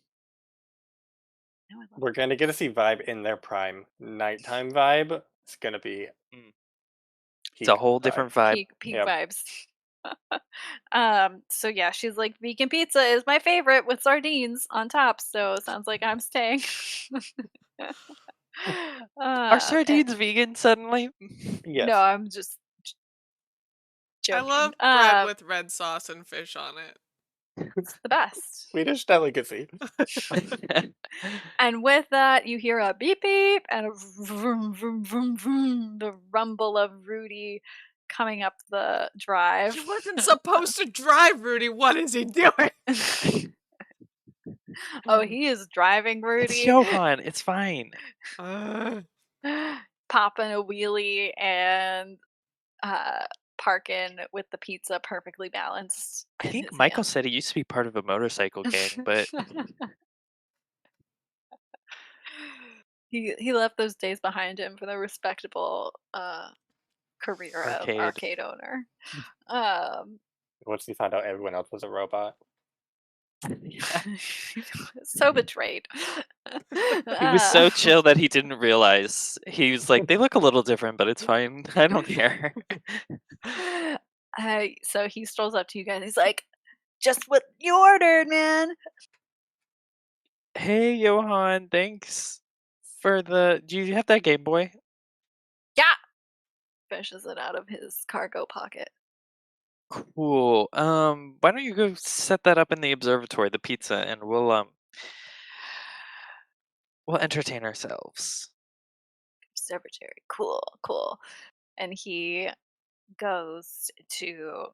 No, I love We're gonna get to see Vibe in their prime. Nighttime Vibe. It's gonna be. It's a whole Vibe. different vibe. peak Yep. vibes. So yeah, she's like, vegan pizza is my favorite with sardines on top. So sounds like I'm staying. Are sardines vegan suddenly? Yes. No, I'm just I joking. love bread with red sauce and fish on it. It's the best. Swedish delicacy. And with that, you hear a beep beep and a vroom vroom vroom vroom, the rumble of Rudy coming up the drive. He wasn't supposed to drive, Rudy. What is he doing? Oh, he is driving Rudy. It's Johan. It's fine. Popping a wheelie and parking with the pizza perfectly balanced. I in think his Michael hand. said he used to be part of a motorcycle gang, but he left those days behind him for the respectable career of arcade owner. Once he found out everyone else was a robot. So betrayed. he was so chill that he didn't realize. He was like, they look a little different, but it's fine. I don't care. So he strolls up to you guys. He's like, "Just what you ordered, man." Hey, Johan, thanks for the. Do you have that Game Boy? Yeah. Fishes it out of his cargo pocket. Cool. Why don't you go set that up in the observatory, the pizza, and we'll entertain ourselves. Observatory. Cool, cool. And he goes to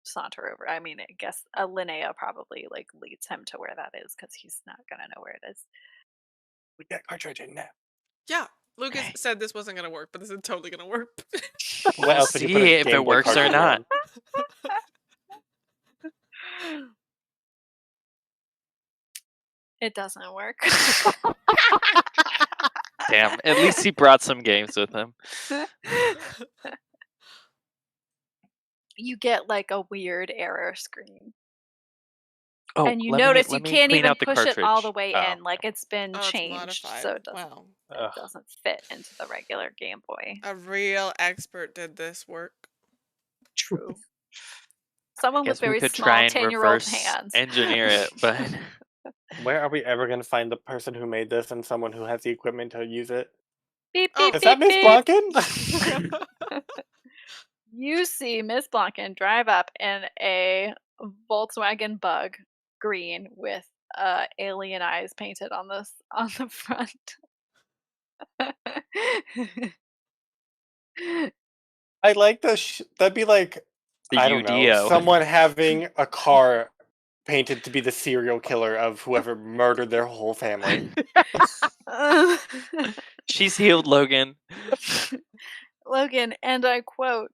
saunter over. I mean, I guess Linnea probably like leads him to where that is because he's not gonna know where it is. We got cartridge in there. Yeah, Lucas Okay. said this wasn't gonna work, but this is totally gonna work. What We'll else would you put see a if Game it Boy works or cartridge not. in? It doesn't work. Damn. At least he brought some games with him. You get like a weird error screen. Oh, And you let notice me you can't clean even out the push it all the cartridge. way Oh, in. Like it's been Oh, it's changed, modified. so it doesn't, Wow. Ugh. doesn't fit into the regular Game Boy. A real expert did this work. True. Someone with guess we very could small try and 10-year-old reverse hands. engineer it, but Where are we ever going to find the person who made this and someone who has the equipment to use it? Beep, Oh. beep, Is that beep, Miss beep. Blanken? You see Miss Blanken drive up in a Volkswagen Bug green with alien eyes painted on the front. I like the. That'd be like, the I don't know, UDO. someone having a car painted to be the serial killer of whoever murdered their whole family. She's healed, Logan. Logan, and I quote,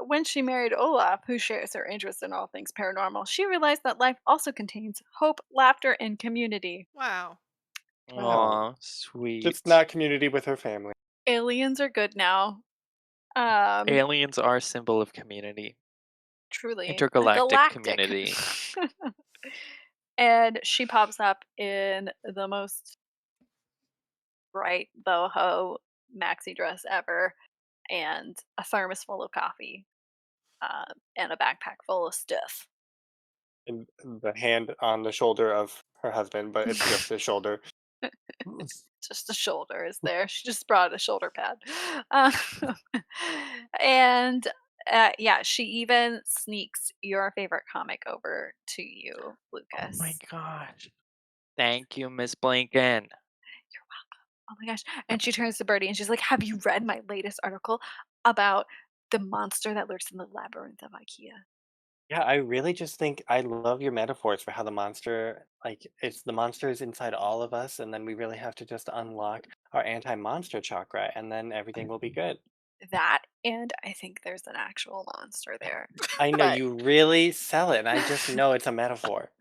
when she married Olaf, who shares her interest in all things paranormal, she realized that life also contains hope, laughter, and community. Wow. Aw, sweet. Just not community with her family. Aliens are good now. Aliens are a symbol of community. Truly. Intergalactic community. And she pops up in the most bright boho maxi dress ever, and a thermos full of coffee, and a backpack full of stuff. And the hand on the shoulder of her husband, but it's just his shoulder. Just the shoulder is there. She just brought a shoulder pad. And yeah, she even sneaks your favorite comic over to you, Oh Lucas. my gosh. Thank you, Miss Blinken. You're welcome. Oh my gosh. And she turns to Birdie and she's like, "Have you read my latest article about the monster that lurks in the labyrinth of IKEA?" Yeah, I really just think I love your metaphors for how the monster, like, it's the monster is inside all of us, and then we really have to just unlock our anti-monster chakra, and then everything will be good. That, and I think there's an actual monster there. I know But- you really sell it, and I just know it's a metaphor.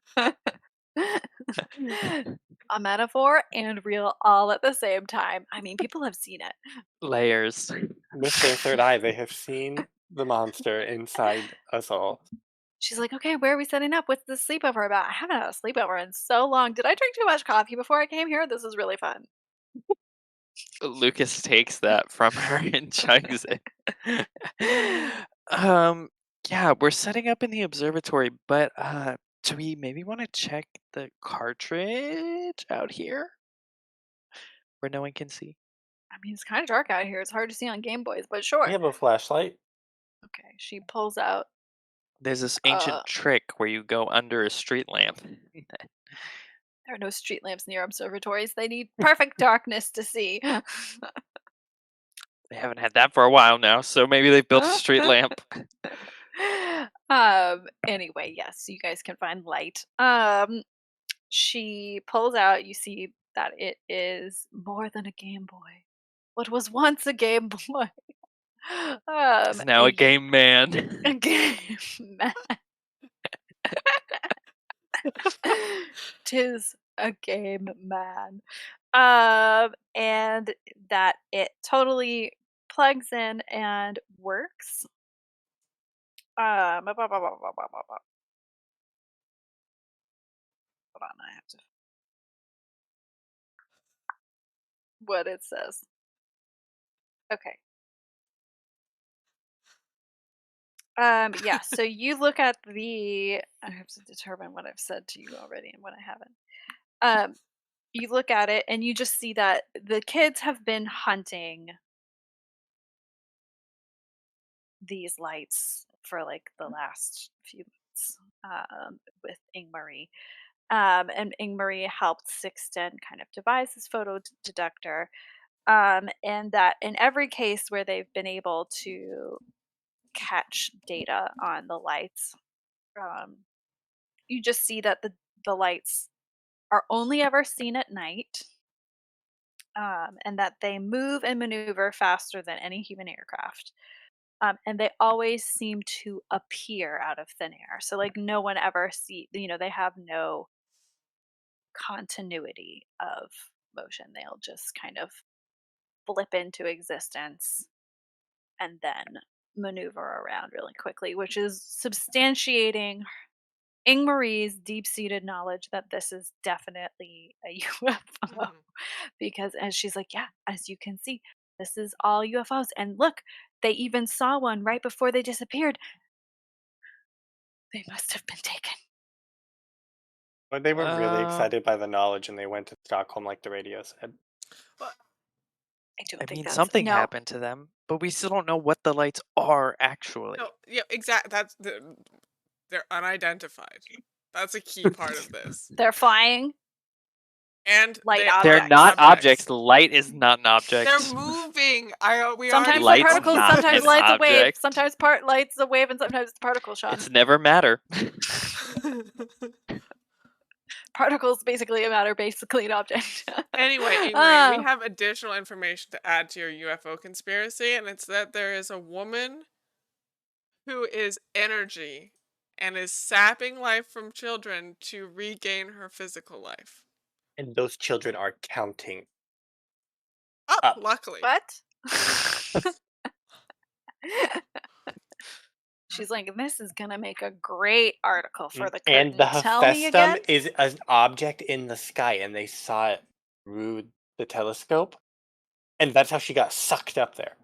A metaphor and real all at the same time. I mean, people have seen it. Layers. With their third eye, they have seen the monster inside us all. She's like, "Okay, where are we setting up? What's this sleepover about? I haven't had a sleepover in so long. Did I drink too much coffee before I came here? This is really fun." Lucas takes that from her and chugs it. Yeah, we're setting up in the observatory, but do we maybe want to check the cartridge out here? Where no one can see. I mean, it's kind of dark out here. It's hard to see on Game Boys, but sure. We have a flashlight. Okay, she pulls out. There's this ancient trick where you go under a street lamp. There are no street lamps near observatories. They need perfect darkness to see. They haven't had that for a while now, so maybe they've built a street lamp. Anyway, yes, you guys can find light. She pulls out, you see that it is more than a Game Boy. What was once a Game Boy. It's now a game man. A game man. Tis a game man. And that it totally plugs in and works. Hold on, I have to. What it says. Okay. Yeah, so you look at the I have to determine what I've said to you already and what I haven't. You look at it and you just see that the kids have been hunting these lights for like the last few months with Ingmarie. And Ingmarie helped Sixten kind of devise this photo detector. And that in every case where they've been able to catch data on the lights, um, you just see that the lights are only ever seen at night, and that they move and maneuver faster than any human aircraft. And they always seem to appear out of thin air. So like no one ever they have no continuity of motion. They'll just kind of flip into existence and then maneuver around really quickly, which is substantiating Ingmarie's deep-seated knowledge that this is definitely a UFO. Mhm. Because as she's like, yeah, as you can see, this is all UFOs. And look, they even saw one right before they disappeared. They must have been taken. But they were really Uh, excited by the knowledge, and they went to Stockholm, like the radio said. Well, I don't I think mean, that's something no. happened to them, but we still don't know what the lights are actually. no, yeah, exactly. They're unidentified. That's a key part of this. They're flying And light they They're are objects. not objects. Light is not an object. They're moving. We Sometimes already they're Light's particles, not sometimes an light's a wave. object. Sometimes light's a wave and sometimes it's a particle, Sean. It's never matter. Particles basically a matter, basically an object. Anyway, Ingrid, we have additional information to add to your UFO conspiracy, and it's that there is a woman who is energy and is sapping life from children to regain her physical life. And those children are counting Oh, up. luckily. What? She's like, this is gonna make a great article for the curtain. And the Tell me again. Hephaestum is an object in the sky, and they saw it through the telescope, and that's how she got sucked up there.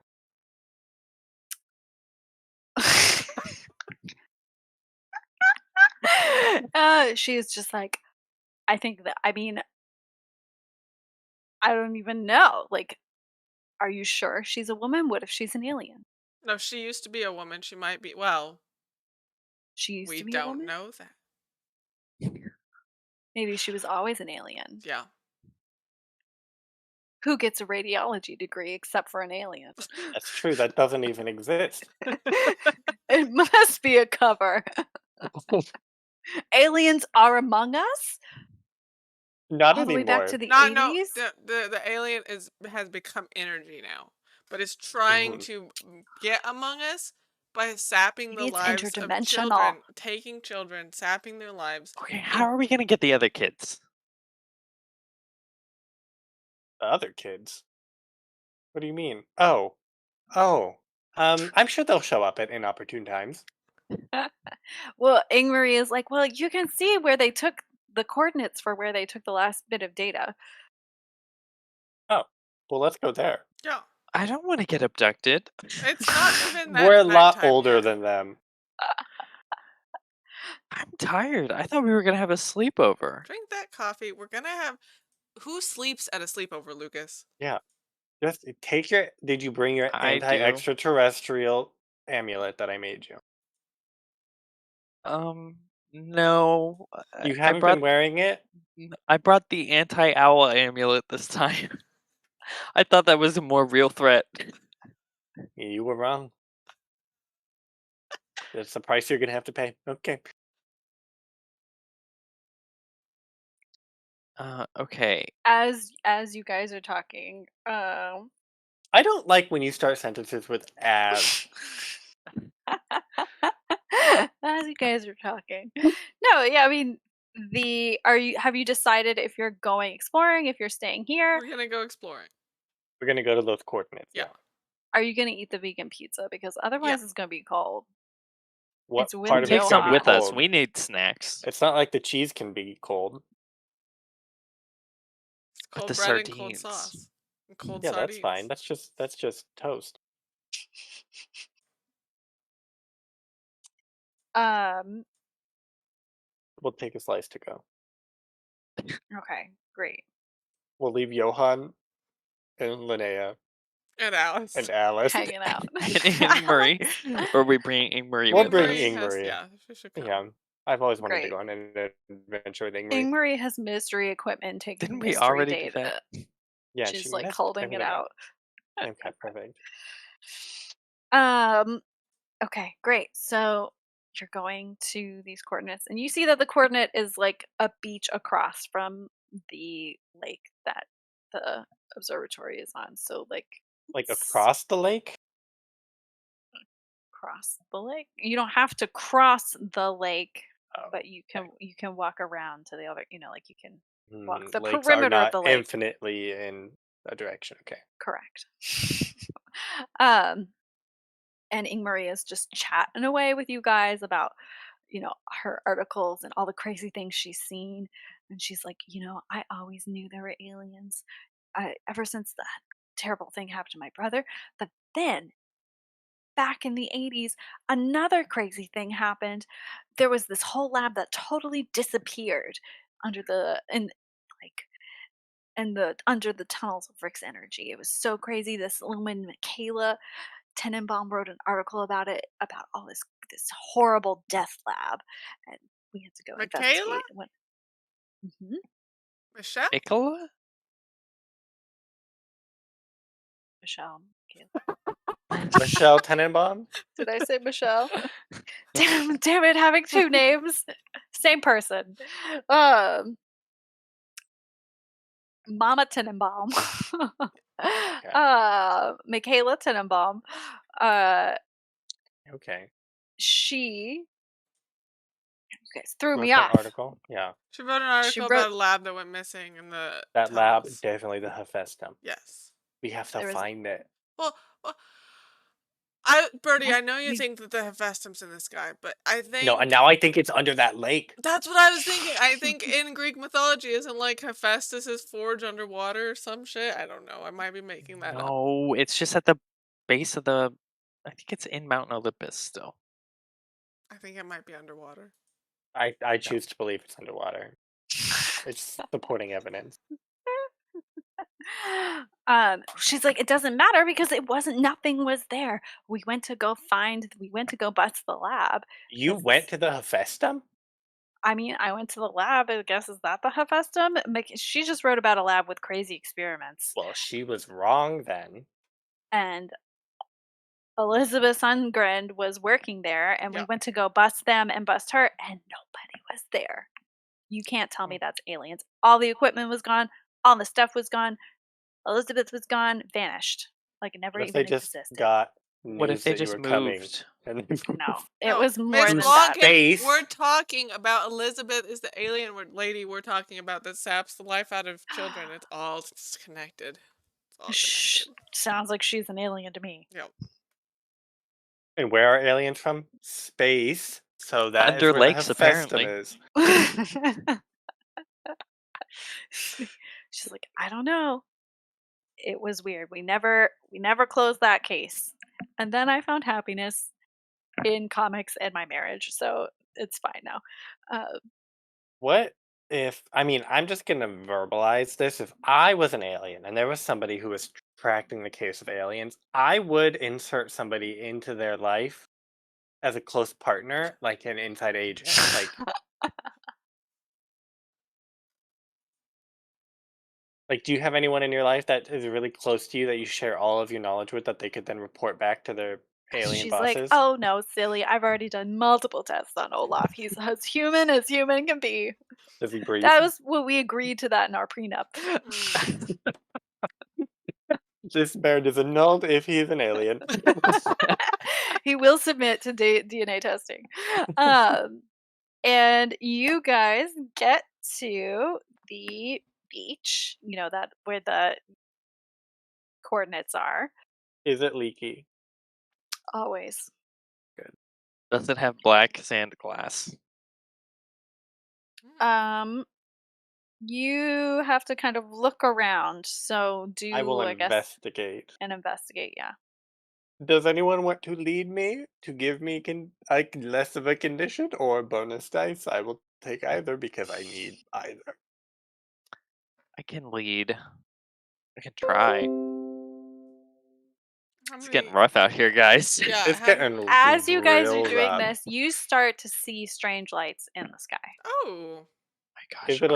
She's just like, I think that, I mean, I don't even know. Like, are you sure she's a woman? What if she's an alien? No, she used to be a woman. She might be. Well, She used we to be a don't woman? know that. Maybe she was always an alien. Yeah. Who gets a radiology degree except for an alien? That's true. That doesn't even exist. It must be a cover. Aliens are among us? Not All the way back anymore. to the No, 80s? the alien has become energy now, but is trying to get among us by sapping Maybe the it's lives of interdimensional. children, taking children, sapping their lives. Okay, how are we gonna get the other kids? The other kids. What do you mean? Oh. I'm sure they'll show up at inopportune times. Well, Ingmarie is like, well, you can see where they took the coordinates for where they took the last bit of data. Oh, well, let's go there. Yeah, I don't want to get abducted. it's not even that. We're a lot nighttime older yet. than them. I'm tired. I thought we were gonna have a sleepover. Drink that coffee. We're gonna have. Who sleeps at a sleepover, Lucas? Yeah. Just take your. Did you bring your I do. anti-extraterrestrial amulet that I made you? No. You I haven't brought been wearing it? I brought the anti-owl amulet this time. I thought that was a more real threat. You were wrong. That's the price you're gonna have to pay. Okay. Okay. As you guys are talking, I don't like when you start sentences with "as." as you guys are talking. No, yeah, I mean, have you decided if you're going exploring, if you're staying here? We're gonna go exploring. We're gonna go to those coordinates. Yeah. Are you gonna eat the vegan pizza? Because otherwise it's gonna be cold. What It's part of Take it's window some gonna be with us. cold? We need snacks. It's not like the cheese can be cold. It's But cold the bread and cold sardines. sauce. And cold Yeah, sardines. that's fine. That's just toast. Um, We'll take a slice to go. okay, great. We'll leave Johan and Linnea And Alice. and Alice. Hanging out. And Ingmarie. Or are we bringing Ingmarie We'll with bring us? Ingmarie. Yeah, she should come. Yeah, I've always wanted to Great. go on an adventure with Ingmarie. Ingmarie has mystery equipment taking Didn't we mystery already do data. that? Yeah, She's like that's holding it definitely out. good. Okay, perfect. Okay, great. So you're going to these coordinates, and you see that the coordinate is like a beach across from the lake that the observatory is on. So like Like it's across the lake? across the lake. You don't have to cross the lake, Oh, but you can walk around to the other. Like you can walk the lakes are perimeter of not the lake. infinitely in a direction. Okay. Correct. um, and Ingmarie is just chatting away with you guys about her articles and all the crazy things she's seen. And she's like, I always knew there were aliens, ever since that terrible thing happened to my brother. But then back in the 80s, another crazy thing happened. There was this whole lab that totally disappeared under the in like under the tunnels of Rick's energy. It was so crazy. This woman Michaela Tenenbaum wrote an article about it, about all this horrible death lab, and we had to go Michaela? investigate. Mhm. Michelle? Nicola? Michelle. Michelle Tenenbaum? Did I say Michelle? Damn it, having two names. Same person. Mama Tenenbaum. Michaela Tenenbaum. Okay. She you guys threw Wrote me that off. article? Yeah. She wrote an She article wrote about a lab that went missing in the That lab, tunnels. definitely the Hephaestum. Yes. We have to there was find it. Well, Birdie, I know you think that the Hephaestum's in the sky, but I think No, and now I think it's under that lake. that's what I was thinking. I think in Greek mythology, isn't like Hephaestus is forged underwater or some shit? I don't know. I might be making that up. No, it's just at the base of the. I think it's in Mount Olympus still. I think it might be underwater. I choose to believe it's underwater. It's supporting evidence. She's like, it doesn't matter because nothing was there. We went to go bust the lab. You 'cause went to the Hephaestum? I mean, I went to the lab. I guess, is that the Hephaestum? She just wrote about a lab with crazy experiments. Well, she was wrong then. And Elizabeth Sundgren was working there, and we Yeah. went to go bust them and bust her, and nobody was there. You can't tell me that's aliens. All the equipment was gone. All the stuff was gone. Elizabeth was gone, vanished. Like it never What if they even just existed. got What if news they that you just were coming? moved? And they No, moved? it was more Miss than Miss that. Blonkin, Space. we're talking about Elizabeth is the alien lady we're talking about that saps the life out of children. It's all connected. It's all Shh, connected. sounds like she's an alien to me. Yep. And where are aliens from? Space. So that is Under where the lakes, Hephaestum apparently. is. She's like, I don't know. It was weird. We never closed that case. And then I found happiness in comics and my marriage, so it's fine now. What if, I mean, I'm just going to verbalize this. If I was an alien and there was somebody who was tracking the case of aliens, I would insert somebody into their life as a close partner, like an inside agent. Like, do you have anyone in your life that is really close to you that you share all of your knowledge with that they could then report back to their alien She's like, bosses? oh no, silly. I've already done multiple tests on Olaf. He's as human can be. Does he breathe? That was what we agreed to that in our prenup. This marriage is annulled if he's an alien. He will submit to DNA testing. And you guys get to the beach, that where the coordinates are. Is it leaky? Always. Does it have black sand glass? You have to kind of look around. So do I will I guess investigate. and investigate, yeah. Does anyone want to lead me to give me like less of a condition or bonus dice? I will take either because I need either. I can lead. I can try. How It's getting many? rough out here, guys. Yeah. It's getting As you guys are real doing rough. this, you start to see strange lights in the sky. Oh. My gosh. Is it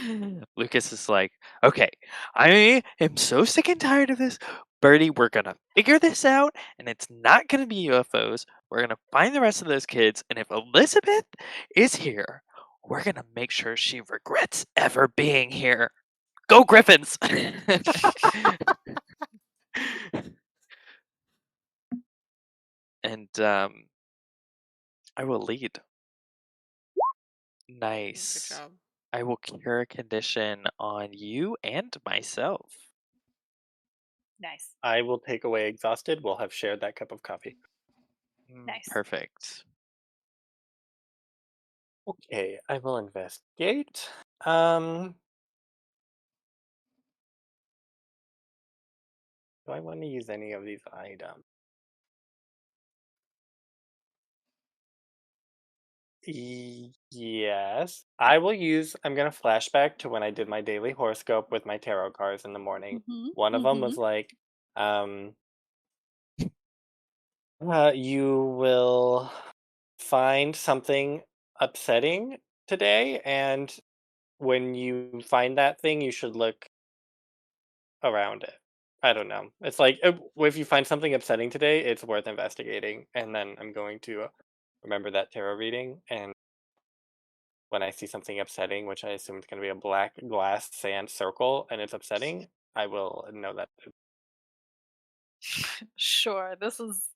Okay. Lucas is like, okay, I am so sick and tired of this. Birdie, we're gonna figure this out, and it's not gonna be UFOs. We're gonna find the rest of those kids, and if Elizabeth is here, we're gonna make sure she regrets ever being here. Go Griffins! And I will lead. Good Nice. job. I will cure a condition on you and myself. Nice. I will take away exhausted. We'll have shared that cup of coffee. Nice. Perfect. Okay, I will investigate. Do I want to use any of these items? Yes. I'm going to flashback to when I did my daily horoscope with my tarot cards in the morning. Mm-hmm. One of them was like, you will find something upsetting today, and when you find that thing, you should look around it. I don't know. It's like if you find something upsetting today, it's worth investigating. And then I'm going to remember that tarot reading. And when I see something upsetting, which I assume is going to be a black glass sand circle, and it's upsetting, I will know that. Sure. This is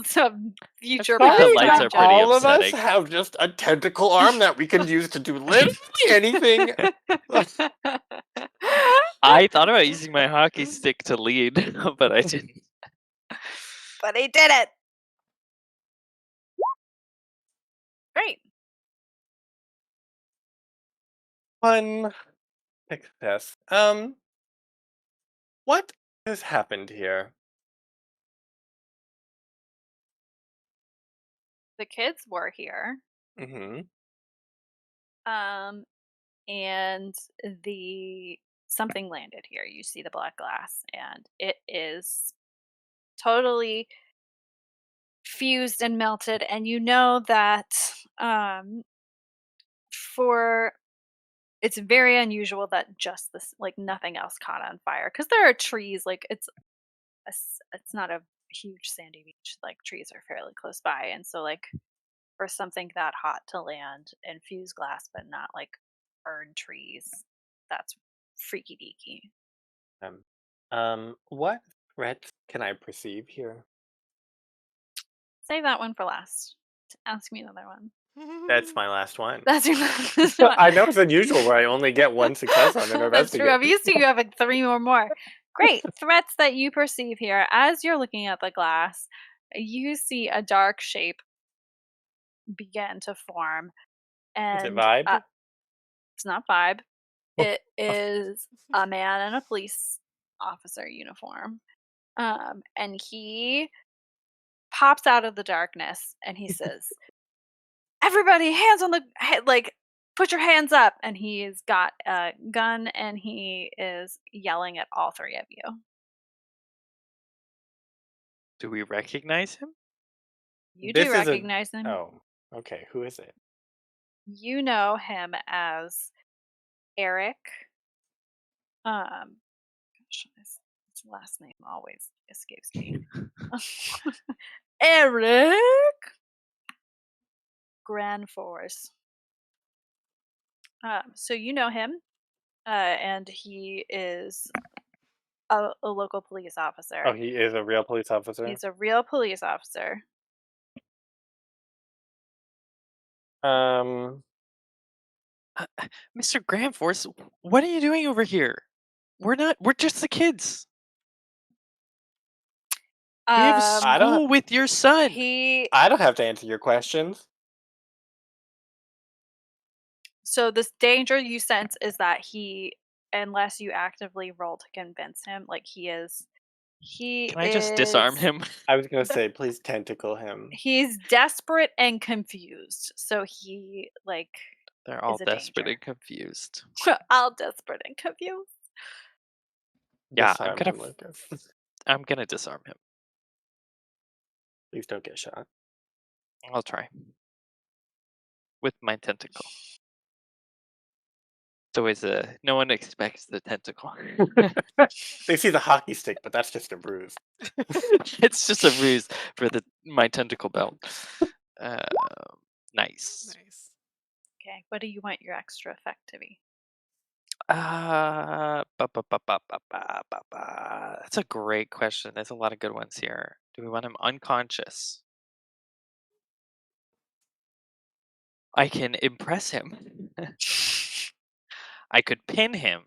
some future think the Funny past lights how are time pretty all of us upsetting. have just a tentacle arm that we can use to do literally anything. I thought about using my hockey stick to lead, but I didn't. But he did it. Great. Fun success. What has happened here? The kids were here. Mm-hmm. And the something landed here. You see the black glass, and it is totally fused and melted. And you know that for it's very unusual that just this, like nothing else caught on fire, because there are trees. Like it's not a huge sandy beach. Like trees are fairly close by, and so like for something that hot to land and fuse glass, but not like burn trees, that's freaky deaky. What threats can I perceive here? Save that one for last. Ask me another one. That's my last one. That's your last one. I know it's unusual where I only get one success on an That's true. investigate. I'm used to you having three or more. Great. Threats that you perceive here. As you're looking at the glass, you see a dark shape begin to form. Is it And vibe? it's not vibe. It is a man in a police officer uniform. And he pops out of the darkness and he says, "Everybody, hands on the head, like put your hands up." And he's got a gun and he is yelling at all three of you. Do we recognize him? You This do is a. recognize him. Oh, okay. Who is it? You know him as Eric. Gosh, his last name always escapes me. Eric Granforce. So you know him, and he is a local police officer. Oh, he is a real police officer. He's a real police officer. Um, Mr. Gramforce, what are you doing over here? We're just the kids. We have I don't. school with your son. I don't have to answer your questions. So this danger you sense is that he, unless you actively roll to convince him, like he is He Can I just disarm is- him? I was gonna say, please tentacle him. He's desperate and confused, so he They're all is a desperate danger. and confused. all desperate and confused. Yeah, Disarm him, Lucas. I'm gonna disarm him. Please don't get shot. I'll try. With my tentacle. It's always no one expects the tentacle. They see the hockey stick, but that's just a bruise. It's just a ruse for my tentacle belt. Nice. Nice. Okay, what do you want your extra effect to be? That's a great question. There's a lot of good ones here. Do we want him unconscious? I can impress him. I could pin him.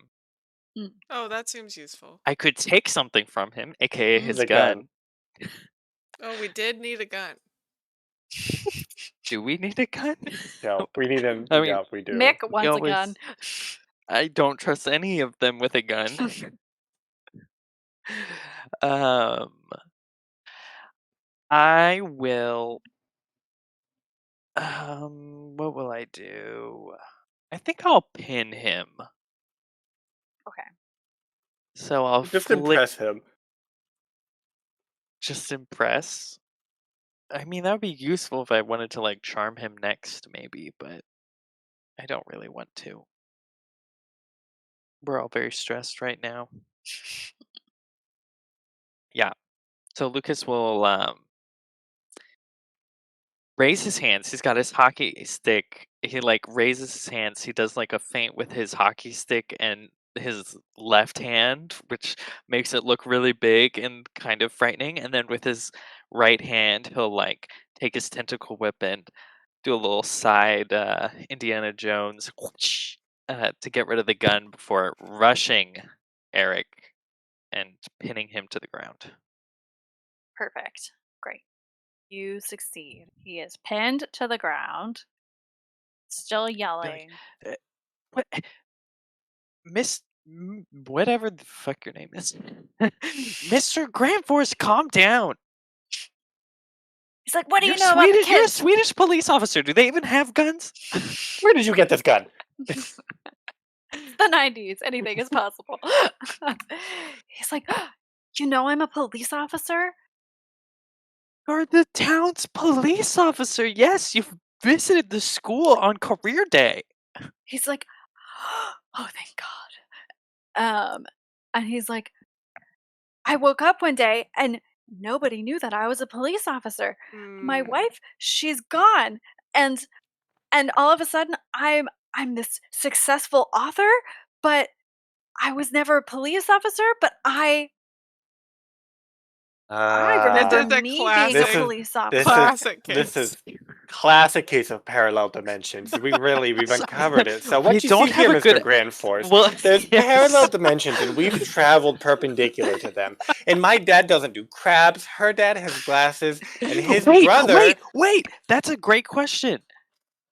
Oh, that seems useful. I could take something from him, aka his The gun. Oh, we did need a gun. Do we need a gun? No, we need him. I mean, Yeah, we do. Mick We wants a gun. I don't trust any of them with a gun. I will. What will I do? I think I'll pin him. Okay. So I'll Just impress him. Just impress. I mean, that would be useful if I wanted to charm him next, maybe, but I don't really want to. We're all very stressed right now. Yeah. So Lucas will raise his hands. He's got his hockey stick. He raises his hands. He does a feint with his hockey stick and his left hand, which makes it look really big and kind of frightening. And then with his right hand, he'll take his tentacle whip and do a little side Indiana Jones to get rid of the gun before rushing Eric and pinning him to the ground. Perfect. Great. You succeed. He is pinned to the ground, still yelling. What, whatever the fuck your name is, Mr. Grandforce, calm down. He's like, "What do You're you know about the Swedish. You're a kids?" Swedish police officer. Do they even have guns? Where did you get this gun? It's the 90s. Anything is possible. He's like, "You know I'm a police officer?" You're the town's police officer. Yes, you've visited the school on career day. He's like, "Oh, thank God." And he's like, "I woke up one day and nobody knew that I was a police officer. My wife, she's gone, and all of a sudden I'm this successful author, but I was never a police officer, but I remember This is a me being a classic- police officer." Classic This case. is classic case of parallel dimensions. We've uncovered it. So what We you don't see have here, a Mr. good- Grandforce, Well, there's yes. parallel dimensions, and we've traveled perpendicular to them. And my dad doesn't do crabs. Her dad has glasses, and his brother. Wait! That's a great question.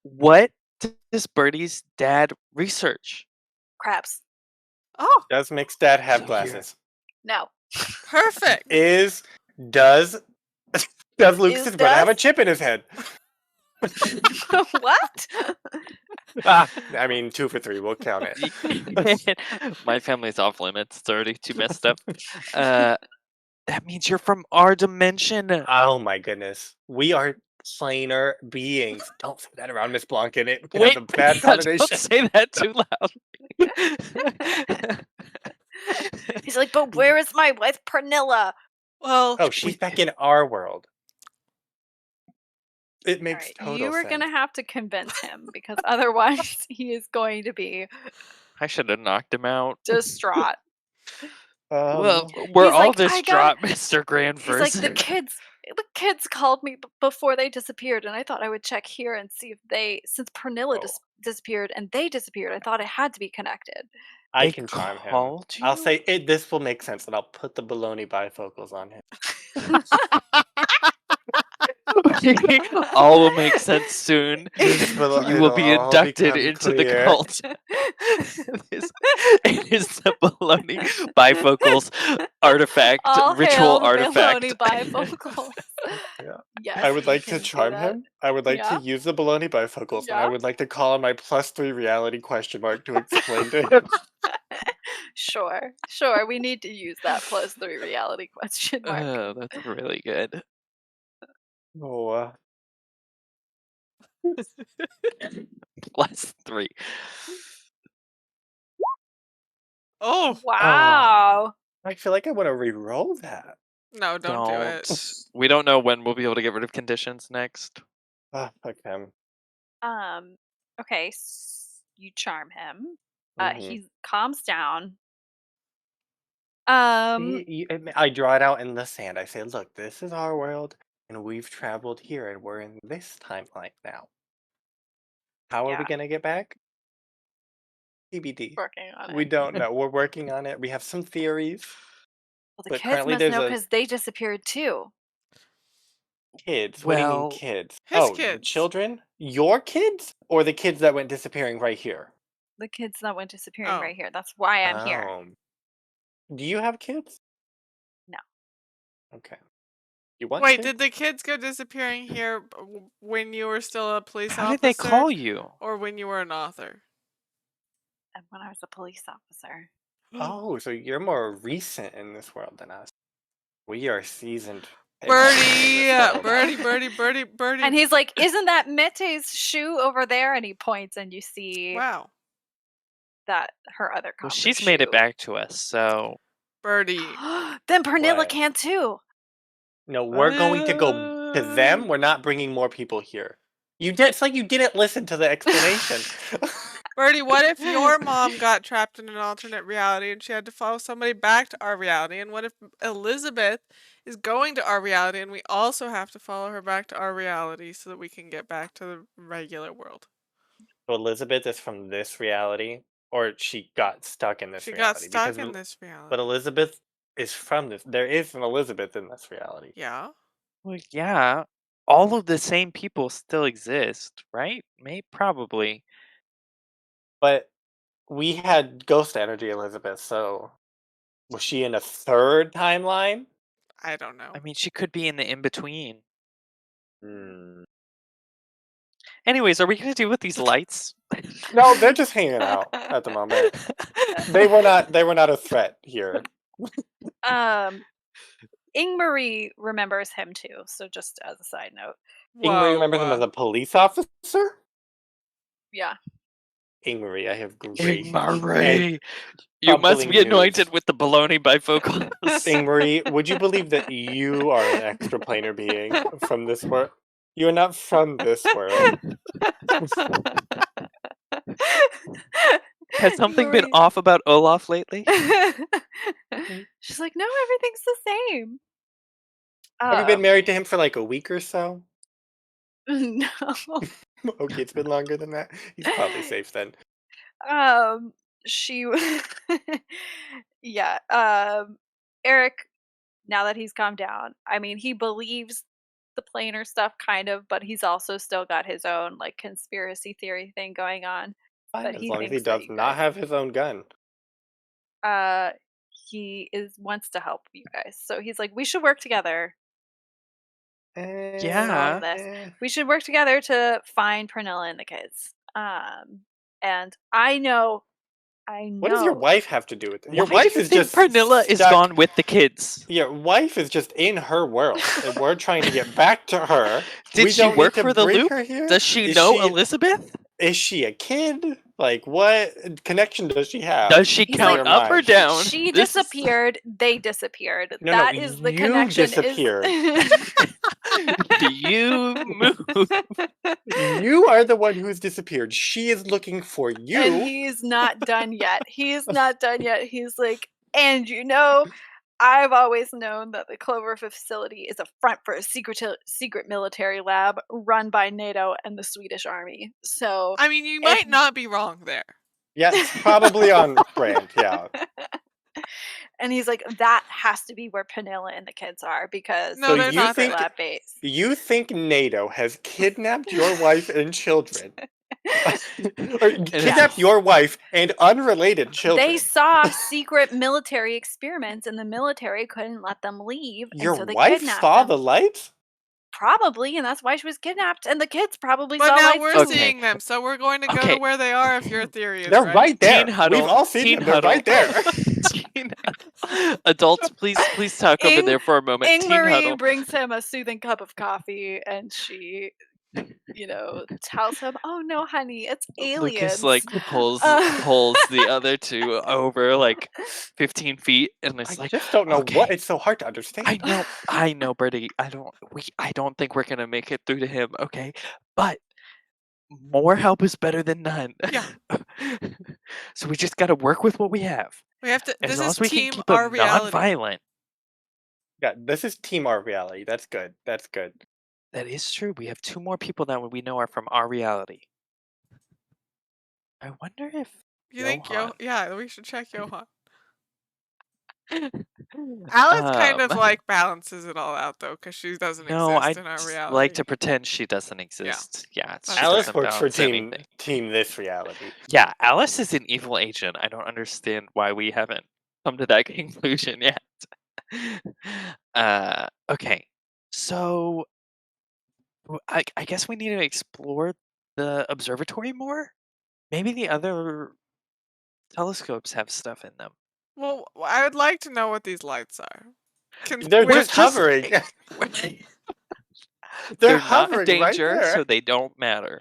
What does Birdie's dad research? Crabs. Oh, Does Mick's dad have So glasses? No. perfect. Does Lucas's Is brother have a does? chip in his head? What? I mean, 2 for 3. We'll count it. My family's off limits. It's already too messed up. That means you're from our dimension. Oh my goodness. We are planar beings. Don't say that around Miss Blanken. It Wait, has a bad don't connotation. say that too loud. He's like, "But where is my wife, Pernilla?" Well, Oh, she's back in our world. It makes Alright, total you are sense. gonna have to convince him because otherwise he is going to be I should have knocked him out. distraught. Well, we're He's all like, "I distraught, Mr. Grandforce. He's like, the kids called me before they disappeared, and I thought I would check here and see if since Pernilla disappeared and they disappeared, I thought it had to be connected." I They can charm him. called I'll you? say this will make sense, and I'll put the baloney bifocals on him. All will make sense soon. It'll You will be all inducted become into the clear. cult. It is the baloney bifocals artifact, All ritual hail the artifact. baloney bifocals. Yeah. Yes, I would we like to can do charm that. him. I would like to Yeah. use the baloney bifocals, and I Yeah. would like to call on my +3 reality question mark to explain to him. Sure. We need to use that +3 reality question mark. Oh, that's really good. Oh, +3. Oh Wow. I feel like I want to re-roll that. no! Don't do it. We don't know when we'll be able to get rid of conditions next. Fuck him. Okay, you charm him. Mhm. He calms down. I draw it out in the sand. I say, look, this is our world, and we've traveled here, and we're in this timeline now. How are we Yeah. going to get back? TBD. Working on We it. don't know. We're working on it. We have some theories. Well, the But kids currently must there's know a because they disappeared too. kids. What do you mean Well, kids? His The kids. children? Your kids? Or the kids that went disappearing right here? The kids that went disappearing Oh. right here. That's why I'm here. Do you have kids? No. Okay. You want Wait, kids? did the kids go disappearing here when you were still a police how officer? did they call you? Or when you were an author? And when I was a police officer. Oh, so you're more recent in this world than us. We are seasoned. in Birdie, this world. Birdie. And he's like, "Isn't that Mete's shoe over there?" And he points, and you see Wow. that her other Well, combo she's made it shoe. back to us, so Birdie. Then Pernilla What? can too. No, we're going to go to them. We're not bringing more people here. It's like you didn't listen to the explanation. Birdie, what if your mom got trapped in an alternate reality and she had to follow somebody back to our reality? And what if Elizabeth is going to our reality and we also have to follow her back to our reality so that we can get back to the regular world? So Elizabeth is from this reality, or she got stuck in this She reality. got stuck because in this reality. But Elizabeth is from this. There is an Elizabeth in this reality. Yeah. well, yeah, all of the same people still exist, right? Probably. But we had ghost energy Elizabeth, so was she in a third timeline? I don't know. I mean, she could be in the in between. Hmm. Anyways, are we gonna deal with these lights? No, they're just hanging out at the moment. They were not a threat here. Ingmarie remembers him too. So just as a side note, Ingmarie remembers him as a police officer? yeah. Ingmarie, I have great Ingmarie, you must troubling be anointed news. with the baloney bifocals. Ingmarie, would you believe that you are an extraplanar being from this world? You are not from this world. Has something been Ingmarie- off about Olaf lately? She's like, no, everything's the same. Have you been married to him for like a week or so? No. Okay, it's been longer than that. He's probably safe then. She yeah, Eric, now that he's calmed down, I mean, he believes the planar stuff kind of, but he's also still got his own like conspiracy theory thing going on. Fine, But as he long as he thinks that does you not guys have his own gun. he wants to help you guys. So he's like, we should work together. All Yeah. of this. We should work together to find Pernilla and the kids. And I know. What does your wife have to do with it? Your Why wife do you is think just Pernilla is stuck- gone with the kids? Your wife is just in her world, and we're trying to get back to her. Did We she don't work need to for the bring loop? her here? Does she Is know Elizabeth? Is she a kid? Like, what connection does she have? Does she He's count like, up or mind? down? She This is- disappeared. They disappeared. No, That no, is the you connection. disappeared. Do you move? You are the one who's disappeared. She is looking for you. And he's not done yet. He's not done yet. He's like, and you know, I've always known that the Cloverfield facility is a front for a secret military lab run by NATO and the Swedish army. So I mean, you might not be wrong there. Yeah, it's probably on brand, yeah. And he's like, that has to be where Penilla and the kids are because No, So they're it's a you not secret think there. lab base. NATO has kidnapped your wife and children, or And it's kidnapped your wife and unrelated They children? saw secret military experiments and the military couldn't let them leave, and Your so they wife kidnapped saw them. the lights? Probably, and that's why she was kidnapped, and the kids probably But saw now lights we're too. Okay. seeing them, so we're going to go Okay. to where they are if your theory is They're right. right there. Teen huddle. We've all seen Teen them. They're huddle. right there. Teen adults, please talk over there for a moment. Teen Ingmarie huddle. brings him a soothing cup of coffee, and she, tells him, "Oh no, honey, it's aliens." Lucas like pulls the other two over like 15 feet, and it's I like, just don't know okay, what. It's so hard to understand. I know, Birdie. I don't think we're gonna make it through to him. Okay, but more help is better than none. Yeah. So we just got to work with what we have. We have to. As This long is as we can team keep our them reality. non-violent. Yeah, this is Team Art Reality. That's good. That's good. That is true. We have 2 more people that we know are from our reality. I wonder if You think Johan. Yeah, we should check Johan. Alice kind of like balances it all out though, because she doesn't No, I exist in our just reality. like to pretend she doesn't exist. Yeah, That's she Alice doesn't works for balance anything. team this reality. Yeah, Alice is an evil agent. I don't understand why we haven't come to that conclusion yet. Okay. So I guess we need to explore the observatory more. Maybe the other telescopes have stuff in them. Well, I would like to know what these lights are. They're We're just hovering. They're not hovering a right danger, there. so they don't matter.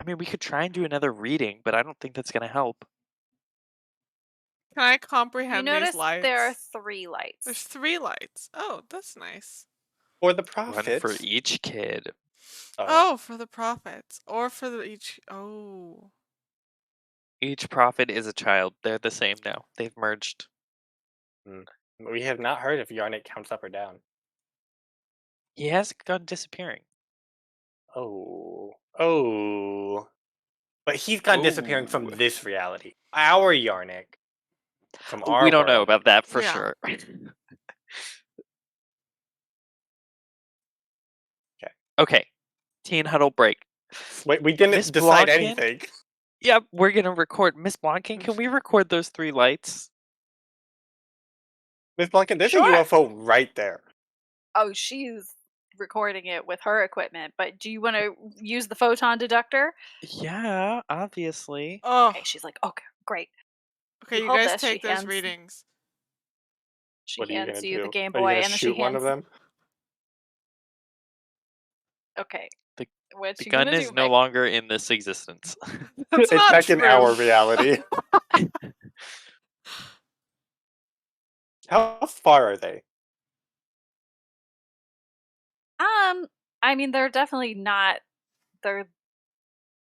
I mean, we could try and do another reading, but I don't think that's going to help. Can I You comprehend these notice lights? there are 3 lights. There's 3 lights. Oh, that's nice. For the One for prophets. each kid. Oh, for the prophets, or for each. Oh, Each prophet is a child. They're the same now. They've merged. We have not heard if Yarnik counts up or down. He has gone disappearing. Oh. But he's gone disappearing from Ooh. this reality. Our Yarnik. From our We don't know world. about that for Yeah. sure. Okay. Teen huddle break. Wait, we didn't Miss decide Blonkin? anything. Yep, we're gonna record. Miss Blonkin, can we record those 3 lights? Miss Blanca, there's Sure. a UFO right there. Oh, she's recording it with her equipment, but do you want to use the photon detector? Yeah, obviously. Oh. Okay, she's like, "Okay, great." Okay, You you hold guys this, she take those hands- readings. She What are you hands gonna you do? the Game Are you Boy, gonna and then shoot she one hands. of them? Okay. The- What The you gun gonna is do, no Meg? longer in this existence. That's It's not back in true. our reality. How far are they? I mean, they're definitely not.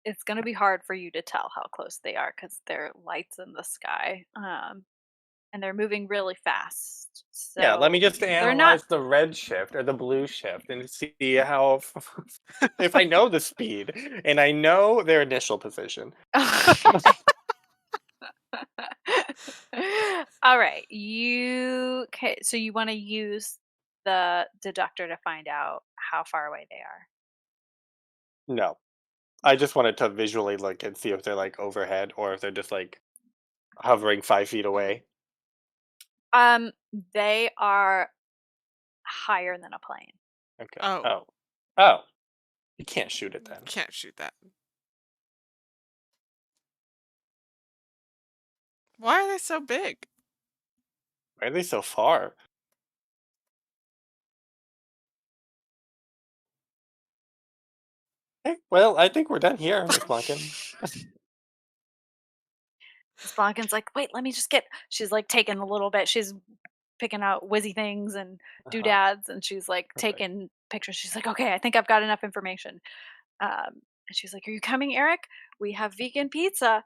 It's gonna be hard for you to tell how close they are because they're lights in the sky. And they're moving really fast. So Yeah, let me just they're analyze not. the red shift or the blue shift and see how if I know the speed and I know their initial position. All right, okay. So you want to use the deductor to find out how far away they are. No. I just wanted to visually look and see if they're like overhead or if they're just like hovering 5 feet away. They are higher than a plane. Okay. Oh. Oh. You can't shoot it then. Can't shoot that. Why are they so big? Why are they so far? Okay, well, I think we're done here, Miss Blanken. Miss Blonkin's like, wait, let me just get. She's like taking a little bit. She's picking out whizzy things and doodads, and she's like Perfect. taking pictures. She's like, okay, I think I've got enough information. And she's like, are you coming, Eric? We have vegan pizza.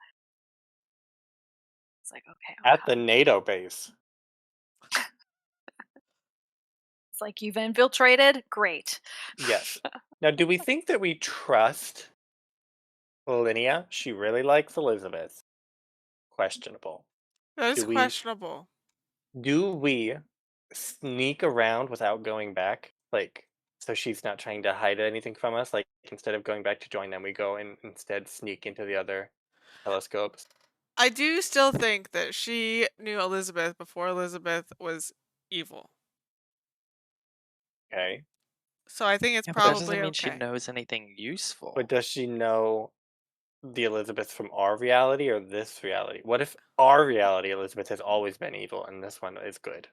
It's like, okay, I'm At the coming. NATO base. It's like, you've infiltrated? Great. Yes. Now, do we think that we trust Linnea? She really likes Elizabeth. Questionable. That is Do we questionable. do we sneak around without going back? Like, so she's not trying to hide anything from us? Like, instead of going back to join them, we go and instead sneak into the other telescopes? I do still think that she knew Elizabeth before Elizabeth was evil. Okay. So I think it's Yeah, but that doesn't probably mean she okay. knows anything useful. But does she know the Elizabeth from our reality or this reality? What if our reality, Elizabeth, has always been evil and this one is good?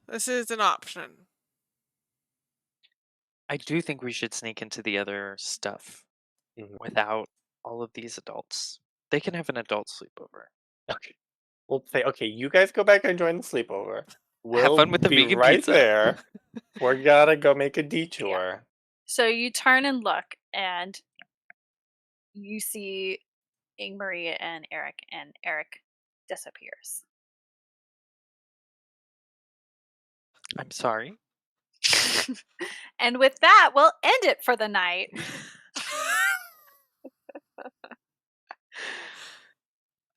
This is an option. I do think we should sneak into the other stuff Mhm. without all of these adults. They can have an adult sleepover. Okay. We'll say, okay, you guys go back and join the sleepover. Have We'll fun with the be vegan right pizza. there. We're gonna go make a detour. So you turn and look, and you see Ingmarie and Eric disappears. I'm sorry. And with that, we'll end it for the night.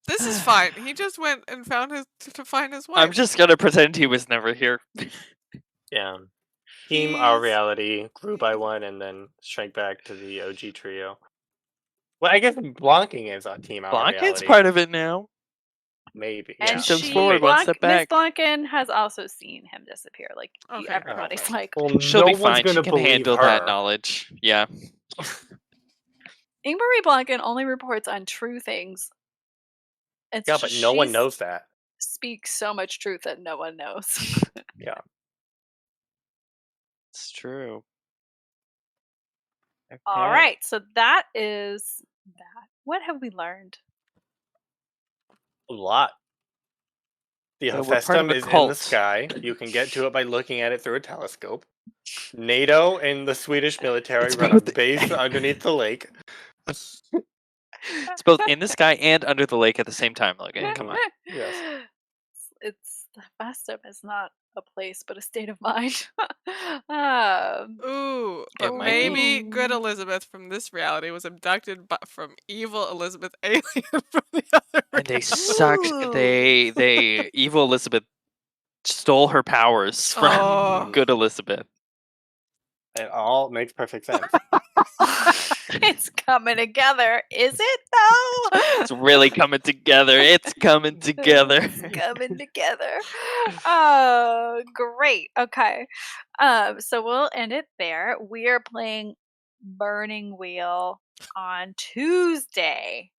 This is fine. He just went and found to find his wife. I'm just gonna pretend he was never here. Yeah. Team Our He's- Reality grew by one and then shrank back to the OG trio. Well, I guess Blanking is on Team Our Blanken's Reality. part of it now. Maybe. And Yeah. Two steps she, forward, one step Miss back. Blanken has also seen him disappear. Like Okay. everybody's Okay. like, Well, She'll no be one's fine. She gonna can believe handle her. that knowledge. Yeah. Ingmarie Blanken only reports untrue things. It's Yeah, but just no one she knows that. speaks so much truth that no one knows. Yeah. It's true. All Okay. right, so that is that. What have we learned? A lot. The So we're part of Hephaestum a is in the cult. sky. You can get to it by looking at it through a telescope. NATO and the Swedish military It's run a both- base underneath the lake. It's both in the sky and under the lake at the same time, Logan. Come on. Yes. It's the festive is not a place, but a state of mind. Ooh, but It might be. maybe good Elizabeth from this reality was abducted from evil Elizabeth alien from the other And they reality. sucked. They evil Elizabeth stole her powers from Oh. good Elizabeth. It all makes perfect sense. It's coming together, is it though? It's really coming together. It's coming together. It's coming together. Oh, great. Okay. So we'll end it there. We are playing Burning Wheel on Tuesday.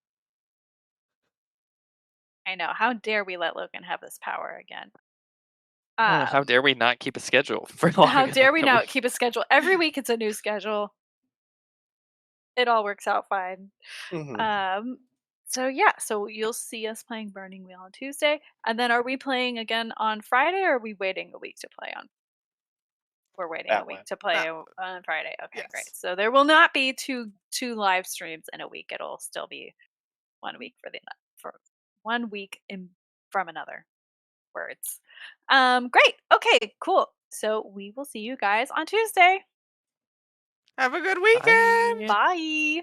I know. How dare we let Logan have this power again? How dare we not keep a schedule for long? How dare we not keep a schedule? Every week it's a new schedule. It all works out fine. Mhm. So yeah, so you'll see us playing Burning Wheel on Tuesday, and then are we playing again on Friday, or are we waiting a week to play on? We're waiting That a week one. to play That on Friday. Okay, Yes. great. So there will not be two live streams in a week. It'll still be 1 week for 1 week from another. Words. Great. Okay, cool. So we will see you guys on Tuesday. Have a good weekend. Bye. Bye.